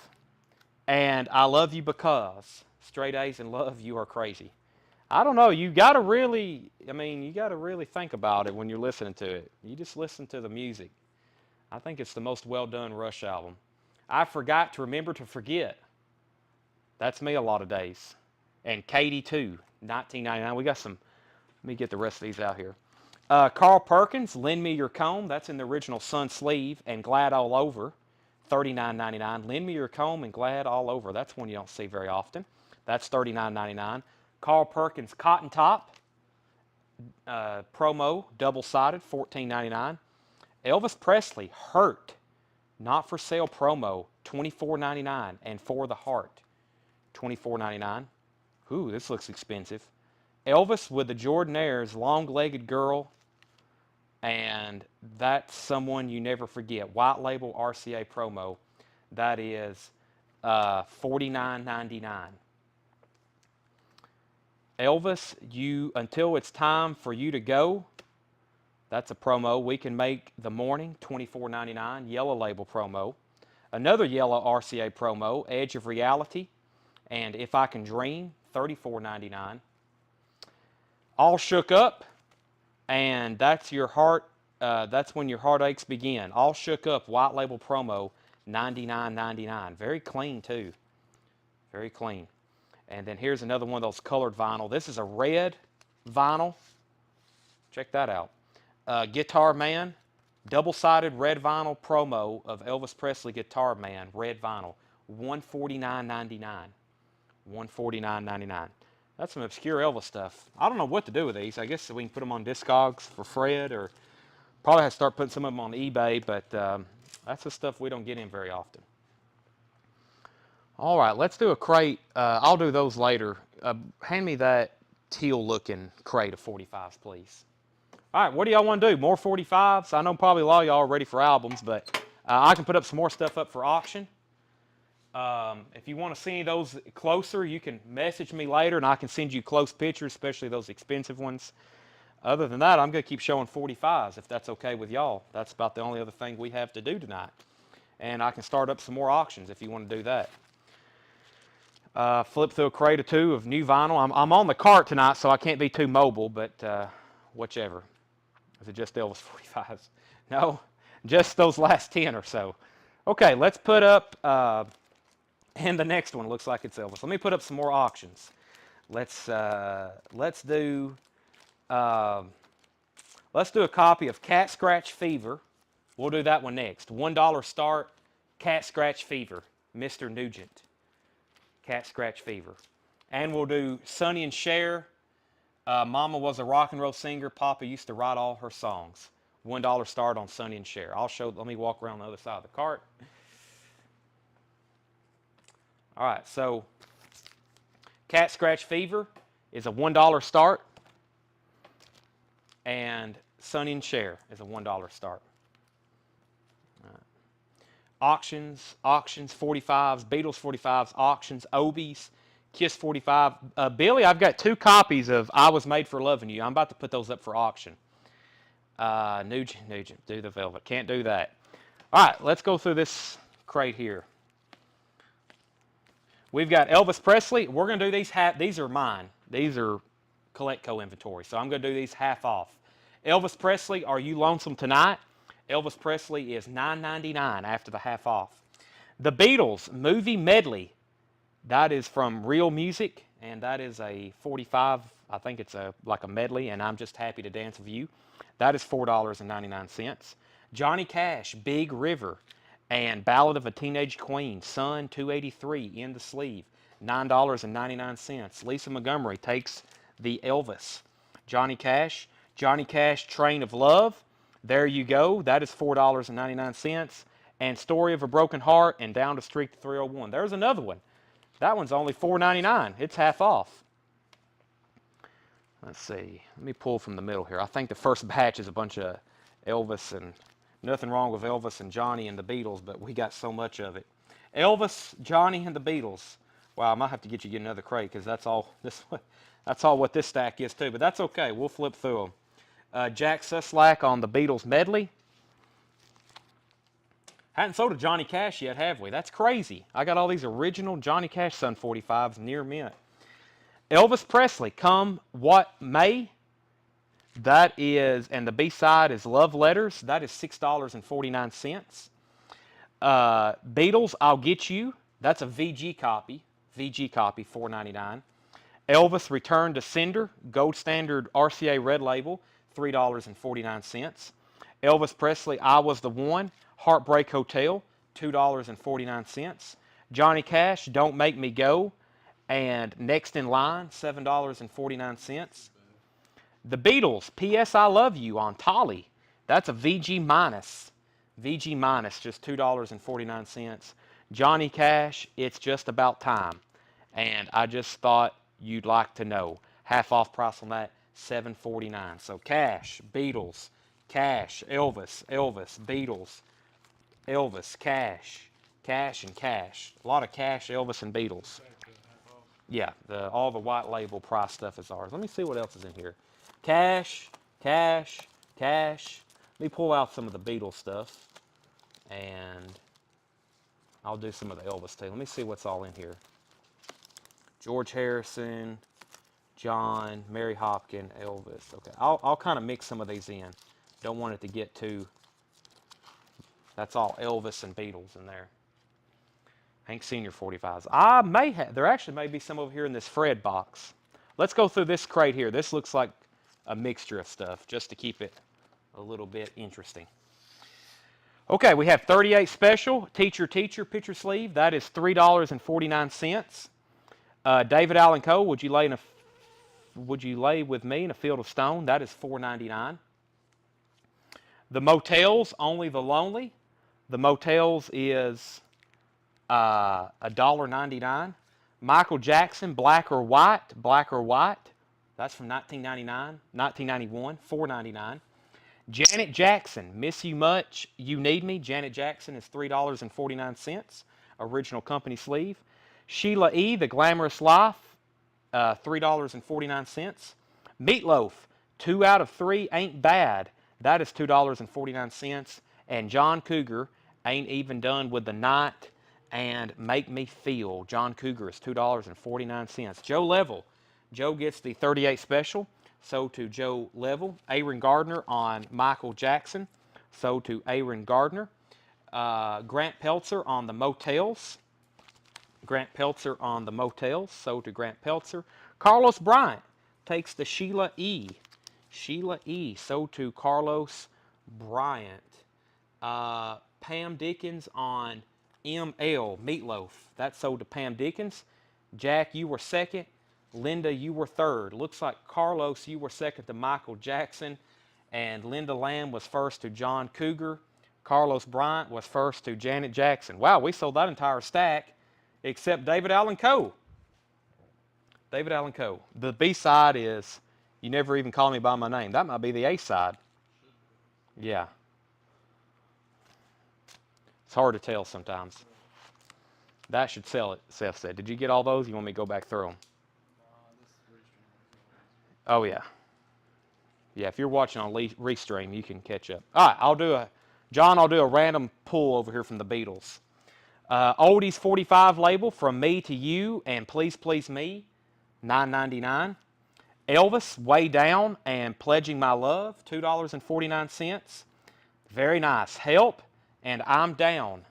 and I Love You Because. Straight A's in Love, You Are Crazy. I don't know. You got to really think about it when you're listening to it. You just listen to the music. I think it's the most well-done Rush album. I Forgot to Remember to Forget. That's me a lot of days. And Katie too, $19.99. We got some. Let me get the rest of these out here. Carl Perkins, Lend Me Your Comb. That's in the original Sun sleeve. And Glad All Over, $39.99. Lend Me Your Comb and Glad All Over. That's one you don't see very often. That's $39.99. Carl Perkins Cotton Top, promo, double-sided, $14.99. Elvis Presley, Hurt, not for sale promo, $24.99. And For the Heart, $24.99. Ooh, this looks expensive. Elvis with the Jordanaires, Long-Legged Girl, and That's Someone You Never Forget. White label RCA promo. That is $49.99. Elvis, Until It's Time for You to Go. That's a promo. We Can Make the Morning, $24.99. Yellow label promo. Another yellow RCA promo, Edge of Reality, and If I Can Dream, $34.99. All Shook Up, and That's Your Heart That's when your heartaches begin. All shook up, white label promo, $99.99. Very clean too. Very clean. And then here's another one of those colored vinyl. This is a red vinyl. Check that out. Guitar Man, double-sided red vinyl promo of Elvis Presley Guitar Man, red vinyl, $149.99. $149.99. That's some obscure Elvis stuff. I don't know what to do with these. I guess we can put them on Discogs for Fred, or probably have to start putting some of them on eBay, but that's the stuff we don't get in very often. All right, let's do a crate. I'll do those later. Hand me that teal-looking crate of 45s, please. All right, what do y'all want to do? More 45s? I know probably a lot of y'all are ready for albums, but I can put up some more stuff up for auction. If you want to see those closer, you can message me later, and I can send you close pictures, especially those expensive ones. Other than that, I'm going to keep showing 45s, if that's okay with y'all. That's about the only other thing we have to do tonight. And I can start up some more auctions if you want to do that. Flip through a crate or two of new vinyl. I'm on the cart tonight, so I can't be too mobile, but whichever. Is it just Elvis 45s? No, just those last 10 or so. Okay, let's put up, and the next one looks like it's Elvis. Let me put up some more auctions. Let's do a copy of Cat Scratch Fever. We'll do that one next. $1 start, Cat Scratch Fever, Mr. Nugent. Cat Scratch Fever. And we'll do Sonny and Cher. Mama was a rock and roll singer. Papa used to write all her songs. $1 start on Sonny and Cher. Let me walk around the other side of the cart. All right, so Cat Scratch Fever is a $1 start. And Sonny and Cher is a $1 start. Auctions, 45s, Beatles 45s, auctions, Obies, Kiss 45. Billy, I've got 2 copies of I Was Made for Loving You. I'm about to put those up for auction. Nugent, do the Velvet. Can't do that. All right, let's go through this crate here. We've got Elvis Presley. We're going to do these these are mine. These are Colectco inventory, so I'm going to do these half off. Elvis Presley, Are You Lonesome Tonight? Elvis Presley is $9.99 after the half off. The Beatles movie medley. That is from Real Music, and that is a 45. I think it's like a medley, and I'm Just Happy to Dance with You. That is $4.99. Johnny Cash, Big River, and Ballad of a Teenage Queen, Sun 283 in the sleeve, $9.99. Lisa Montgomery takes the Elvis. Johnny Cash, Train of Love. There you go. That is $4.99. And Story of a Broken Heart and Down the Street to 301. There's another one. That one's only $4.99. It's half off. Let's see. Let me pull from the middle here. I think the first batch is a bunch of Elvis, and nothing wrong with Elvis and Johnny and the Beatles, but we got so much of it. Elvis, Johnny, and the Beatles. Wow, I might have to get another crate because that's all what this stack is too. But that's okay. We'll flip through them. Jack Suslak on the Beatles medley. Hadn't sold a Johnny Cash yet, have we? That's crazy. I got all these original Johnny Cash Sun 45s near mint. Elvis Presley, Come What May. That is, and the B-side is Love Letters. That is $6.49. Beatles, I'll Get You. That's a VG copy. VG copy, $4.99. Elvis, Return to Sender. Gold standard RCA red label, $3.49. Elvis Presley, I Was the One. Heartbreak Hotel, $2.49. Johnny Cash, Don't Make Me Go. And Next in Line, $7.49. The Beatles, P.S. I Love You on Tolly. That's a VG minus. VG minus, just $2.49. Johnny Cash, It's Just About Time. And I just thought you'd like to know. Half off price on that, $7.49. So Cash, Beatles, Cash, Elvis, Beatles, Elvis, Cash, and Cash. A lot of Cash, Elvis, and Beatles. Yeah, all the white label price stuff is ours. Let me see what else is in here. Cash. Let me pull out some of the Beatles stuff, and I'll do some of the Elvis too. Let me see what's all in here. George Harrison, John, Mary Hopkin, Elvis. Okay, I'll kind of mix some of these in. Don't want it to get too... That's all Elvis and Beatles in there. Hank Sr. 45s. I may have... There actually may be some over here in this Fred box. Let's go through this crate here. This looks like a mixture of stuff, just to keep it a little bit interesting. Okay, we have 38 special, Teacher picture sleeve. That is $3.49. David Allen Coe, would you lay with me in a field of stone? That is $4.99. The Motels, Only the Lonely. The Motels is $1.99. Michael Jackson, Black or White. That's from 1991, $4.99. Janet Jackson, Miss You Much, You Need Me. Janet Jackson is $3.49, original company sleeve. Sheila E., The Glamorous Life, $3.49. Meatloaf, 2 out of 3 Ain't Bad. That is $2.49. And John Cougar, Ain't Even Done with the Night and Make Me Feel. John Cougar is $2.49. Joe Level. Joe gets the 38 special. So to Joe Level. Aaron Gardner on Michael Jackson. So to Aaron Gardner. Grant Peltzer on the Motels. So to Grant Peltzer. Carlos Bryant takes the Sheila E. So to Carlos Bryant. Pam Dickens on ML, Meatloaf. That's sold to Pam Dickens. Jack, you were second. Linda, you were third. Looks like Carlos, you were second to Michael Jackson. And Linda Lamb was first to John Cougar. Carlos Bryant was first to Janet Jackson. Wow, we sold that entire stack except David Allen Coe. The B-side is You Never Even Call Me By My Name. That might be the A-side. Yeah. It's hard to tell sometimes. That should sell it, Seth said. Did you get all those? You want me to go back through them? Oh, yeah. Yeah, if you're watching on Restream, you can catch up. All right, I'll do a random pull over here from the Beatles. Oldies 45 label, From Me to You and Please Please Me, $9.99. Elvis, Way Down and Pledging My Love, $2.49. Very nice. Help and I'm Down,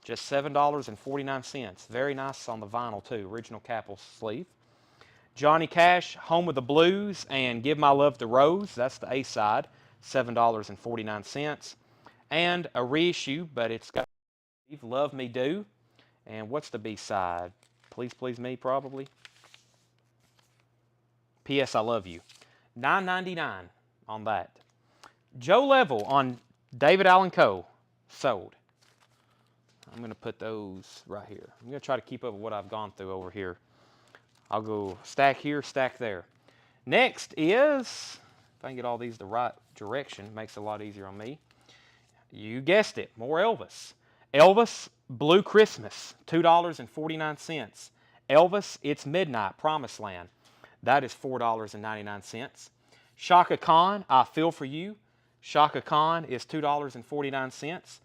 just $7.49. Very nice on the vinyl too, original Capel sleeve. Johnny Cash, Home of the Blues and Give My Love to Rose, that's the A-side, $7.49. And a reissue, but it's got Love Me Do. And what's the B-side? Please Please Me, probably. P.S. I Love You. $9.99 on that. Joe Level on David Allen Coe, sold. I'm going to put those right here. I'm going to try to keep up with what I've gone through over here. I'll go stack here, stack there. Next is, if I can get all these the right direction, makes it a lot easier on me. You guessed it, more Elvis. Elvis, Blue Christmas, $2.49. Elvis, It's Midnight, Promised Land. That is $4.99. Shaka Khan, I Feel For You. Shaka Khan is $2.49.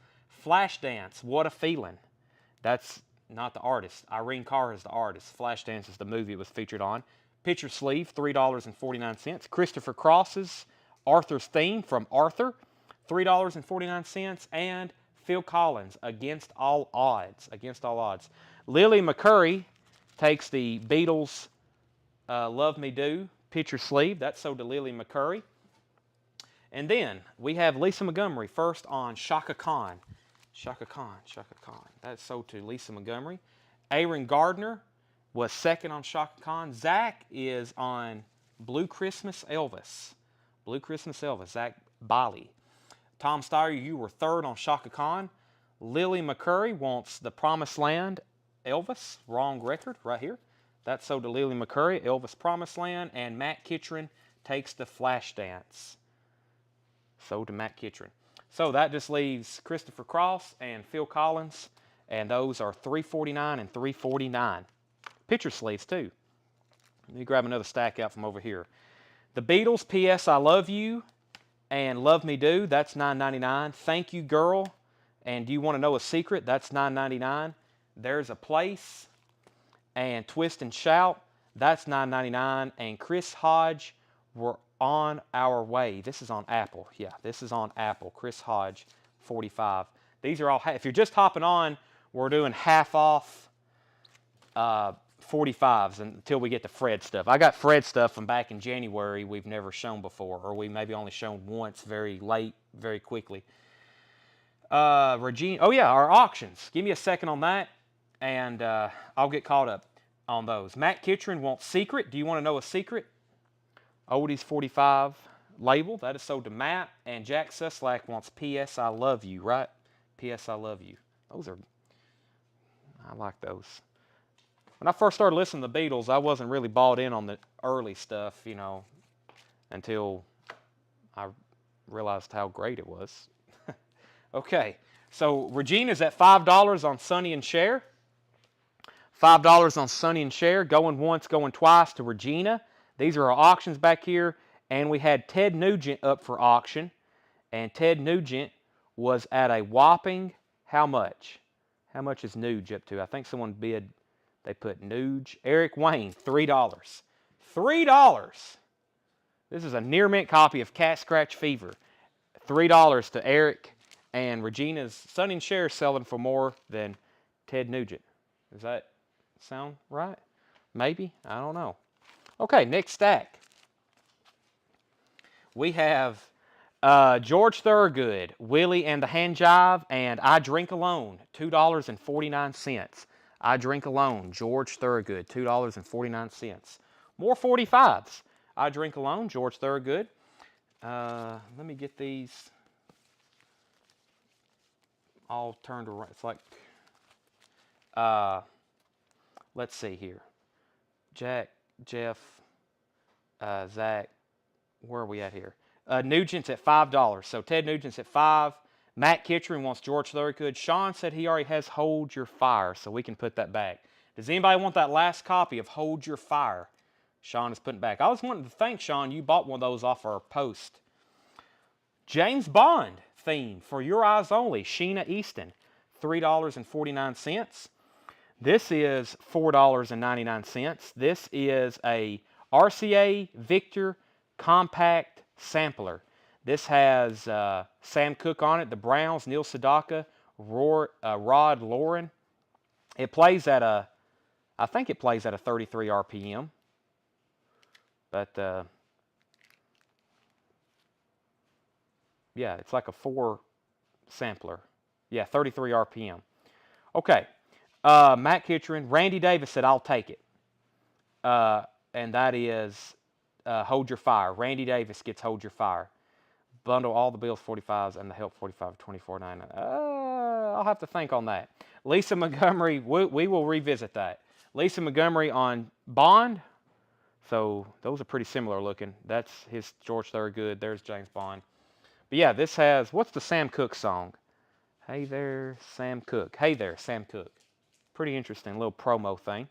Flashdance, What a Feeling. That's not the artist. Irene Cara is the artist. Flashdance is the movie it was featured on. Picture sleeve, $3.49. Christopher Cross's Arthur's Theme from Arthur, $3.49. And Phil Collins, Against All Odds. Lily McCurry takes the Beatles Love Me Do picture sleeve. That's sold to Lily McCurry. And then we have Lisa Montgomery first on Shaka Khan. That's sold to Lisa Montgomery. Aaron Gardner was second on Shaka Khan. Zach is on Blue Christmas Elvis. Zach Bali. Tom Steyer, you were third on Shaka Khan. Lily McCurry wants The Promised Land Elvis. Wrong record right here. That's sold to Lily McCurry, Elvis Promised Land. And Matt Kitchen takes the Flashdance. Sold to Matt Kitchen. So that just leaves Christopher Cross and Phil Collins, and those are $3.49 and $3.49. Picture sleeves too. Let me grab another stack out from over here. The Beatles, P.S. I Love You and Love Me Do, that's $9.99. Thank You Girl and Do You Want to Know a Secret, that's $9.99. There's a Place and Twist and Shout, that's $9.99. And Chris Hodge, On Our Way. This is on Apple. Yeah, this is on Apple. Chris Hodge, 45. These are all, if you're just hopping on, we're doing half off 45s until we get to Fred stuff. I got Fred stuff from back in January we've never shown before, or we maybe only shown once very late, very quickly. Regina, oh yeah, our auctions. Give me a second on that, and I'll get caught up on those. Matt Kitchen wants Secret. Do you want to know a secret? Oldies 45 label. That is sold to Matt. And Jack Suslack wants P.S. I Love You, right? P.S. I Love You. Those are, I like those. When I first started listening to the Beatles, I wasn't really bought in on the early stuff, you know, until I realized how great it was. Okay, so Regina's at $5 on Sonny and Cher. $5 on Sonny and Cher. Going once, going twice to Regina. These are our auctions back here. And we had Ted Nugent up for auction. And Ted Nugent was at a whopping, how much? How much is Nuge up to? I think someone bid, they put Nuge. Eric Wayne, $3. $3! This is a near mint copy of Cat Scratch Fever. $3 to Eric. And Regina's Sonny and Cher selling for more than Ted Nugent. Does that sound right? Maybe? I don't know. Okay, next stack. We have George Thorogood, Willie and the Hand Jive, and I Drink Alone, $2.49. I Drink Alone, George Thorogood, $2.49. More 45s. I Drink Alone, George Thorogood. Let me get these all turned around. It's like, let's see here. Jack, Jeff, Zach, where are we at here? Nugent's at $5. So Ted Nugent's at $5. Matt Kitchen wants George Thorogood. Sean said he already has Hold Your Fire, so we can put that back. Does anybody want that last copy of Hold Your Fire? Sean is putting it back. I was wanting to thank Sean. You bought one of those off our post. James Bond theme for Your Eyes Only. Sheena Easton, $3.49. This is $4.99. This is a RCA Victor compact sampler. This has Sam Cooke on it, the Browns, Neil Sedaka, Rod Lauren. It plays at a, I think it plays at a 33 RPM. But yeah, it's like a 4 sampler. Yeah, 33 RPM. Okay. Matt Kitchen, Randy Davis said, I'll take it. And that is Hold Your Fire. Randy Davis gets Hold Your Fire. Bundle all the Bills 45s and the Help 45, $24.99. I'll have to think on that. Lisa Montgomery, we will revisit that. Lisa Montgomery on Bond. So those are pretty similar looking. That's his George Thorogood. There's James Bond. But yeah, this has, what's the Sam Cooke song? Hey there, Sam Cooke. Hey there, Sam Cooke. Pretty interesting little promo thing.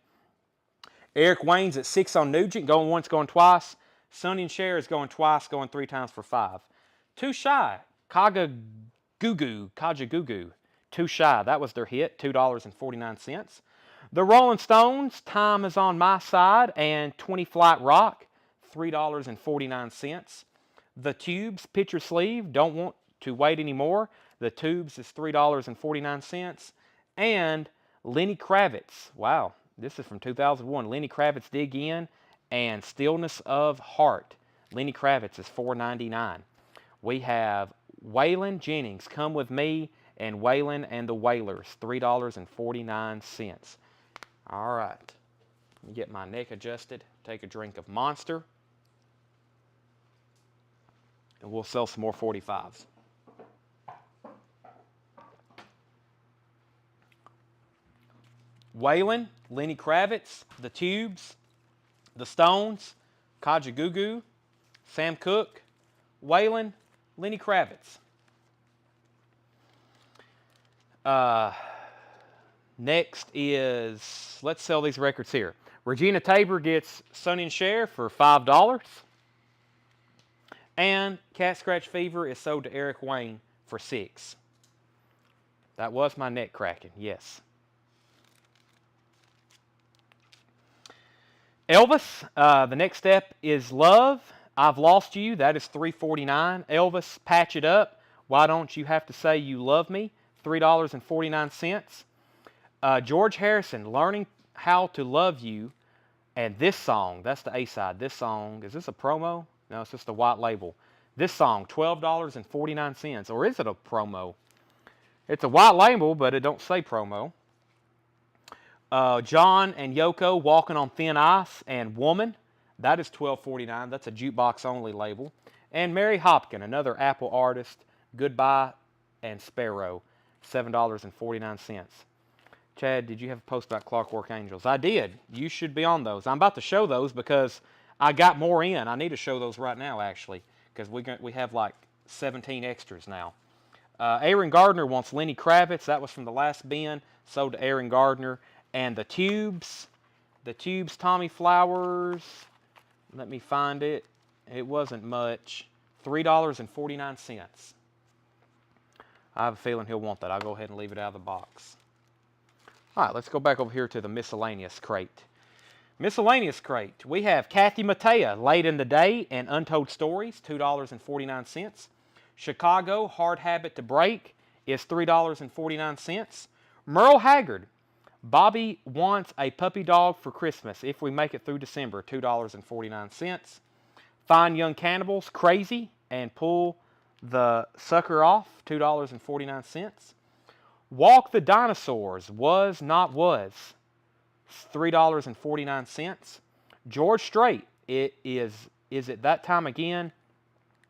Eric Wayne's at 6 on Nugent. Going once, going twice. Sonny and Cher is going twice, going 3 times for 5. Too Shy. Kajagoogoo. Too Shy. That was their hit. $2.49. The Rolling Stones, Time Is on My Side, and 20 Flight Rock, $3.49. The Tubes, Picture Sleeve, Don't Want to Wait Anymore. The Tubes is $3.49. And Lenny Kravitz, wow, this is from 2001. Lenny Kravitz, Dig In, and Stillness of Heart. Lenny Kravitz is $4.99. We have Waylon Jennings, Come With Me, and Waylon and the Wailers, $3.49. All right, let me get my neck adjusted, take a drink of Monster, and we'll sell some more 45s. Waylon, Lenny Kravitz, The Tubes, The Stones, Kajagoogoo, Sam Cooke, Waylon, Lenny Kravitz. Next is, let's sell these records here. Regina Tabor gets Sonny and Cher for $5. And Cat Scratch Fever is sold to Eric Wayne for $6. That was my neck cracking, yes. Elvis, the next step is Love. I've Lost You, that is $3.49. Elvis, Patch It Up, Why Don't You Have to Say You Love Me, $3.49. George Harrison, Learning How to Love You, and this song, that's the A-side. This song, is this a promo? No, it's just a white label. This song, $12.49. Or is it a promo? It's a white label, but it don't say promo. John and Yoko, Walking on Thin Ice, and Woman, that is $12.49. That's a jukebox only label. And Mary Hopkin, another Apple artist, Goodbye and Sparrow, $7.49. Chad, did you have a post about Clockwork Angels? I did. You should be on those. I'm about to show those because I got more in. I need to show those right now, actually, because we have like 17 extras now. Aaron Gardner wants Lenny Kravitz. That was from the last bin. Sold to Aaron Gardner. And the Tubes, Tommy Flowers. Let me find it. It wasn't much. $3.49. I have a feeling he'll want that. I'll go ahead and leave it out of the box. All right, let's go back over here to the miscellaneous crate. Miscellaneous crate. We have Kathy Mattea, Late in the Day, and Untold Stories, $2.49. Chicago, Hard Habit to Break, is $3.49. Merle Haggard, Bobby Wants a Puppy Dog for Christmas, If We Make It Through December, $2.49. Fine Young Cannibals, Crazy, and Pull the Sucker Off, $2.49. Walk the Dinosaurs, Was Not Was, $3.49. George Strait, Is It That Time Again?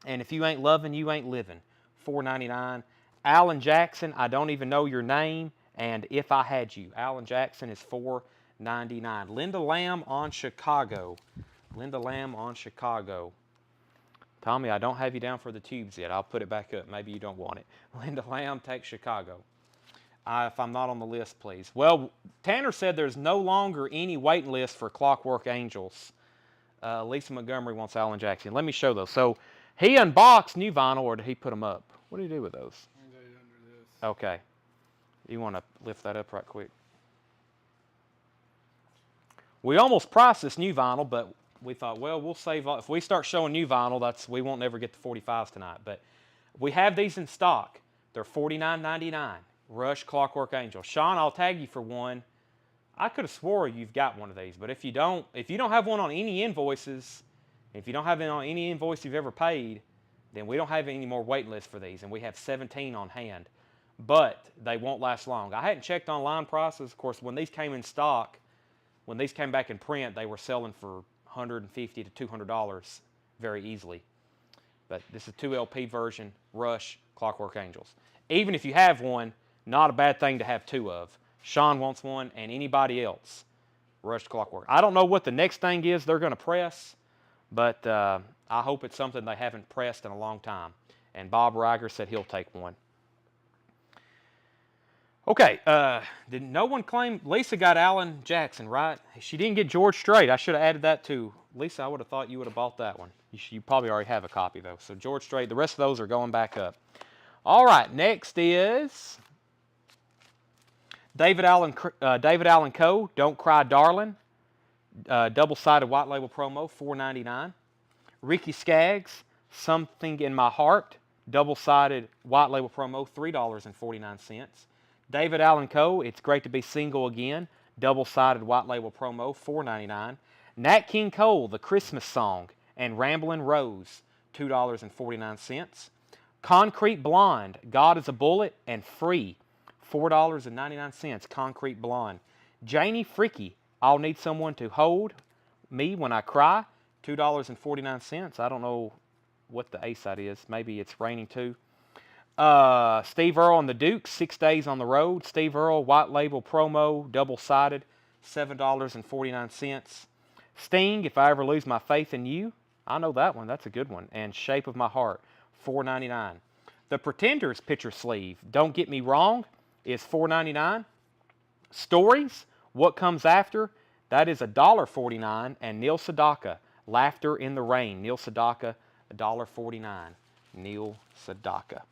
And If You Ain't Lovin', You Ain't Livin', $4.99. Alan Jackson, I Don't Even Know Your Name, and If I Had You. Alan Jackson is $4.99. Linda Lamb on Chicago. Tommy, I don't have you down for the Tubes yet. I'll put it back up. Maybe you don't want it. Linda Lamb takes Chicago. If I'm not on the list, please. Well, Tanner said there's no longer any waiting list for Clockwork Angels. Lisa Montgomery wants Alan Jackson. Let me show those. So he unboxed new vinyl, or did he put them up? What did he do with those? Under this. Okay. You want to lift that up right quick? We almost priced this new vinyl, but we thought, well, we'll save. If we start showing new vinyl, we won't never get the 45s tonight. But we have these in stock. They're $49.99. Rush Clockwork Angel. Sean, I'll tag you for one. I could have swore you've got one of these, but if you don't have one on any invoices, if you don't have it on any invoice you've ever paid, then we don't have any more waiting lists for these, and we have 17 on hand. But they won't last long. I hadn't checked online prices. Of course, when these came in stock, when these came back in print, they were selling for $150 to $200 very easily. But this is a 2 LP version, Rush Clockwork Angels. Even if you have one, not a bad thing to have two of. Sean wants one, and anybody else. Rush Clockwork. I don't know what the next thing is they're going to press, but I hope it's something they haven't pressed in a long time. And Bob Riger said he'll take one. Okay, did no one claim? Lisa got Alan Jackson, right? She didn't get George Strait. I should have added that too. Lisa, I would have thought you would have bought that one. You probably already have a copy, though. So George Strait, the rest of those are going back up. All right, next is David Allen Coe, Don't Cry Darling, double-sided white label promo, $4.99. Ricky Skaggs, Something in My Heart, double-sided white label promo, $3.49. David Allen Coe, It's Great to Be Single Again, double-sided white label promo, $4.99. Nat King Cole, The Christmas Song, and Ramblin' Rose, $2.49. Concrete Blonde, God is a Bullet, and Free, $4.99. Concrete Blonde. Janie Freaky, I'll Need Someone to Hold Me When I Cry, $2.49. I don't know what the A-side is. Maybe it's Raining Too. Steve Earle and the Dukes, 6 Days on the Road. Steve Earle, white label promo, double-sided, $7.49. Sting, If I Ever Lose My Faith in You. I know that one. That's a good one. And Shape of My Heart, $4.99. The Pretenders picture sleeve, Don't Get Me Wrong, is $4.99. Stories, What Comes After, that is $1.49. And Neil Sedaka, Laughter in the Rain. Neil Sedaka, $1.49. Neil Sedaka.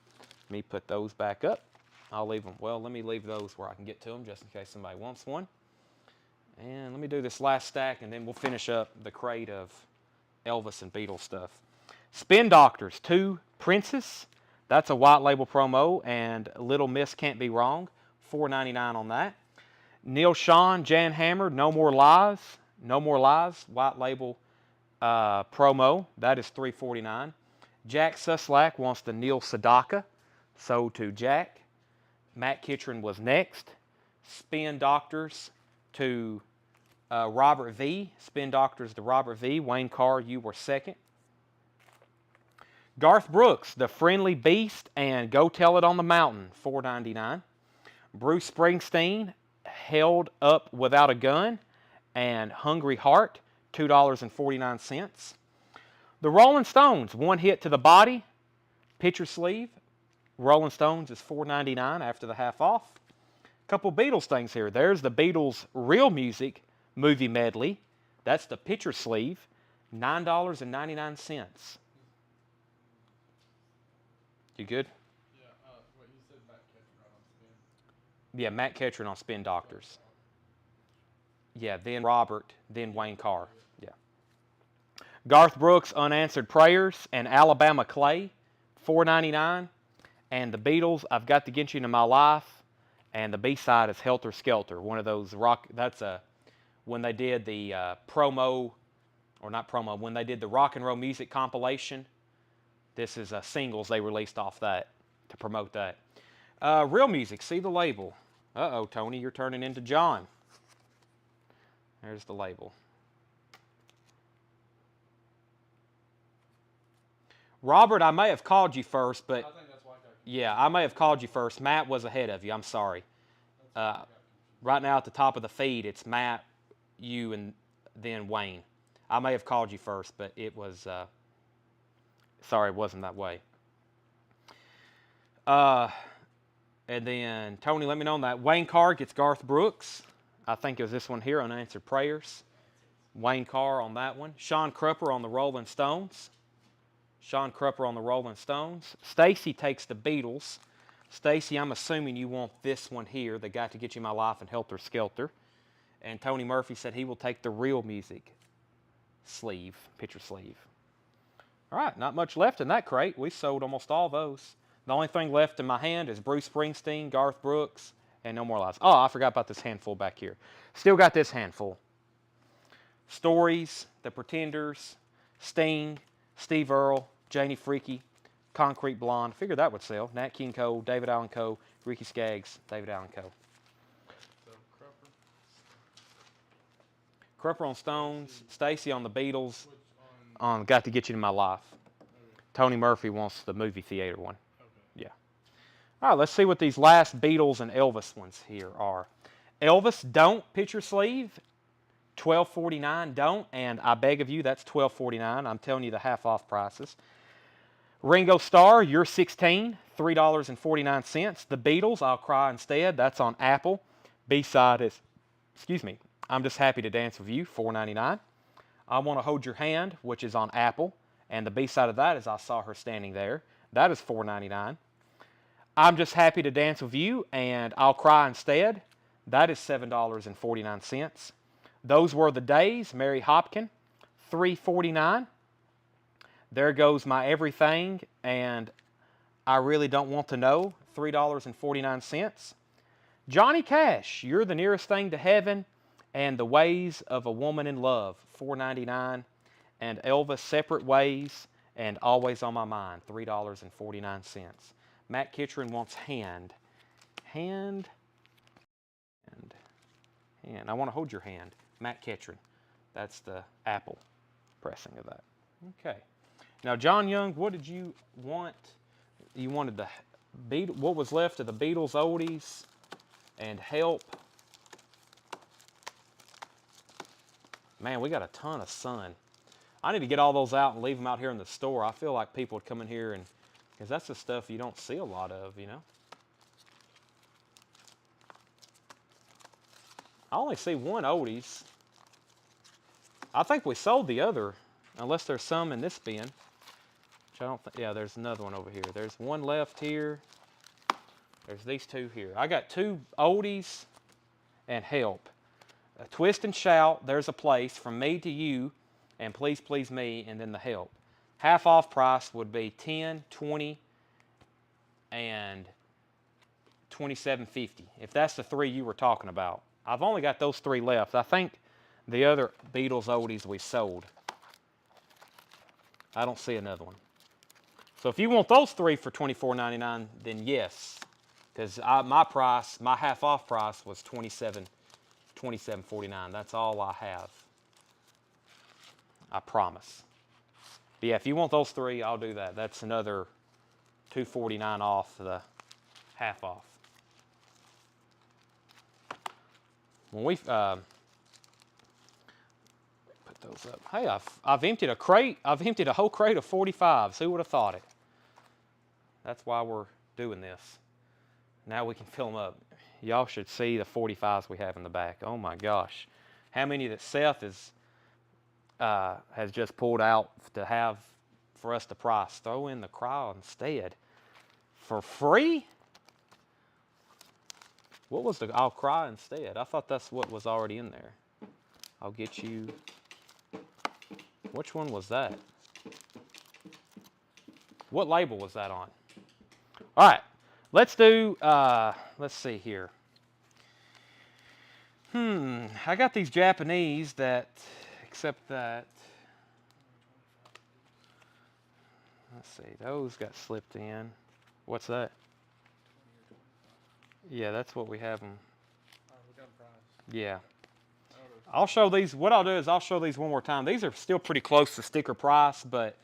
Let me put those back up. I'll leave them. Well, let me leave those where I can get to them just in case somebody wants one. And let me do this last stack, and then we'll finish up the crate of Elvis and Beatles stuff. Spin Doctors, 2 Princess. That's a white label promo, and Little Miss Can't Be Wrong, $4.99 on that. Neil Sean, Jan Hammer, No More Lies. No More Lies, white label promo. That is $3.49. Jack Suslak wants the Neil Sedaka, sold to Jack. Matt Kitchen was next. Spin Doctors to Robert V. Spin Doctors to Robert V. Wayne Carr, you were second. Garth Brooks, The Friendly Beast and Go Tell It on the Mountain, $4.99. Bruce Springsteen, Held Up Without a Gun and Hungry Heart, $2.49. The Rolling Stones, One Hit to the Body, picture sleeve. Rolling Stones is $4.99 after the half off. A couple Beatles things here. There's the Beatles Real Music movie medley. That's the picture sleeve, $9.99. You good? Yeah, wait, you said Matt Ketchum right on Spin? Yeah, Matt Ketchum on Spin Doctors. Yeah, then Robert, then Wayne Carr. Yeah. Garth Brooks, Unanswered Prayers, and Alabama Clay, $4.99. And the Beatles, I've Got to Get You Into My Life, and the B-side is Helter Skelter. One of those rock. That's when they did the promo, or not promo, when they did the rock and roll music compilation. This is singles they released off that to promote that. Real Music, see the label. Uh-oh, Tony, you're turning into John. There's the label. Robert, I may have called you first, but I think that's why I got confused. yeah, I may have called you first. Matt was ahead of you. I'm sorry. Right now at the top of the feed, it's Matt, you, and then Wayne. I may have called you first, but it was, sorry, it wasn't that way. And then, Tony, let me know on that. Wayne Carr gets Garth Brooks. I think it was this one here, Unanswered Prayers. Wayne Carr on that one. Sean Crupper on the Rolling Stones. Sean Crupper on the Rolling Stones. Stacy takes the Beatles. Stacy, I'm assuming you want this one here, The Got to Get You My Life and Helter Skelter. And Tony Murphy said he will take the Real Music sleeve, picture sleeve. All right, not much left in that crate. We sold almost all those. The only thing left in my hand is Bruce Springsteen, Garth Brooks, and No More Lies. Oh, I forgot about this handful back here. Still got this handful. Stories, The Pretenders, Sting, Steve Earle, Janie Freaky, Concrete Blonde. Figured that would sell. Nat King Cole, David Allen Coe, Ricky Skaggs, David Allen Coe. So, Crupper. Crupper on Stones, Stacy on the Beatles, Which on... Got to Get You to My Life. Okay. Tony Murphy wants the movie theater one. Okay. Yeah. All right, let's see what these last Beatles and Elvis ones here are. Elvis, Don't picture sleeve, $12.49. Don't, and I beg of you, that's $12.49. I'm telling you the half off prices. Ringo Starr, You're 16, $3.49. The Beatles, I'll Cry Instead, that's on Apple. B-side is, I'm Just Happy to Dance With You, $4.99. I Want to Hold Your Hand, which is on Apple, and the B-side of that is I Saw Her Standing There. That is $4.99. I'm Just Happy to Dance With You, and I'll Cry Instead. That is $7.49. Those Were the Days, Mary Hopkin, $3.49. There Goes My Everything, and I Really Don't Want to Know, $3.49. Johnny Cash, You're the Nearest Thing to Heaven, and The Ways of a Woman in Love, $4.99. And Elvis, Separate Ways, and Always on My Mind, $3.49. Matt Kitchen wants Hand. Hand. I Want to Hold Your Hand. Matt Kitchen. That's the Apple pressing of that. Okay. Now, John Young, what did you want? You wanted the what was left of the Beatles oldies and Help. Man, we got a ton of sun. I need to get all those out and leave them out here in the store. I feel like people would come in here and, because that's the stuff you don't see a lot of, you know. I only see one oldies. I think we sold the other, unless there's some in this bin. Which I don't think, yeah, there's another one over here. There's one left here. There's these two here. I got two oldies and Help. Twist and Shout, There's a Place, From Me to You, and Please Please Me, and then the Help. Half off price would be $10, $20, and $27.50. If that's the three you were talking about. I've only got those three left. I think the other Beatles oldies we sold. I don't see another one. So if you want those three for $24.99, then yes, because my half off price was $27.49. That's all I have. I promise. But yeah, if you want those three, I'll do that. That's another $2.49 off the half off. When we put those up, hey, I've emptied a crate. I've emptied a whole crate of 45s. Who would have thought it? That's why we're doing this. Now we can fill them up. Y'all should see the 45s we have in the back. Oh my gosh, how many that Seth has just pulled out to have for us to price. Throw in the cry instead. For free? What was the I'll cry instead? I thought that's what was already in there. I'll get you. Which one was that? What label was that on? All right, let's do, let's see here. I got these Japanese that, except that, let's see, those got slipped in. What's that? Yeah, that's what we have them. Yeah. I'll show these. What I'll do is I'll show these one more time. These are still pretty close to sticker price, but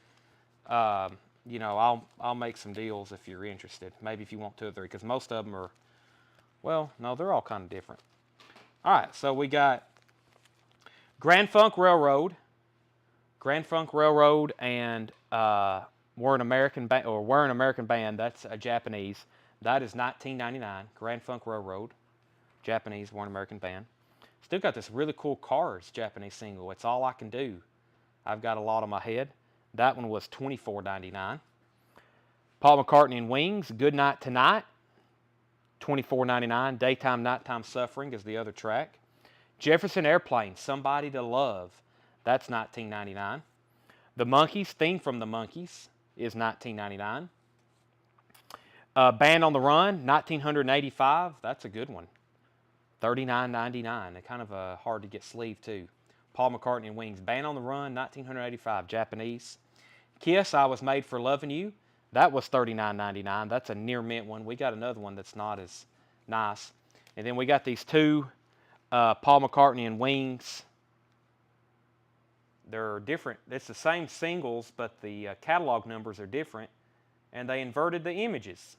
you know, I'll make some deals if you're interested. Maybe if you want 2 or 3, because most of them are, well, no, they're all kind of different. All right, so we got Grand Funk Railroad, and We're an American Band. That's a Japanese. That is $19.99. Grand Funk Railroad, Japanese, We're an American Band. Still got this really cool Cars Japanese single. It's All I Can Do. I've got a lot on my head. That one was $24.99. Paul McCartney and Wings, Good Night Tonight, $24.99. Daytime, Nighttime Suffering is the other track. Jefferson Airplane, Somebody to Love, that's $19.99. The Monkees, Theme from the Monkees is $19.99. Band on the Run, 1985, that's a good one. $39.99. They're kind of hard to get sleeve too. Paul McCartney and Wings, Band on the Run, 1985, Japanese. Kiss, I Was Made for Loving You, that was $39.99. That's a near mint one. We got another one that's not as nice. And then we got these two Paul McCartney and Wings. They're different. It's the same singles, but the catalog numbers are different. And they inverted the images.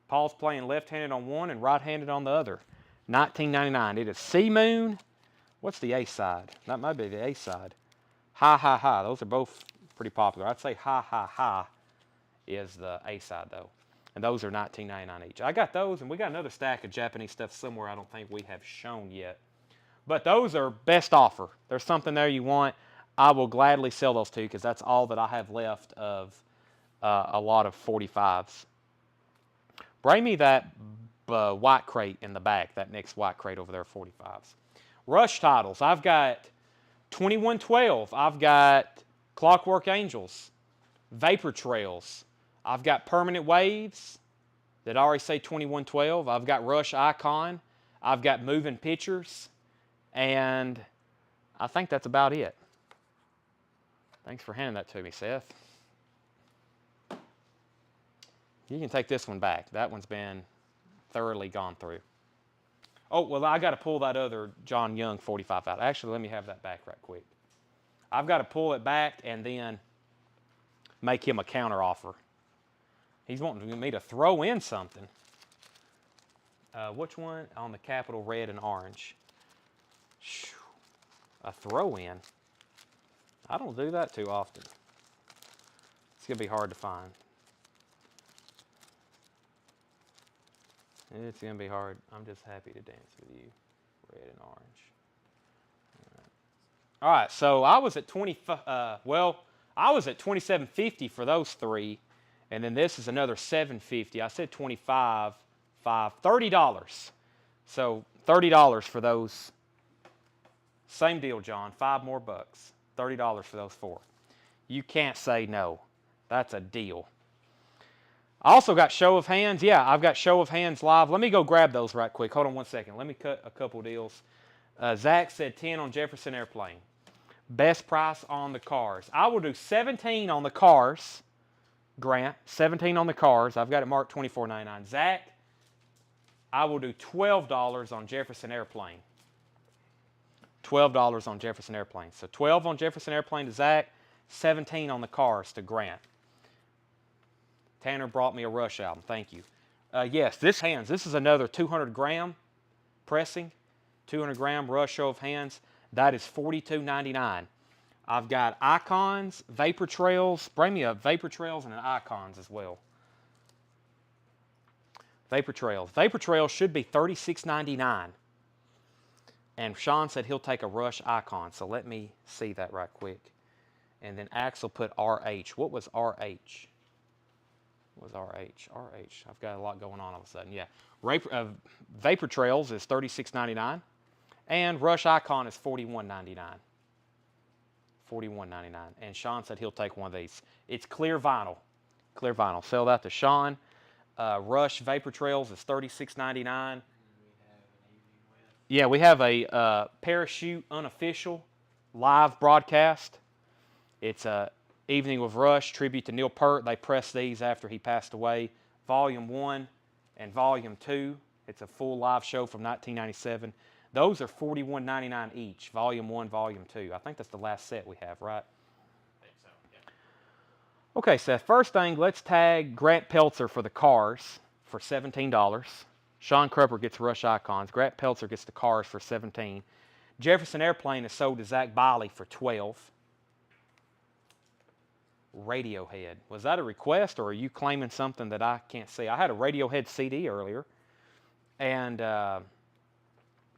Paul's playing left-handed on one and right-handed on the other. $19.99. It is Sea Moon. What's the A side? That might be the A side. Ha Ha Ha. Those are both pretty popular. I'd say Ha Ha Ha is the A side though. And those are $19.99 each. I got those, and we got another stack of Japanese stuff somewhere I don't think we have shown yet. But those are best offer. There's something there you want, I will gladly sell those to you because that's all that I have left of a lot of 45s. Bring me that white crate in the back, that next white crate over there, 45s. Rush titles. I've got 2112. I've got Clockwork Angels, Vapor Trails. I've got Permanent Waves that already say 2112. I've got Rush Icon. I've got Moving Pictures. And I think that's about it. Thanks for handing that to me, Seth. You can take this one back. That one's been thoroughly gone through. Oh, well, I got to pull that other John Young 45 out. Actually, let me have that back right quick. I've got to pull it back and then make him a counter offer. He's wanting me to throw in something. Which one? On the Capitol red and orange. A throw in. I don't do that too often. It's going to be hard to find. It's going to be hard. I'm just happy to dance with you. Red and orange. All right, so I was at I was at $27.50 for those three, and then this is another $7.50. I said $25, $30. So $30 for those. Same deal, John. $5 more bucks. $30 for those 4. You can't say no. That's a deal. I also got Show of Hands. Yeah, I've got Show of Hands live. Let me go grab those right quick. Hold on one second. Let me cut a couple deals. Zach said 10 on Jefferson Airplane. Best price on the cars. I will do 17 on the cars. Grant, 17 on the cars. I've got it marked $24.99. Zach, I will do $12 on Jefferson Airplane. $12 on Jefferson Airplane. So 12 on Jefferson Airplane to Zach, 17 on the cars to Grant. Tanner brought me a Rush album. Thank you. Yes, this is another 200 gram pressing. 200 gram Rush Show of Hands. That is $42.99. I've got Icons, Vapor Trails. Bring me a Vapor Trails and an Icons as well. Vapor Trails. Vapor Trails should be $36.99. And Sean said he'll take a Rush Icon. So let me see that right quick. And then Axel put RH. What was RH? Was RH. I've got a lot going on all of a sudden. Yeah. Vapor Trails is $36.99. And Rush Icon is $41.99. $41.99. And Sean said he'll take one of these. It's clear vinyl. Clear vinyl. Sell that to Sean. Rush Vapor Trails is $36.99. Yeah, we have a Parachute Unofficial live broadcast. It's a Evening with Rush, tribute to Neil Peart. They pressed these after he passed away. Volume 1 and Volume 2. It's a full live show from 1997. Those are $41.99 each, Volume 1, Volume 2. I think that's the last set we have, right? I think so, yeah. Okay, Seth, first thing, let's tag Grant Peltzer for the cars for $17. Sean Crupper gets Rush Icons. Grant Peltzer gets the cars for $17. Jefferson Airplane is sold to Zach Biley for $12. Radiohead. Was that a request, or are you claiming something that I can't see? I had a Radiohead CD earlier, and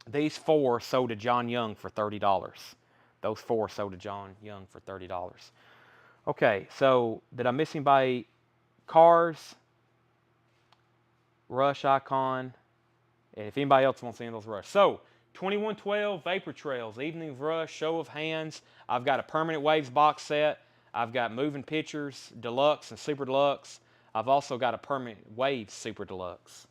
these 4 sold to John Young for $30. Those 4 sold to John Young for $30. Okay, so did I miss anybody? Cars, Rush Icon, and if anybody else wants any of those Rush. So 2112 Vapor Trails, Evening of Rush, Show of Hands. I've got a Permanent Waves box set. I've got Moving Pictures, Deluxe and Super Deluxe. I've also got a Permanent Waves Super Deluxe.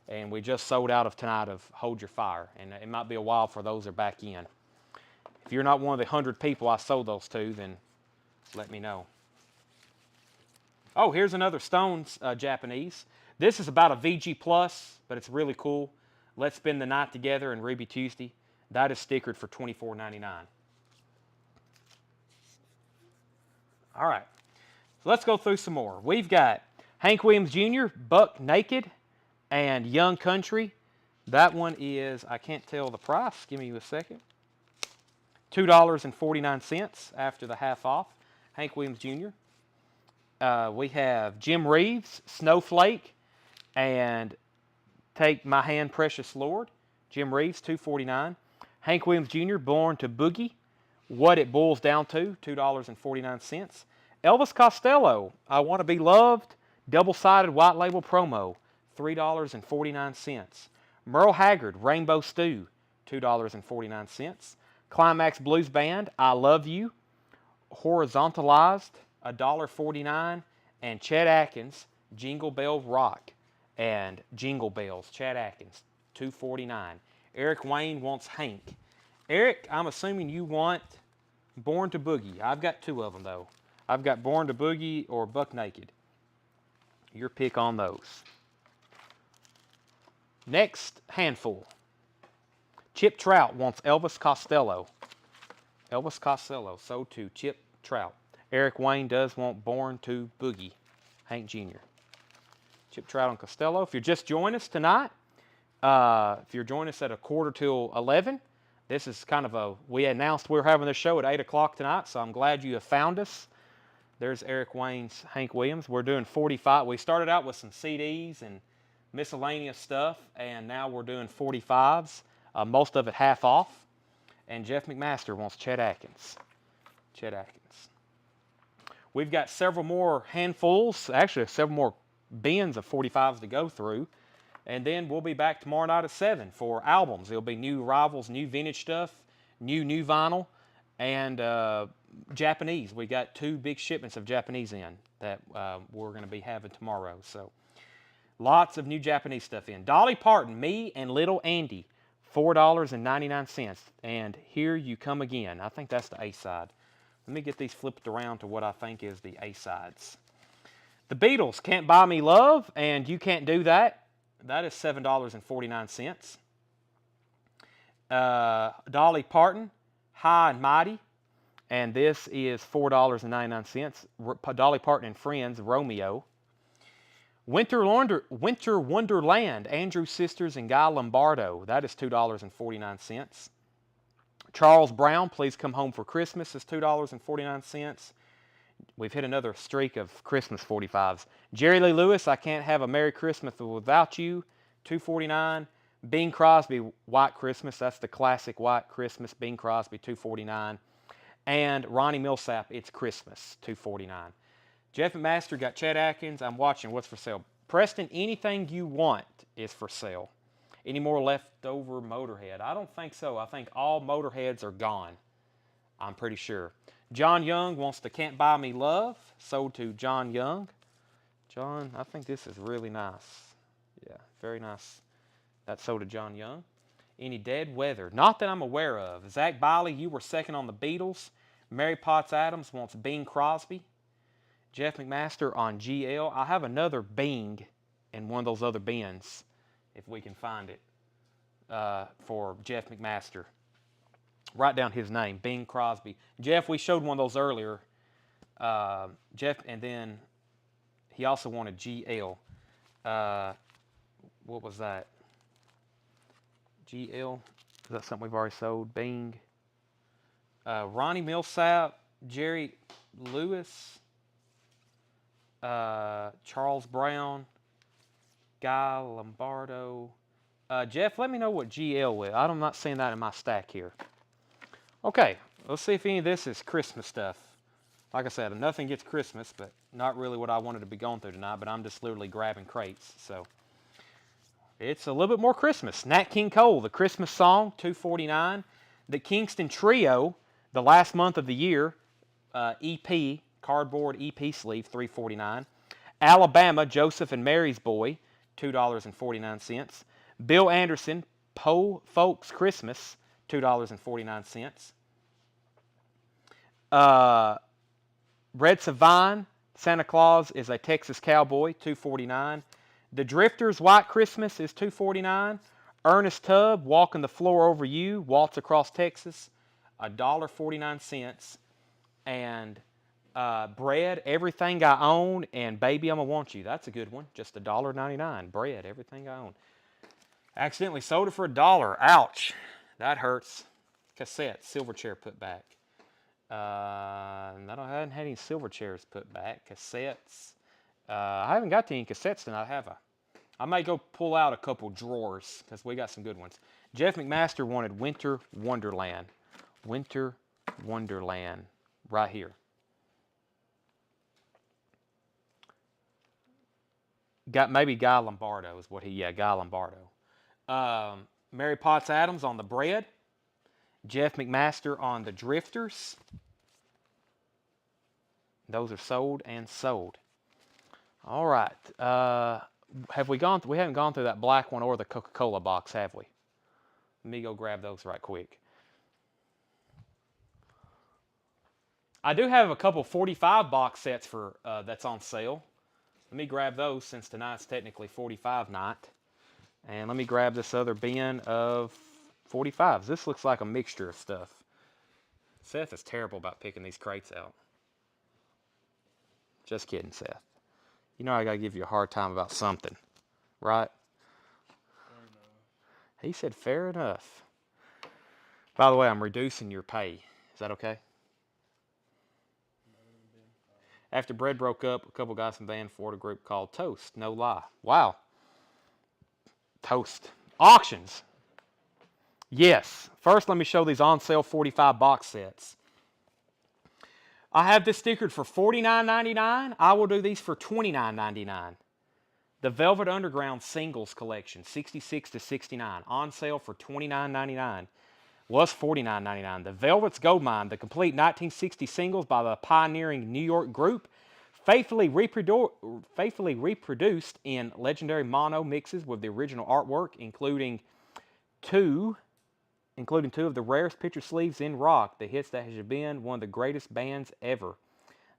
And we just sold out of tonight of Hold Your Fire. And it might be a while for those are back in. If you're not one of the 100 people I sold those to, then let me know. Oh, here's another Stones Japanese. This is about a VG Plus, but it's really cool. Let's Spend the Night Together and Ruby Tuesday. That is stickered for $24.99. All right, so let's go through some more. We've got Hank Williams Jr., Buck Naked, and Young Country. That one is, I can't tell the price. Give me a second. $2.49 after the half off. Hank Williams Jr. We have Jim Reeves, Snowflake, and Take My Hand, Precious Lord. Jim Reeves, $2.49. Hank Williams Jr., Born to Boogie. What It Boils Down to, $2.49. Elvis Costello, I Want to Be Loved, double-sided white label promo, $3.49. Merle Haggard, Rainbow Stew, $2.49. Climax Blues Band, I Love You, horizontalized, $1.49. And Chet Atkins, Jingle Bell Rock, and Jingle Bells, Chet Atkins, $2.49. Eric Wayne wants Hank. Eric, I'm assuming you want Born to Boogie. I've got 2 of them, though. I've got Born to Boogie or Buck Naked. Your pick on those. Next handful. Chip Trout wants Elvis Costello. Elvis Costello, sold to Chip Trout. Eric Wayne does want Born to Boogie. Hank Jr. Chip Trout and Costello. If you're just joining us tonight, if you're joining us at 11:45, this is kind of we announced we were having this show at 8 o'clock tonight, so I'm glad you have found us. There's Eric Wayne's Hank Williams. We're doing 45. We started out with some CDs and miscellaneous stuff, and now we're doing 45s, most of it half off. And Jeff McMaster wants Chet Atkins. Chet Atkins. We've got several more handfuls, actually several more bins of 45s to go through. And then we'll be back tomorrow night at 7 for albums. There'll be new arrivals, new vintage stuff, new vinyl. And Japanese. We got 2 big shipments of Japanese in that we're going to be having tomorrow. So lots of new Japanese stuff in. Dolly Parton, Me and Little Andy, $4.99. And Here You Come Again. I think that's the A-side. Let me get these flipped around to what I think is the A-sides. The Beatles, Can't Buy Me Love, and You Can't Do That. That is $7.49. Dolly Parton, High and Mighty, and this is $4.99. Dolly Parton and Friends, Romeo. Winter Wonderland, Andrew Sisters and Guy Lombardo. That is $2.49. Charles Brown, Please Come Home for Christmas is $2.49. We've hit another streak of Christmas 45s. Jerry Lee Lewis, I Can't Have a Merry Christmas Without You, $2.49. Bing Crosby, White Christmas. That's the classic White Christmas. Bing Crosby, $2.49. And Ronnie Millsap, It's Christmas, $2.49. Jeff McMaster got Chet Atkins. I'm watching. What's for sale? Preston, anything you want is for sale. Any more leftover Motorhead? I don't think so. I think all Motorheads are gone. I'm pretty sure. John Young wants to Can't Buy Me Love. Sold to John Young. John, I think this is really nice. Yeah, very nice. That's sold to John Young. Any Dead Weather? Not that I'm aware of. Zach Biley, you were second on the Beatles. Mary Potts Adams wants Bing Crosby. Jeff McMaster on GL. I have another Bing in one of those other bins, if we can find it, for Jeff McMaster. Write down his name, Bing Crosby. Jeff, we showed one of those earlier. Jeff, and then he also wanted GL. What was that? GL? Is that something we've already sold? Bing. Ronnie Millsap, Jerry Lewis, Charles Brown, Guy Lombardo. Jeff, let me know what GL is. I'm not seeing that in my stack here. Okay, let's see if any of this is Christmas stuff. Like I said, nothing gets Christmas, but not really what I wanted to be going through tonight, but I'm just literally grabbing crates. So it's a little bit more Christmas. Nat King Cole, The Christmas Song, $2.49. The Kingston Trio, The Last Month of the Year, EP, cardboard EP sleeve, $3.49. Alabama, Joseph and Mary's Boy, $2.49. Bill Anderson, Po Folks Christmas, $2.49. Red Savine, Santa Claus is a Texas Cowboy, $2.49. The Drifters, White Christmas is $2.49. Ernest Tubb, Walking the Floor Over You, Waltz Across Texas, $1.49. And Bread, Everything I Own, and Baby I'ma Want You. That's a good one. Just $1.99. Bread, Everything I Own. Accidentally sold it for $1. Ouch. That hurts. Cassette, Silverchair put back. I haven't had any Silverchairs put back. Cassettes. I haven't got any cassettes tonight, have I? I may go pull out a couple drawers because we got some good ones. Jeff McMaster wanted Winter Wonderland. Winter Wonderland. Right here. Got maybe Guy Lombardo is what he, yeah, Guy Lombardo. Mary Potts Adams on the Bread. Jeff McMaster on the Drifters. Those are sold and sold. All right. Have we gone? We haven't gone through that black one or the Coca-Cola box, have we? Let me go grab those right quick. I do have a couple 45 box sets for that's on sale. Let me grab those since tonight's technically 45 night. And let me grab this other bin of 45s. This looks like a mixture of stuff. Seth is terrible about picking these crates out. Just kidding, Seth. You know I gotta give you a hard time about something, right? He said fair enough. By the way, I'm reducing your pay. Is that okay? After Bread broke up, a couple guys from the band formed a group called Toast. No lie. Wow. Toast. Auctions. Yes. First, let me show these on sale 45 box sets. I have this stickered for $49.99. I will do these for $29.99. The Velvet Underground Singles Collection, 66 to 69, on sale for $29.99. Was $49.99. The Velvet's Goldmine, the complete 1960 singles by the pioneering New York group, faithfully reproduced in legendary mono mixes with the original artwork, including two of the rarest picture sleeves in rock. The hits that has been one of the greatest bands ever.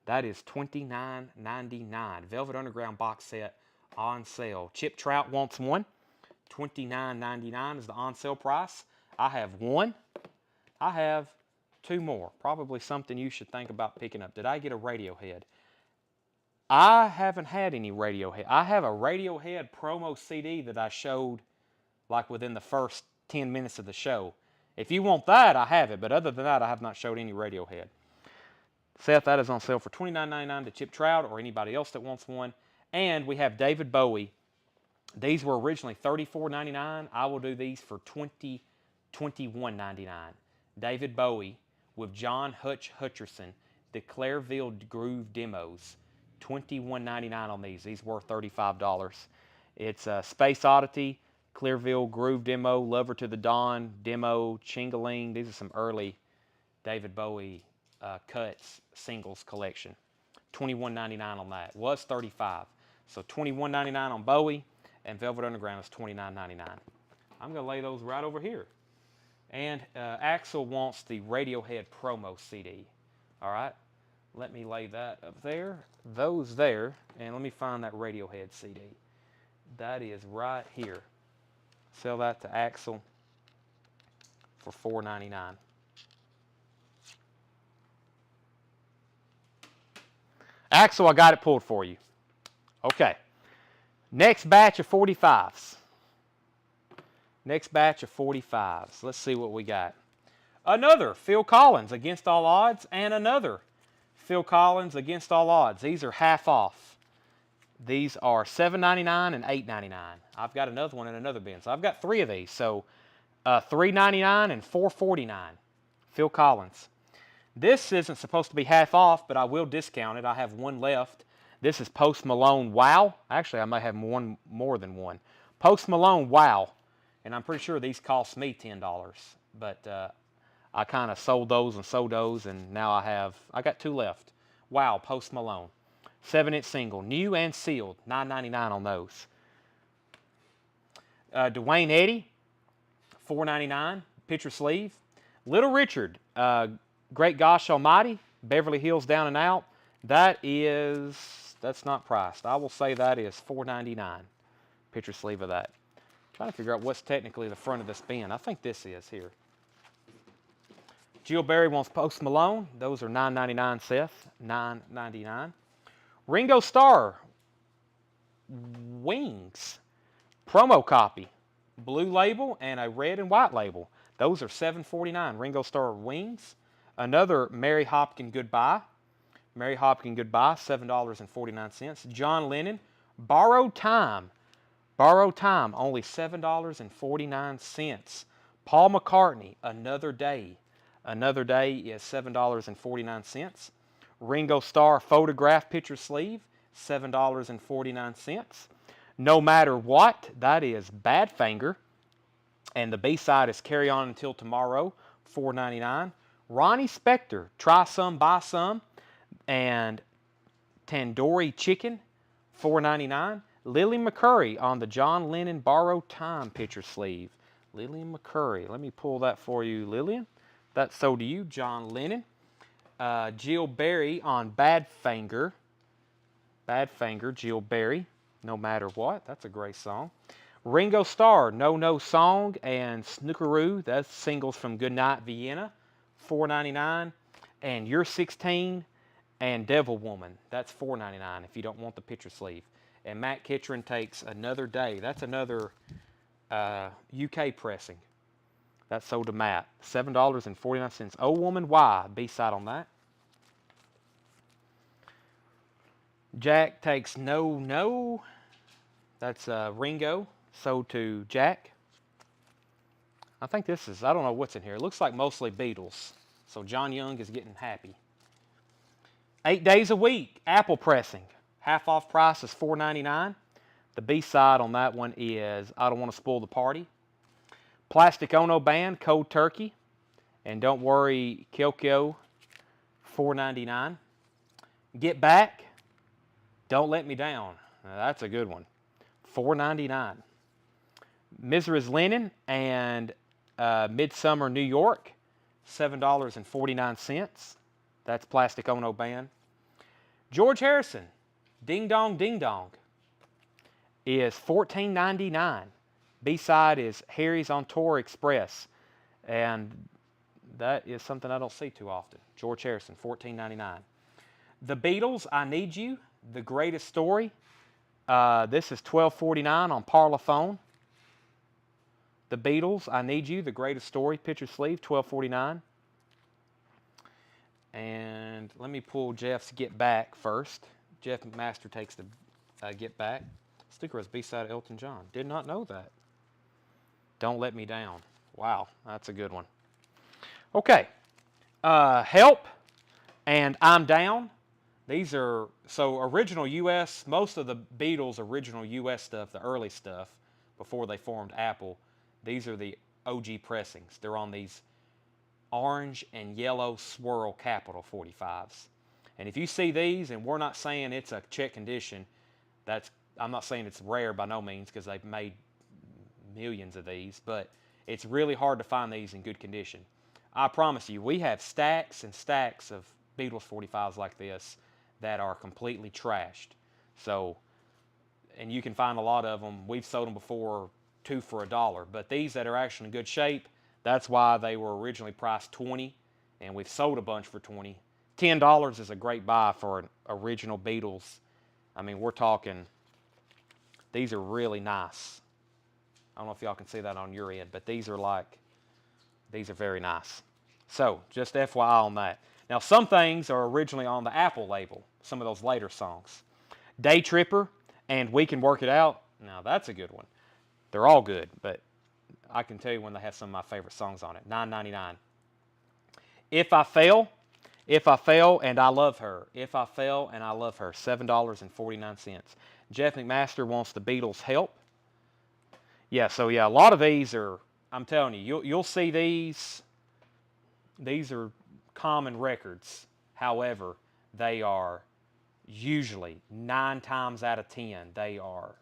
That is $29.99. Velvet Underground box set on sale. Chip Trout wants one. $29.99 is the on sale price. I have one. I have two more. Probably something you should think about picking up. Did I get a Radiohead? I haven't had any Radiohead. I have a Radiohead promo CD that I showed like within the first 10 minutes of the show. If you want that, I have it. But other than that, I have not showed any Radiohead. Seth, that is on sale for $29.99 to Chip Trout or anybody else that wants one. And we have David Bowie. These were originally $34.99. I will do these for $21.99. David Bowie with John Hutcherson, the Clareville Groove demos. $21.99 on these. These were $35. It's Space Oddity, Clearville Groove demo, Lover to the Dawn demo, Chingaling. These are some early David Bowie cuts singles collection. $21.99 on that. Was $35. So $21.99 on Bowie, and Velvet Underground is $29.99. I'm going to lay those right over here. And Axel wants the Radiohead promo CD. All right. Let me lay that up there. Those there. And let me find that Radiohead CD. That is right here. Sell that to Axel for $4.99. Axel, I got it pulled for you. Okay. Next batch of 45s. Next batch of 45s. Let's see what we got. Another Phil Collins, Against All Odds, and another Phil Collins, Against All Odds. These are half off. These are $7.99 and $8.99. I've got another one in another bin. So I've got three of these. So $3.99 and $4.49. Phil Collins. This isn't supposed to be half off, but I will discount it. I have one left. This is Post Malone Wow. Actually, I may have one more than one. Post Malone Wow. And I'm pretty sure these cost me $10. But I kind of sold those, and now I got two left. Wow, Post Malone. 7-inch single, new and sealed, $9.99 on those. Dwayne Eddy, $4.99, picture sleeve. Little Richard, Great Gosh Almighty, Beverly Hills Down and Out. That's not priced. I will say that is $4.99, picture sleeve of that. Trying to figure out what's technically the front of this bin. I think this is here. Jill Berry wants Post Malone. Those are $9.99, Seth. $9.99. Ringo Starr, Wings, promo copy, blue label and a red and white label. Those are $7.49. Ringo Starr Wings. Another Mary Hopkin Goodbye. Mary Hopkin Goodbye, $7.49. John Lennon, Borrowed Time. Borrowed Time, only $7.49. Paul McCartney, Another Day. Another Day is $7.49. Ringo Starr Photograph Picture Sleeve, $7.49. No Matter What, that is Badfinger. And the B-side is Carry On Until Tomorrow, $4.99. Ronnie Spector, Try Some, Buy Some. And Tandoori Chicken, $4.99. Lily McCurry on the John Lennon Borrowed Time picture sleeve. Lillian McCurry. Let me pull that for you, Lillian. That's sold to you, John Lennon. Jill Berry on Badfinger. Badfinger, Jill Berry. No Matter What. That's a great song. Ringo Starr, No Song, and Snookeroo. That's singles from Goodnight Vienna. $4.99. And You're 16 and Devil Woman. That's $4.99 if you don't want the picture sleeve. And Matt Kitcherin takes Another Day. That's another UK pressing. That's sold to Matt. $7.49. Oh Woman Why, B-side on that. Jack takes No. That's Ringo. Sold to Jack. I think this is, I don't know what's in here. It looks like mostly Beatles. So John Young is getting happy. 8 Days a Week, Apple pressing. Half off price is $4.99. The B-side on that one is I Don't Want to Spoil the Party. Plastic Ono Band, Cold Turkey. And don't worry, Kyokyo, $4.99. Get Back, Don't Let Me Down. Now, that's a good one. $4.99. Mrs. Lennon and Midsummer New York, $7.49. That's Plastic Ono Band. George Harrison, Ding Dong Ding Dong, is $14.99. B-side is Harry's on Tour Express. And that is something I don't see too often. George Harrison, $14.99. The Beatles, I Need You, The Greatest Story. This is $12.49 on Parlophone. The Beatles, I Need You, The Greatest Story, picture sleeve, $12.49. And let me pull Jeff's Get Back first. Jeff McMaster takes the Get Back. Sticker is B-side of Elton John. Did not know that. Don't Let Me Down. Wow, that's a good one. Okay, Help and I'm Down. These are, so original U.S., most of the Beatles' original U.S. stuff, the early stuff, before they formed Apple, these are the OG pressings. They're on these orange and yellow swirl Capital 45s. And if you see these, and we're not saying it's a check condition, I'm not saying it's rare by no means, because they've made millions of these, but it's really hard to find these in good condition. I promise you, we have stacks and stacks of Beatles 45s like this that are completely trashed. So, and you can find a lot of them. We've sold them before, 2 for $1. But these that are actually in good shape, that's why they were originally priced $20, and we've sold a bunch for $20. $10 is a great buy for an original Beatles. I mean, we're talking, these are really nice. I don't know if y'all can see that on your end, but these are very nice. So, just FYI on that. Now, some things are originally on the Apple label, some of those later songs. Day Tripper and We Can Work It Out. Now, that's a good one. They're all good, but I can tell you when they have some of my favorite songs on it. $9.99. If I Fail and I Love Her. If I Fail and I Love Her. $7.49. Jeff McMaster wants the Beatles' Help. Yeah, so yeah, a lot of these are, I'm telling you, you'll see these. These are common records. However, they are usually 9 times out of 10, they are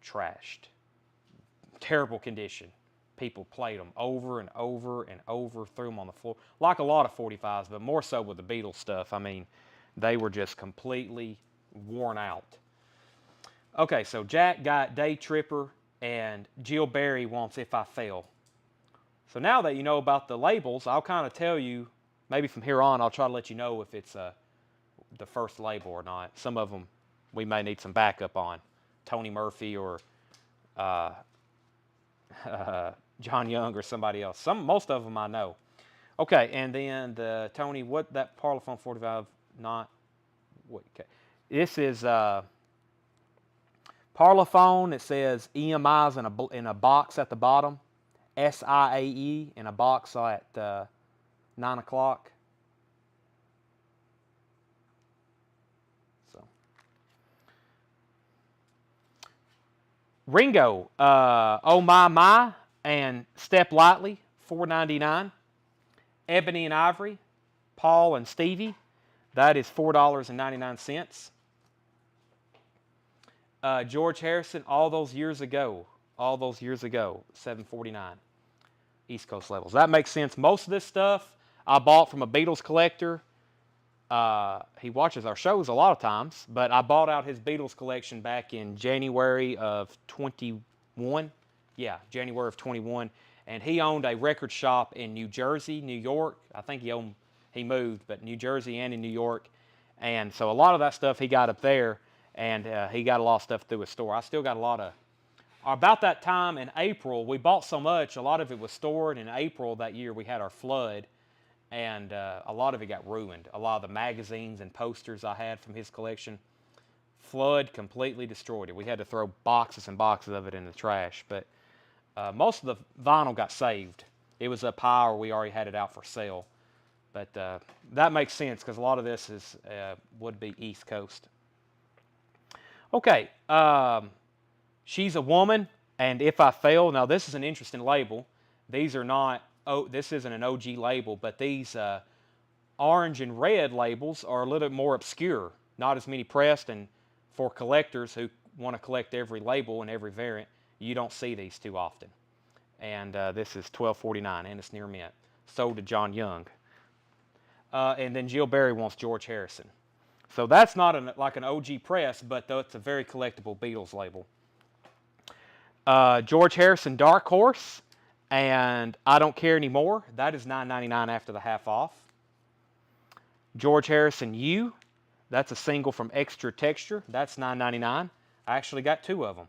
trashed. Terrible condition. People played them over and over and over, threw them on the floor. Like a lot of 45s, but more so with the Beatles stuff. I mean, they were just completely worn out. Okay, so Jack got Day Tripper, and Jill Berry wants If I Fail. So now that you know about the labels, I'll kind of tell you, maybe from here on, I'll try to let you know if it's the first label or not. Some of them we may need some backup on. Tony Murphy or John Young or somebody else. Most of them I know. Okay, and then the Tony, what that Parlophone 45, not, what, okay. This is Parlophone. It says EMI's in a box at the bottom. SIAE in a box at 9 o'clock. So Ringo, Oh My, and Step Lightly, $4.99. Ebony and Ivory, Paul and Stevie, that is $4.99. George Harrison, All Those Years Ago, $7.49. East Coast levels. That makes sense. Most of this stuff I bought from a Beatles collector. He watches our shows a lot of times, but I bought out his Beatles collection back in January of 21. Yeah, January of 21. And he owned a record shop in New Jersey, New York. I think he moved, but New Jersey and in New York. And so a lot of that stuff he got up there, and he got a lot of stuff through his store. I still got a lot of. About that time in April, we bought so much, a lot of it was stored. In April that year, we had our flood, and a lot of it got ruined. A lot of the magazines and posters I had from his collection, flood completely destroyed it. We had to throw boxes and boxes of it in the trash, but most of the vinyl got saved. It was up high, or we already had it out for sale. But that makes sense, because a lot of this would be East Coast. Okay, She's a Woman and If I Fail. Now, this is an interesting label. These are not this isn't an OG label, but these orange and red labels are a little bit more obscure. Not as many pressed, and for collectors who want to collect every label and every variant, you don't see these too often. And this is $12.49, and it's near mint. Sold to John Young. And then Jill Berry wants George Harrison. So that's not like an OG press, but it's a very collectible Beatles label. George Harrison Dark Horse and I Don't Care Anymore. That is $9.99 after the half off. George Harrison You. That's a single from Extra Texture. That's $9.99. I actually got 2 of them.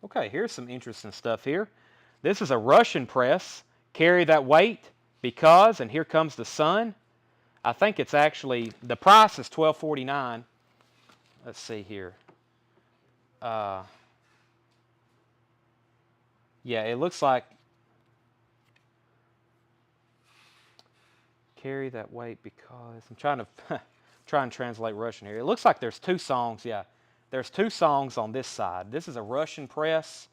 Okay, here's some interesting stuff here. This is a Russian press. Carry That Weight, Because, and Here Comes the Sun. I think it's actually, the price is $12.49. Let's see here. Yeah, it looks like Carry That Weight Because. I'm trying to try and translate Russian here. It looks like there's 2 songs. Yeah, there's 2 songs on this side. This is a Russian press.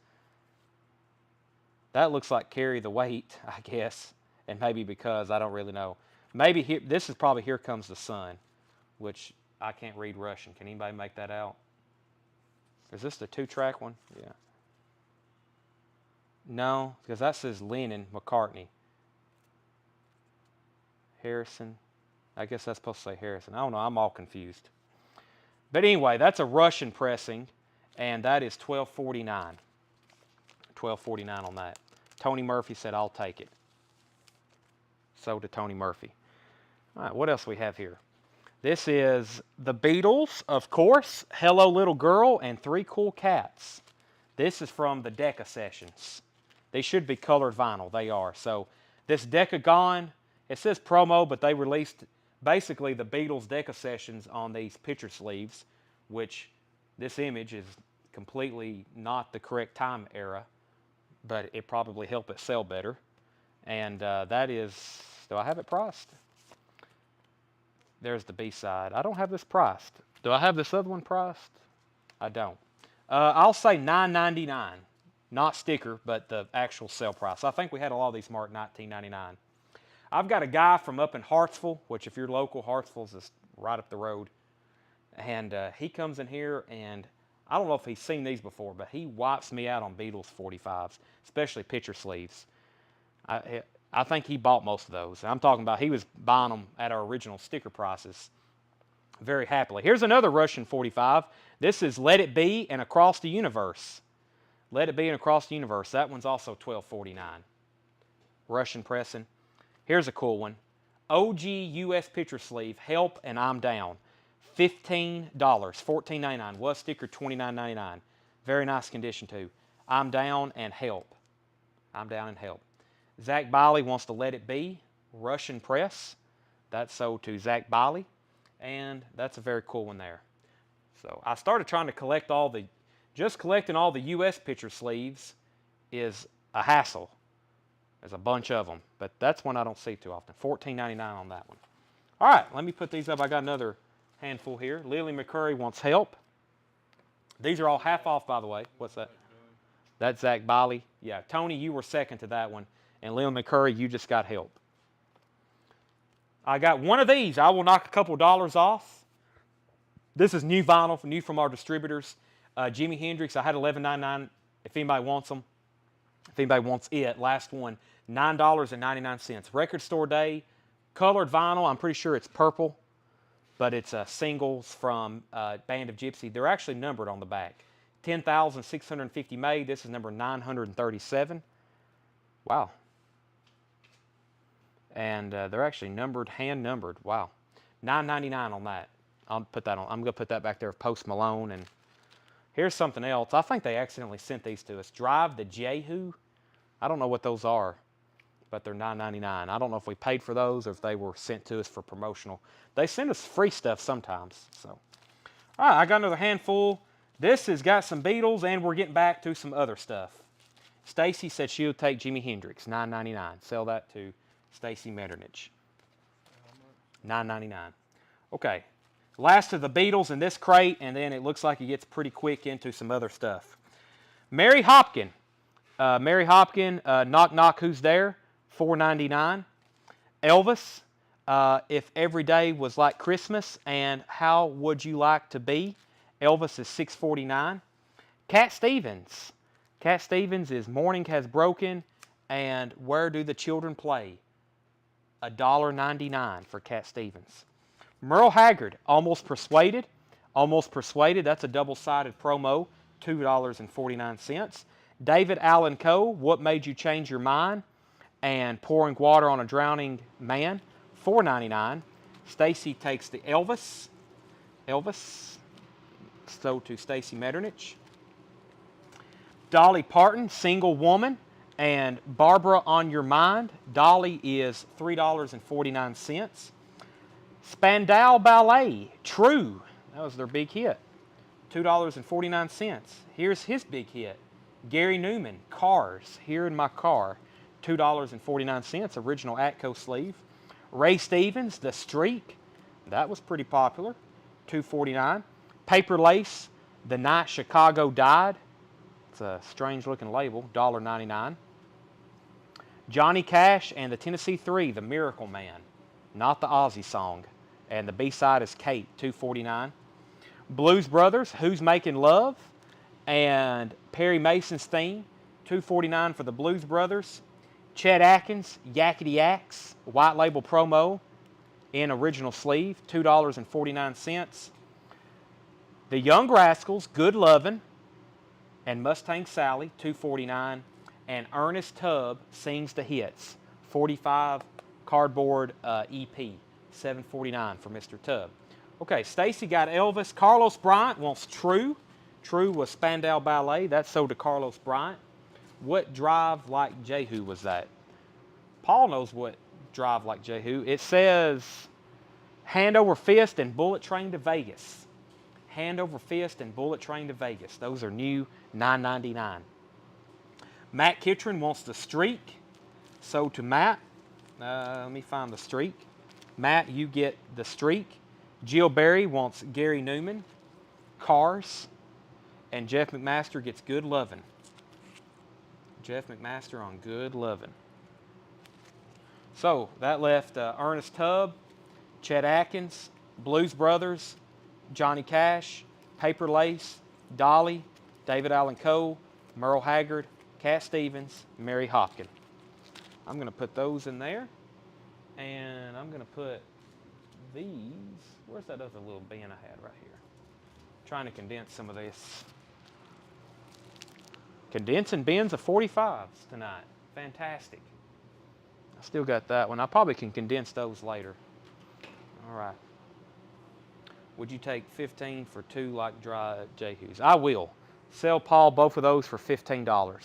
That looks like Carry the Weight, I guess, and maybe Because. I don't really know. Maybe this is probably Here Comes the Sun, which I can't read Russian. Can anybody make that out? Is this the 2-track one? Yeah. No, because that says Lennon, McCartney. Harrison. I guess that's supposed to say Harrison. I don't know. I'm all confused. But anyway, that's a Russian pressing, and that is $12.49. $12.49 on that. Tony Murphy said, I'll take it. So to Tony Murphy. All right, what else we have here? This is the Beatles, of course, Hello Little Girl, and 3 Cool Cats. This is from the Decca sessions. They should be colored vinyl. They are. So this Decagon, it says promo, but they released basically the Beatles Decca sessions on these picture sleeves, which this image is completely not the correct time era, but it probably helped it sell better. And that is, do I have it priced? There's the B-side. I don't have this priced. Do I have this other one priced? I don't. I'll say $9.99. Not sticker, but the actual sale price. I think we had a lot of these marked $19.99. I've got a guy from up in Hartsville, which if you're local, Hartsville's is right up the road. And he comes in here, and I don't know if he's seen these before, but he wipes me out on Beatles 45s, especially picture sleeves. I think he bought most of those. I'm talking about he was buying them at our original sticker prices very happily. Here's another Russian 45. This is Let It Be and Across the Universe. Let It Be and Across the Universe. That one's also $12.49. Russian pressing. Here's a cool one. OG US picture sleeve, Help and I'm Down. $15, $14.99. Was sticker $29.99. Very nice condition too. I'm Down and Help. I'm Down and Help. Zach Biley wants to Let It Be. Russian press. That's sold to Zach Biley. And that's a very cool one there. So I started trying to collect just collecting all the US picture sleeves is a hassle. There's a bunch of them, but that's one I don't see too often. $14.99 on that one. All right, let me put these up. I got another handful here. Lily McCurry wants Help. These are all half off, by the way. What's that? That's Zach Biley. Yeah, Tony, you were second to that one. And Lily McCurry, you just got Help. I got one of these. I will knock a couple dollars off. This is new vinyl, new from our distributors. Jimi Hendrix, I had $11.99 if anybody wants them. If anybody wants it, last one, $9.99. Record Store Day, colored vinyl. I'm pretty sure it's purple, but it's singles from Band of Gypsy. They're actually numbered on the back. 10,650 made. This is number 937. Wow. And they're actually numbered, hand numbered. Wow. $9.99 on that. I'll put that on. I'm going to put that back there with Post Malone. And here's something else. I think they accidentally sent these to us. Drive the Jehu. I don't know what those are, but they're $9.99. I don't know if we paid for those or if they were sent to us for promotional. They send us free stuff sometimes. So, all right, I got another handful. This has got some Beatles, and we're getting back to some other stuff. Stacy said she would take Jimi Hendrix, $9.99. Sell that to Stacy Metternich. $9.99. Okay. Last of the Beatles in this crate, and then it looks like it gets pretty quick into some other stuff. Mary Hopkin. Knock Knock Who's There? $4.99. Elvis, If Every Day Was Like Christmas and How Would You Like to Be? Elvis is $6.49. Cat Stevens. Cat Stevens is Morning Has Broken and Where Do the Children Play? $1.99 for Cat Stevens. Merle Haggard, Almost Persuaded. Almost Persuaded, that's a double-sided promo, $2.49. David Allan Coe, What Made You Change Your Mind? And Pouring Water on a Drowning Man, $4.99. Stacy takes the Elvis. Elvis, sold to Stacy Metternich. Dolly Parton, Single Woman, and Barbara on Your Mind. Dolly is $3.49. Spandau Ballet, True. That was their big hit, $2.49. Here's his big hit, Gary Newman, Cars, Here in My Car, $2.49, original Atco sleeve. Ray Stevens, The Streak, that was pretty popular, $2.49. Paper Lace, The Night Chicago Died, it's a strange looking label, $1.99. Johnny Cash and the Tennessee Three, The Miracle Man, not the Ozzy song, and the B-side is Kate, $2.49. Blues Brothers, Who's Making Love, and Perry Mason's theme, $2.49 for the Blues Brothers. Chet Atkins, Yakety Yaks, white label promo in original sleeve, $2.49. The Young Rascals, Good Lovin', and Mustang Sally, $2.49. And Ernest Tubb Sings the Hits, 45 cardboard EP, $7.49 for Mr. Tubb. Okay, Stacy got Elvis. Carlos Bryant wants True. True was Spandau Ballet. That's sold to Carlos Bryant. What Drive Like Jehu was that? Paul knows what Drive Like Jehu. It says Hand Over Fist and Bullet Train to Vegas. Hand Over Fist and Bullet Train to Vegas. Those are new, $9.99. Matt Kitron wants The Streak. Sold to Matt. Let me find The Streak. Matt, you get The Streak. Jill Berry wants Gary Newman, Cars, and Jeff McMaster gets Good Lovin'. Jeff McMaster on Good Lovin'. So that left Ernest Tubb, Chet Atkins, Blues Brothers, Johnny Cash, Paper Lace, Dolly, David Allan Coe, Merle Haggard, Cat Stevens, Mary Hopkin. I'm going to put those in there, and I'm going to put these. Where's that other little bin I had right here? Trying to condense some of this. Condensing bins of 45s tonight. Fantastic. I still got that one. I probably can condense those later. All right. Would you take 15 for two like dry Jehus? I will. Sell Paul both of those for $15.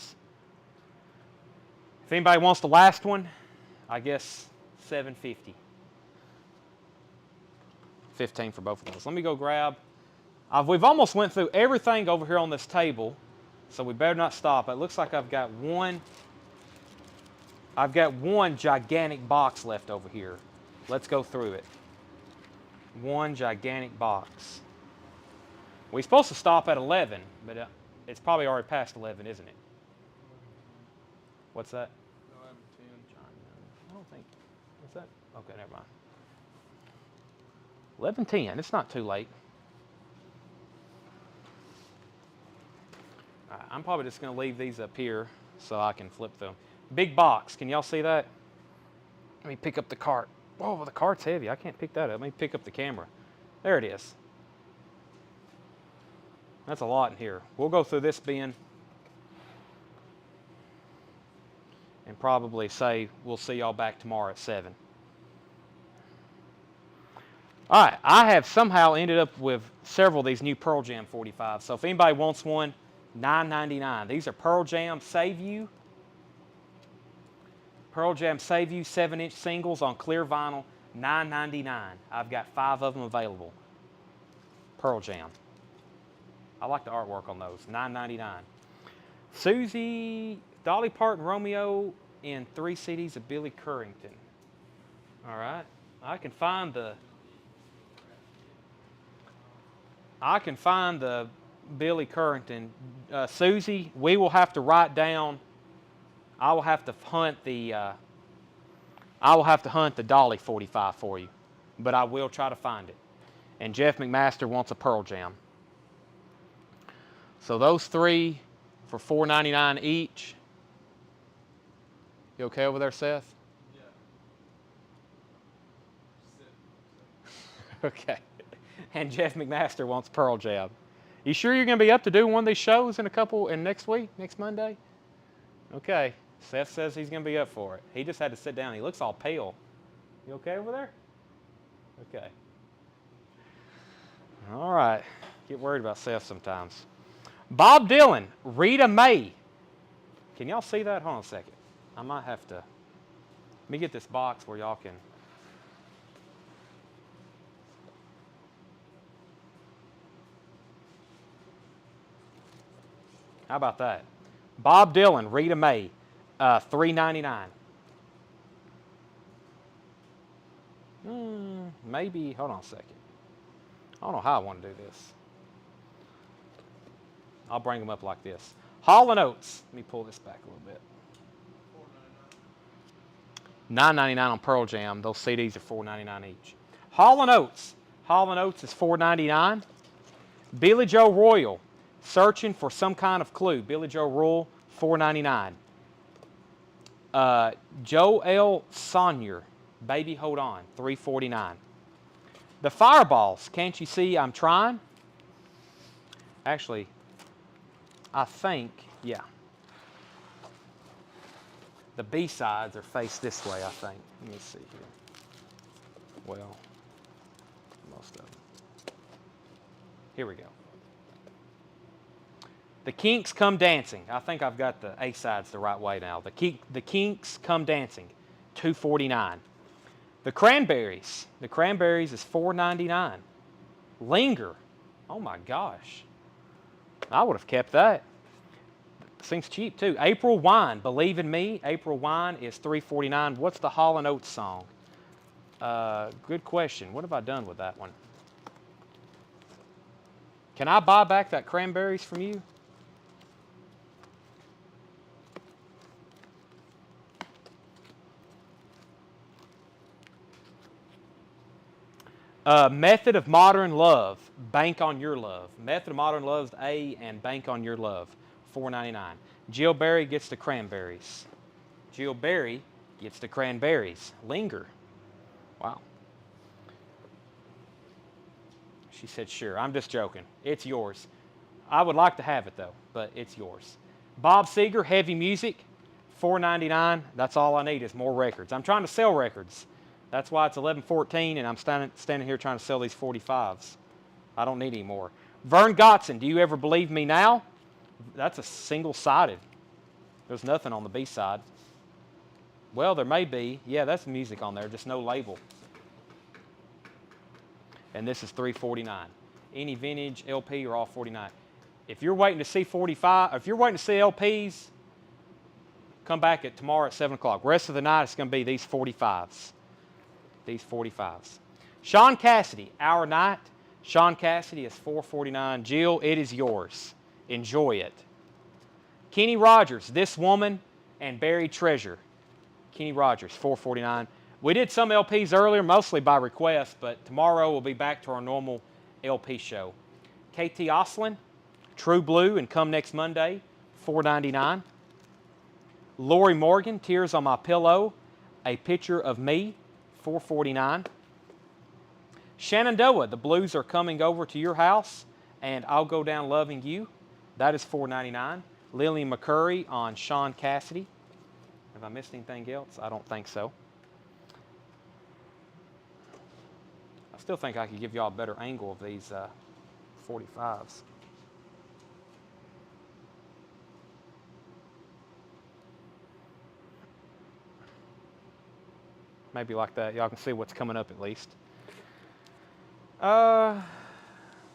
If anybody wants the last one, I guess $7.50. 15 for both of those. Let me go grab. We've almost went through everything over here on this table, so we better not stop. It looks like I've got one gigantic box left over here. Let's go through it. One gigantic box. We're supposed to stop at 11, but it's probably already past 11, isn't it? What's that? 11:10. I don't think. What's that? Okay, never mind. 11:10. It's not too late. All right, I'm probably just going to leave these up here so I can flip them. Big box. Can y'all see that? Let me pick up the cart. Whoa, the cart's heavy. I can't pick that up. Let me pick up the camera. There it is. That's a lot in here. We'll go through this bin and probably say we'll see y'all back tomorrow at 7. All right, I have somehow ended up with several of these new Pearl Jam 45s. So if anybody wants one, $9.99. These are Pearl Jam Save You. Pearl Jam Save You 7-inch singles on clear vinyl, $9.99. I've got 5 of them available. Pearl Jam. I like the artwork on those, $9.99. Susie, Dolly Parton, Romeo, in 3 CDs of Billy Currington. All right, I can find the Billy Currington. Susie, we will have to write down. I will have to hunt the I will have to hunt the Dolly 45 for you, but I will try to find it. And Jeff McMaster wants a Pearl Jam. So those three for $4.99 each. You okay over there, Seth? Yeah. Okay. And Jeff McMaster wants Pearl Jam. You sure you're going to be up to do one of these shows in next week, next Monday? Okay. Seth says he's going to be up for it. He just had to sit down. He looks all pale. You okay over there? Okay. All right. Get worried about Seth sometimes. Bob Dylan, Rita Mae. Can y'all see that? Hold on a second. I might have to. Let me get this box where y'all can. How about that? Bob Dylan, Rita Mae, $3.99. Maybe, hold on a second. I don't know how I want to do this. I'll bring them up like this. Hall & Oates. Let me pull this back a little bit. $9.99 on Pearl Jam. Those CDs are $4.99 each. Hall & Oates. Hall & Oates is $4.99. Billy Joe Royal. Searching for some kind of clue. Billy Joe Royal, $4.99. Joel Sonyer, Baby Hold On, $3.49. The Fireballs, Can't You See I'm Trying? Actually, I think, yeah. The B-sides are faced this way, I think. Let me see here. Well, most of them. Here we go. The Kinks Come Dancing. I think I've got the A-sides the right way now. The Kinks Come Dancing, $2.49. The Cranberries. The Cranberries is $4.99. Linger. Oh my gosh. I would have kept that. Seems cheap too. April Wine. Believe in Me. April Wine is $3.49. What's the Hall & Oates song? Good question. What have I done with that one? Can I buy back that Cranberries from you? Method of Modern Love, Bank on Your Love. Method of Modern Love's A and Bank on Your Love, $4.99. Jill Berry gets the Cranberries. Jill Berry gets the Cranberries. Linger. Wow. She said, sure. I'm just joking. It's yours. I would like to have it, though, but it's yours. Bob Seger, Heavy Music, $4.99. That's all I need is more records. I'm trying to sell records. That's why it's $11.14, and I'm standing here trying to sell these 45s. I don't need any more. Vern Gotson, Do You Ever Believe Me Now? That's a single-sided. There's nothing on the B side. Well, there may be. Yeah, that's music on there, just no label. And this is $3.49. Any vintage LP are all $49. If you're waiting to see 45, if you're waiting to see LPs, come back tomorrow at 7 o'clock. Rest of the night, it's going to be these 45s. These 45s. Sean Cassidy, Our Night. Sean Cassidy is $4.49. Jill, it is yours. Enjoy it. Kenny Rogers, This Woman and Buried Treasure. Kenny Rogers, $4.49. We did some LPs earlier, mostly by request, but tomorrow we'll be back to our normal LP show. KT Oslin, True Blue and Come Next Monday, $4.99. Lori Morgan, Tears on My Pillow, A Picture of Me, $4.49. Shenandoah, The Blues Are Coming Over to Your House, and I'll Go Down Loving You. That is $4.99. Lillian McCurry on Sean Cassidy. Have I missed anything else? I don't think so. I still think I could give y'all a better angle of these 45s. Maybe like that. Y'all can see what's coming up at least.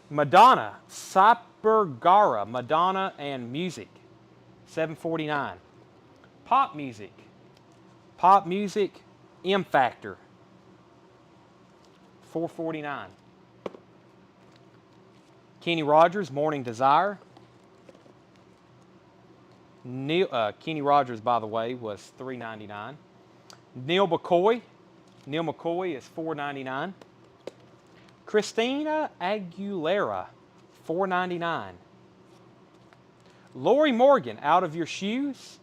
Madonna, Sapergara, Madonna and Music, $7.49. Pop music, M Factor, $4.49. Kenny Rogers, Morning Desire. Kenny Rogers, by the way, was $3.99. Neil McCoy. Neil McCoy is $4.99. Christina Aguilera, $4.99. Lori Morgan, Out of Your Shoes.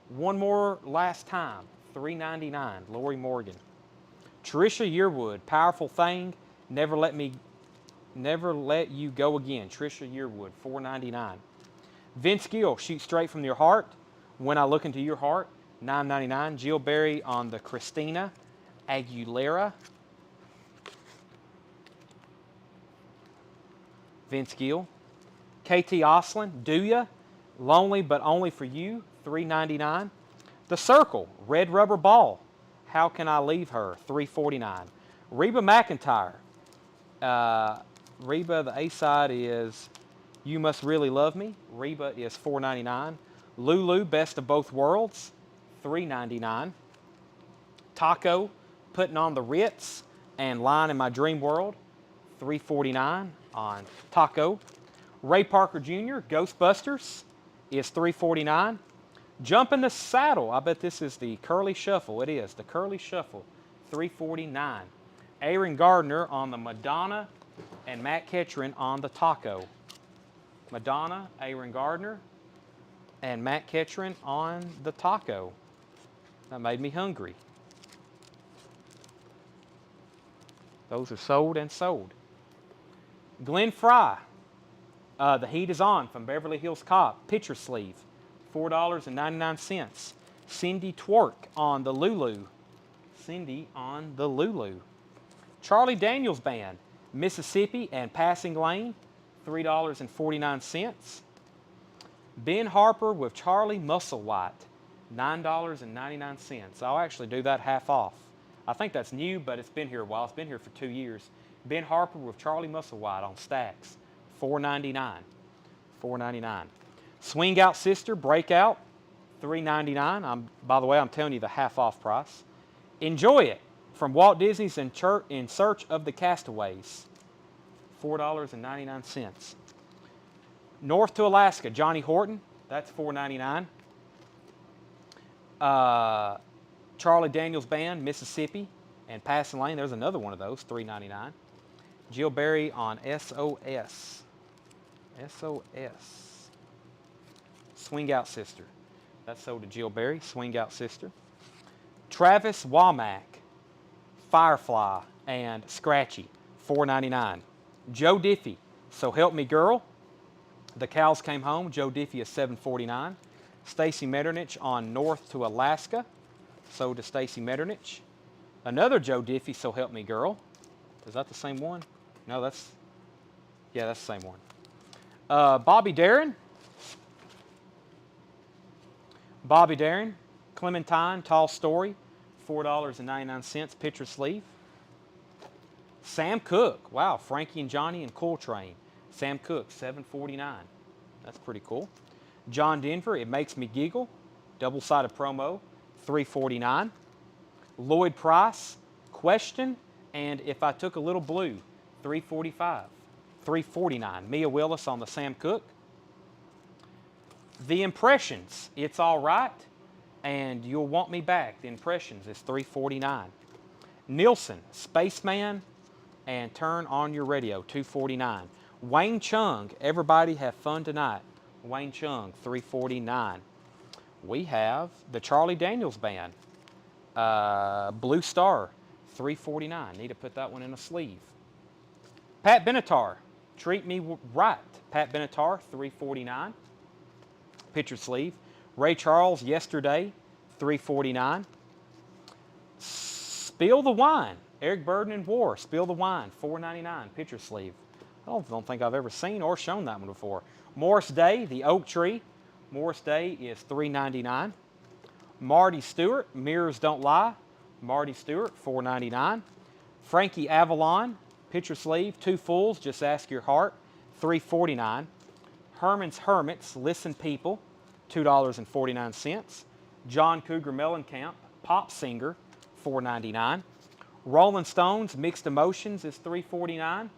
One More Last Time, $3.99. Lori Morgan. Trisha Yearwood, Powerful Thing, Never Let You Go Again. Trisha Yearwood, $4.99. Vince Gill, Shoot Straight from Your Heart, When I Look Into Your Heart, $9.99. Jill Berry on the Christina Aguilera. Vince Gill. KT Oslin, Do Ya? Lonely But Only For You, $3.99. The Circle, Red Rubber Ball, How Can I Leave Her, $3.49. Reba McEntire. Reba, the A-side is You Must Really Love Me. Reba is $4.99. Lulu, Best of Both Worlds, $3.99. Taco, Putting on the Ritz, and Line in My Dream World, $3.49 on Taco. Ray Parker Jr., Ghostbusters, is $3.49. Jump in the Saddle, I bet this is the Curly Shuffle. It is, the Curly Shuffle, $3.49. Aaron Gardner on the Madonna, and Matt Ketchrin on the Taco. Madonna, Aaron Gardner, and Matt Ketchrin on the Taco. That made me hungry. Those are sold and sold. Glenn Fry, The Heat Is On from Beverly Hills Cop, picture sleeve, $4.99. Cindy Twerk on the Lulu. Cindy on the Lulu. Charlie Daniels Band, Mississippi and Passing Lane, $3.49. Ben Harper with Charlie Musselwhite, $9.99. I'll actually do that half off. I think that's new, but it's been here a while. It's been here for 2 years. Ben Harper with Charlie Musselwhite on Stax, $4.99. $4.99. Swing Out Sister, Breakout, $3.99. By the way, I'm telling you the half off price. Enjoy It from Walt Disney's In Search of the Castaways, $4.99. North to Alaska, Johnny Horton, that's $4.99. Charlie Daniels Band, Mississippi, and Passing Lane, there's another one of those, $3.99. Jill Berry on SOS. SOS. Swing Out Sister. That's sold to Jill Berry, Swing Out Sister. Travis Womack, Firefly, and Scratchy, $4.99. Joe Diffie, So Help Me Girl. The Cows Came Home, Joe Diffie is $7.49. Stacy Metternich on North to Alaska, sold to Stacy Metternich. Another Joe Diffie, So Help Me Girl. Is that the same one? No, that's the same one. Bobby Darin. Bobby Darin, Clementine, Tall Story, $4.99, picture sleeve. Sam Cooke, wow, Frankie and Johnny and Cool Train. Sam Cooke, $7.49. That's pretty cool. John Denver, It Makes Me Giggle, double-sided promo, $3.49. Lloyd Price, Question, and If I Took a Little Blue, $3.45. $3.49. Mia Willis on the Sam Cooke. The Impressions, It's All Right, and You'll Want Me Back. The Impressions is $3.49. Nielsen, Spaceman, and Turn On Your Radio, $2.49. Wayne Chung, Everybody Have Fun Tonight. Wayne Chung, $3.49. We have the Charlie Daniels Band, Blue Star, $3.49. Need to put that one in a sleeve. Pat Benatar, Treat Me Right. Pat Benatar, $3.49. Picture sleeve. Ray Charles, Yesterday, $3.49. Spill the Wine. Eric Burden and War, Spill the Wine, $4.99. Picture sleeve. I don't think I've ever seen or shown that one before. Morris Day, The Oak Tree. Morris Day is $3.99. Marty Stewart, Mirrors Don't Lie. Marty Stewart, $4.99. Frankie Avalon, picture sleeve, 2 fulls, Just Ask Your Heart, $3.49. Herman's Hermits, Listen People, $2.49. John Cougar Mellencamp, Pop Singer, $4.99. Rolling Stones, Mixed Emotions is $3.49.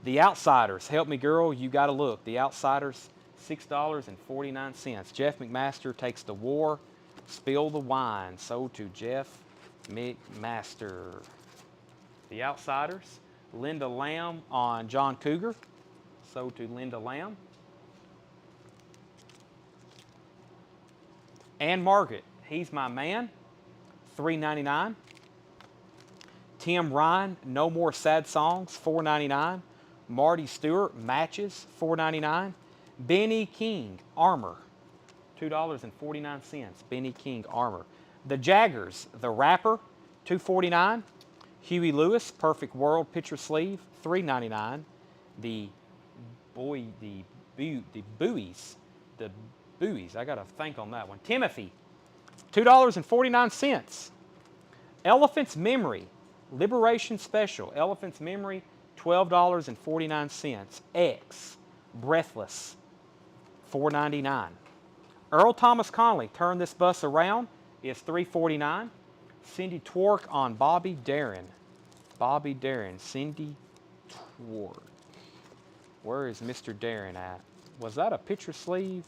The Outsiders, Help Me Girl, You Gotta Look. The Outsiders, $6.49. Jeff McMaster Takes the War, Spill the Wine, sold to Jeff McMaster. The Outsiders, Linda Lamb on John Cougar, sold to Linda Lamb. Ann Margaret, He's My Man, $3.99. Tim Ryan, No More Sad Songs, $4.99. Marty Stewart, Matches, $4.99. Benny King, Armor, $2.49. Benny King, Armor. The Jaggers, The Rapper, $2.49. Huey Lewis, Perfect World picture sleeve, $3.99. The Bowies, I got to think on that one. Timothy, $2.49. Elephant's Memory, Liberation Special. Elephant's Memory, $12.49. X, Breathless, $4.99. Earl Thomas Conley, Turn This Bus Around, is $3.49. Cindy Twerk on Bobby Darin. Bobby Darin, Cindy Twerk. Where is Mr. Darin at? Was that a picture sleeve?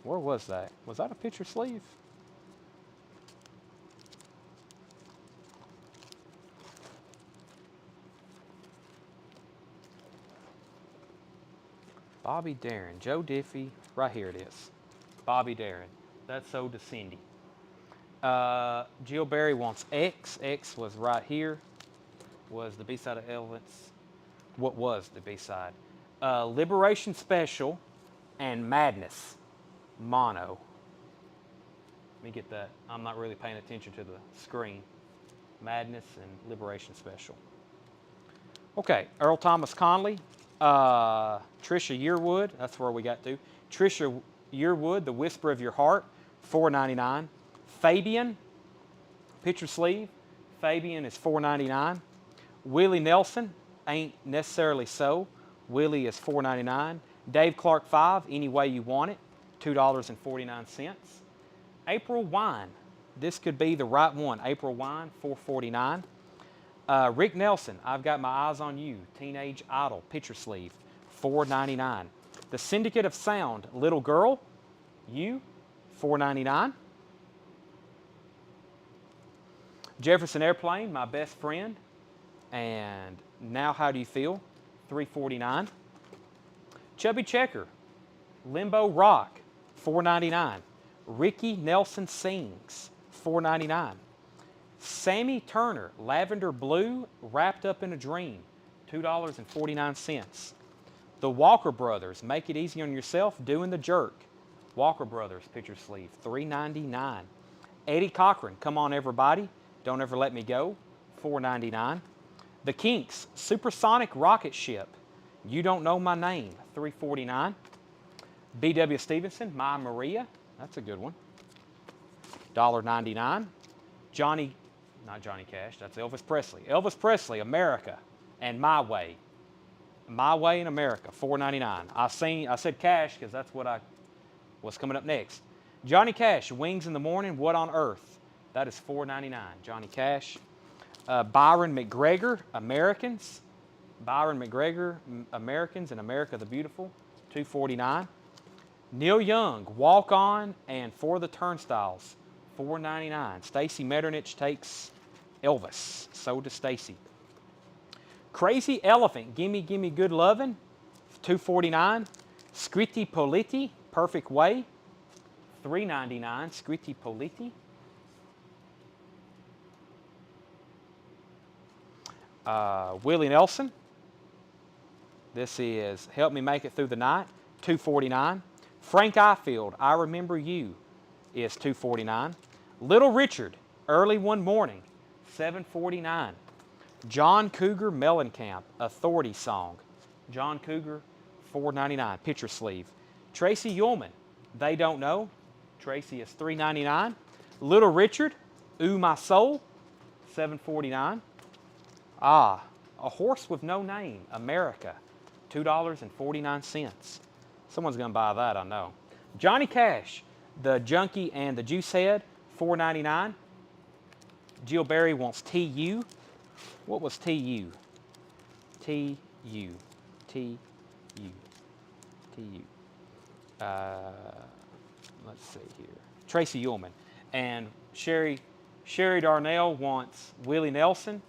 Where was that? Was that a picture sleeve? Bobby Darin, Joe Diffie, right here it is. Bobby Darin, that's sold to Cindy. Jill Berry wants X. X was right here. Was the B-side of Elephants. What was the B-side? Liberation Special and Madness, mono. Let me get that. I'm not really paying attention to the screen. Madness and Liberation Special. Okay, Earl Thomas Conley. Trisha Yearwood, that's where we got to. Trisha Yearwood, The Whisper of Your Heart, $4.99. Fabian, picture sleeve. Fabian is $4.99. Willie Nelson, Ain't Necessarily So. Willie is $4.99. Dave Clark 5, Any Way You Want It, $2.49. April Wine, this could be the right one. April Wine, $4.49. Rick Nelson, I've Got My Eyes on You, Teenage Idol, picture sleeve, $4.99. The Syndicate of Sound, Little Girl, You, $4.99. Jefferson Airplane, My Best Friend, and Now How Do You Feel, $3.49. Chubby Checker, Limbo Rock, $4.99. Ricky Nelson Sings, $4.99. Sammy Turner, Lavender Blue, Wrapped Up in a Dream, $2.49. The Walker Brothers, Make It Easy on Yourself, Doing the Jerk. Walker Brothers, picture sleeve, $3.99. Eddie Cochran, Come On Everybody, Don't Ever Let Me Go, $4.99. The Kinks, Supersonic Rocket Ship, You Don't Know My Name, $3.49. B.W. Stevenson, My Maria, that's a good one, $1.99. Not Johnny Cash, that's Elvis Presley. Elvis Presley, America, and My Way. My Way in America, $4.99. I said Cash because that's what's coming up next. Johnny Cash, Wings in the Morning, What on Earth? That is $4.99. Johnny Cash. Byron McGregor, Americans. Byron McGregor, Americans and America the Beautiful, $2.49. Neil Young, Walk On and For the Turnstiles, $4.99. Stacy Metternich takes Elvis, sold to Stacy. Crazy Elephant, Gimme Gimme Good Lovin', $2.49. Scritti Politti, Perfect Way, $3.99. Scritti Politti. Willie Nelson, this is Help Me Make It Through the Night, $2.49. Frank Ifield, I Remember You, is $2.49. Little Richard, Early One Morning, $7.49. John Cougar Mellencamp, Authority Song. John Cougar, $4.99, picture sleeve. Tracy Ullman, They Don't Know. Tracy is $3.99. Little Richard, Ooh My Soul, $7.49. A Horse with No Name, America, $2.49. Someone's going to buy that, I know. Johnny Cash, The Junkie and the Juicehead, $4.99. Jill Berry wants TU. What was TU? TU. TU. TU. Let's see here. Tracy Ullman. And Sherry Darnell wants Willie Nelson.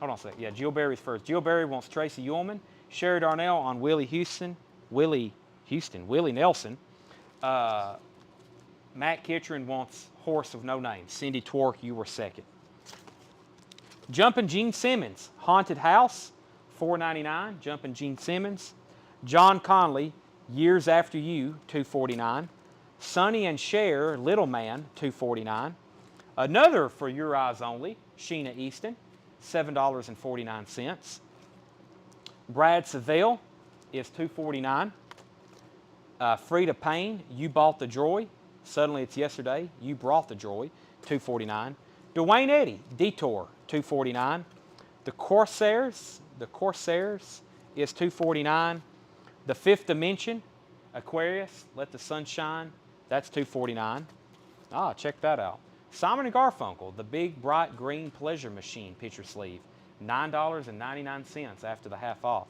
Hold on a second. Yeah, Jill Berry's first. Jill Berry wants Tracy Ullman. Sherry Darnell on Willie Nelson. Matt Kitcherin wants Horse of No Name. Cindy Twerk, you were second. Jumpin' Gene Simmons, Haunted House, $4.99. Jumpin' Gene Simmons. John Conley, Years After You, $2.49. Sonny and Cher, Little Man, $2.49. Another For Your Eyes Only, Sheena Easton, $7.49. Brad Seville is $2.49. Frida Payne, You Bought the Joy. Suddenly It's Yesterday, You Brought the Joy, $2.49. Dwayne Eddy, Detour, $2.49. The Corsairs is $2.49. The Fifth Dimension, Aquarius, Let the Sun Shine, that's $2.49. Ah, check that out. Simon & Garfunkel, The Big Bright Green Pleasure Machine picture sleeve, $9.99 after the half off.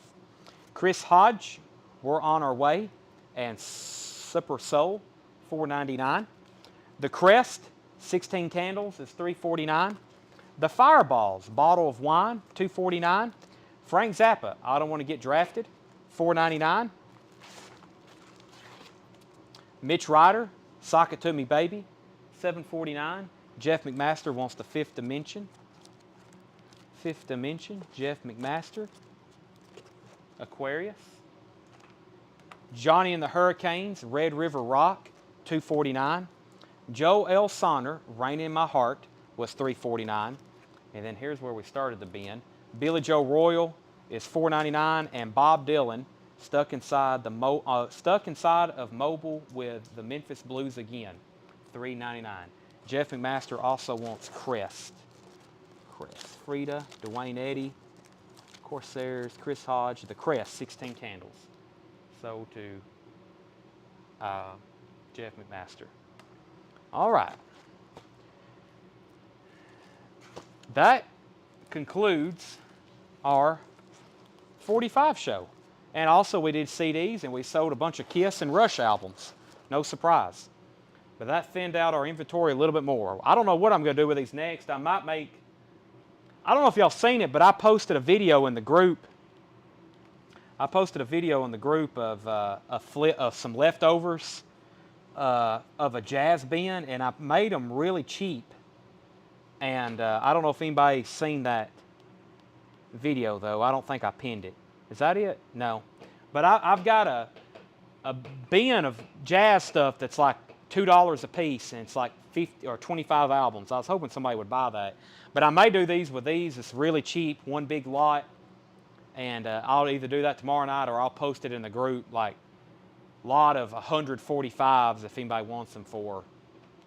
Chris Hodge, We're On Our Way, and Super Soul, $4.99. The Crest, 16 candles, is $3.49. The Fireballs, Bottle of Wine, $2.49. Frank Zappa, I Don't Want to Get Drafted, $4.99. Mitch Ryder, Sock It To Me Baby, $7.49. Jeff McMaster wants The Fifth Dimension. Fifth Dimension, Jeff McMaster. Aquarius. Johnny and the Hurricanes, Red River Rock, $2.49. Joe L. Sonner, Rain in My Heart, was $3.49. And then here's where we started the bin. Billy Joe Royal is $4.99, and Bob Dylan, Stuck Inside of Mobile with the Memphis Blues Again, $3.99. Jeff McMaster also wants Crest. Frida, Dwayne Eddy, Corsairs, Chris Hodge, The Crest, 16 candles. Sold to Jeff McMaster. All right. That concludes our 45 show. And also we did CDs and we sold a bunch of Kiss and Rush albums. No surprise. But that thinned out our inventory a little bit more. I don't know what I'm going to do with these next. I don't know if y'all seen it, but I posted a video in the group. Of some leftovers of a jazz bin, and I made them really cheap. And I don't know if anybody's seen that video, though. I don't think I pinned it. Is that it? No. But I've got a bin of jazz stuff that's like $2 a piece, and it's like 50 or 25 albums. I was hoping somebody would buy that. But I may do these with these. It's really cheap, one big lot. And I'll either do that tomorrow night or I'll post it in the group, like a lot of 145s if anybody wants them for,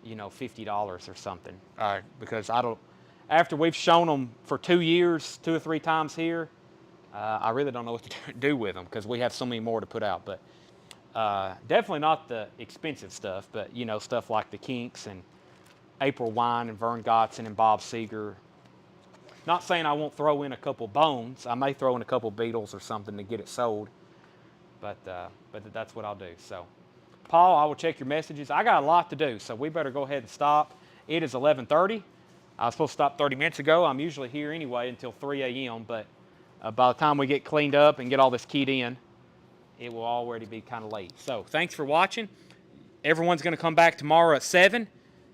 $50 or something. Because after we've shown them for 2 years, 2 or 3 times here, I really don't know what to do with them because we have so many more to put out. But definitely not the expensive stuff, but, stuff like the Kinks and April Wine and Vern Gotson and Bob Seger. Not saying I won't throw in a couple Bones. I may throw in a couple Beatles or something to get it sold. But that's what I'll do. So, Paul, I will check your messages. I got a lot to do, so we better go ahead and stop. It is 11:30. I was supposed to stop 30 minutes ago. I'm usually here anyway until 3 a.m., but by the time we get cleaned up and get all this keyed in, it will already be kind of late. So, thanks for watching. Everyone's going to come back tomorrow at 7.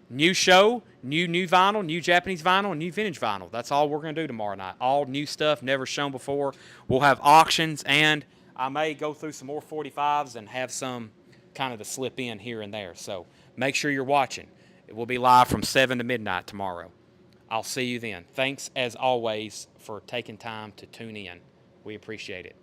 New show, new vinyl, new Japanese vinyl, and new vintage vinyl. That's all we're going to do tomorrow night. All new stuff, never shown before. We'll have auctions, and I may go through some more 45s and have some kind of to slip in here and there. So make sure you're watching. It will be live from 7 to midnight tomorrow. I'll see you then. Thanks, as always, for taking time to tune in. We appreciate it.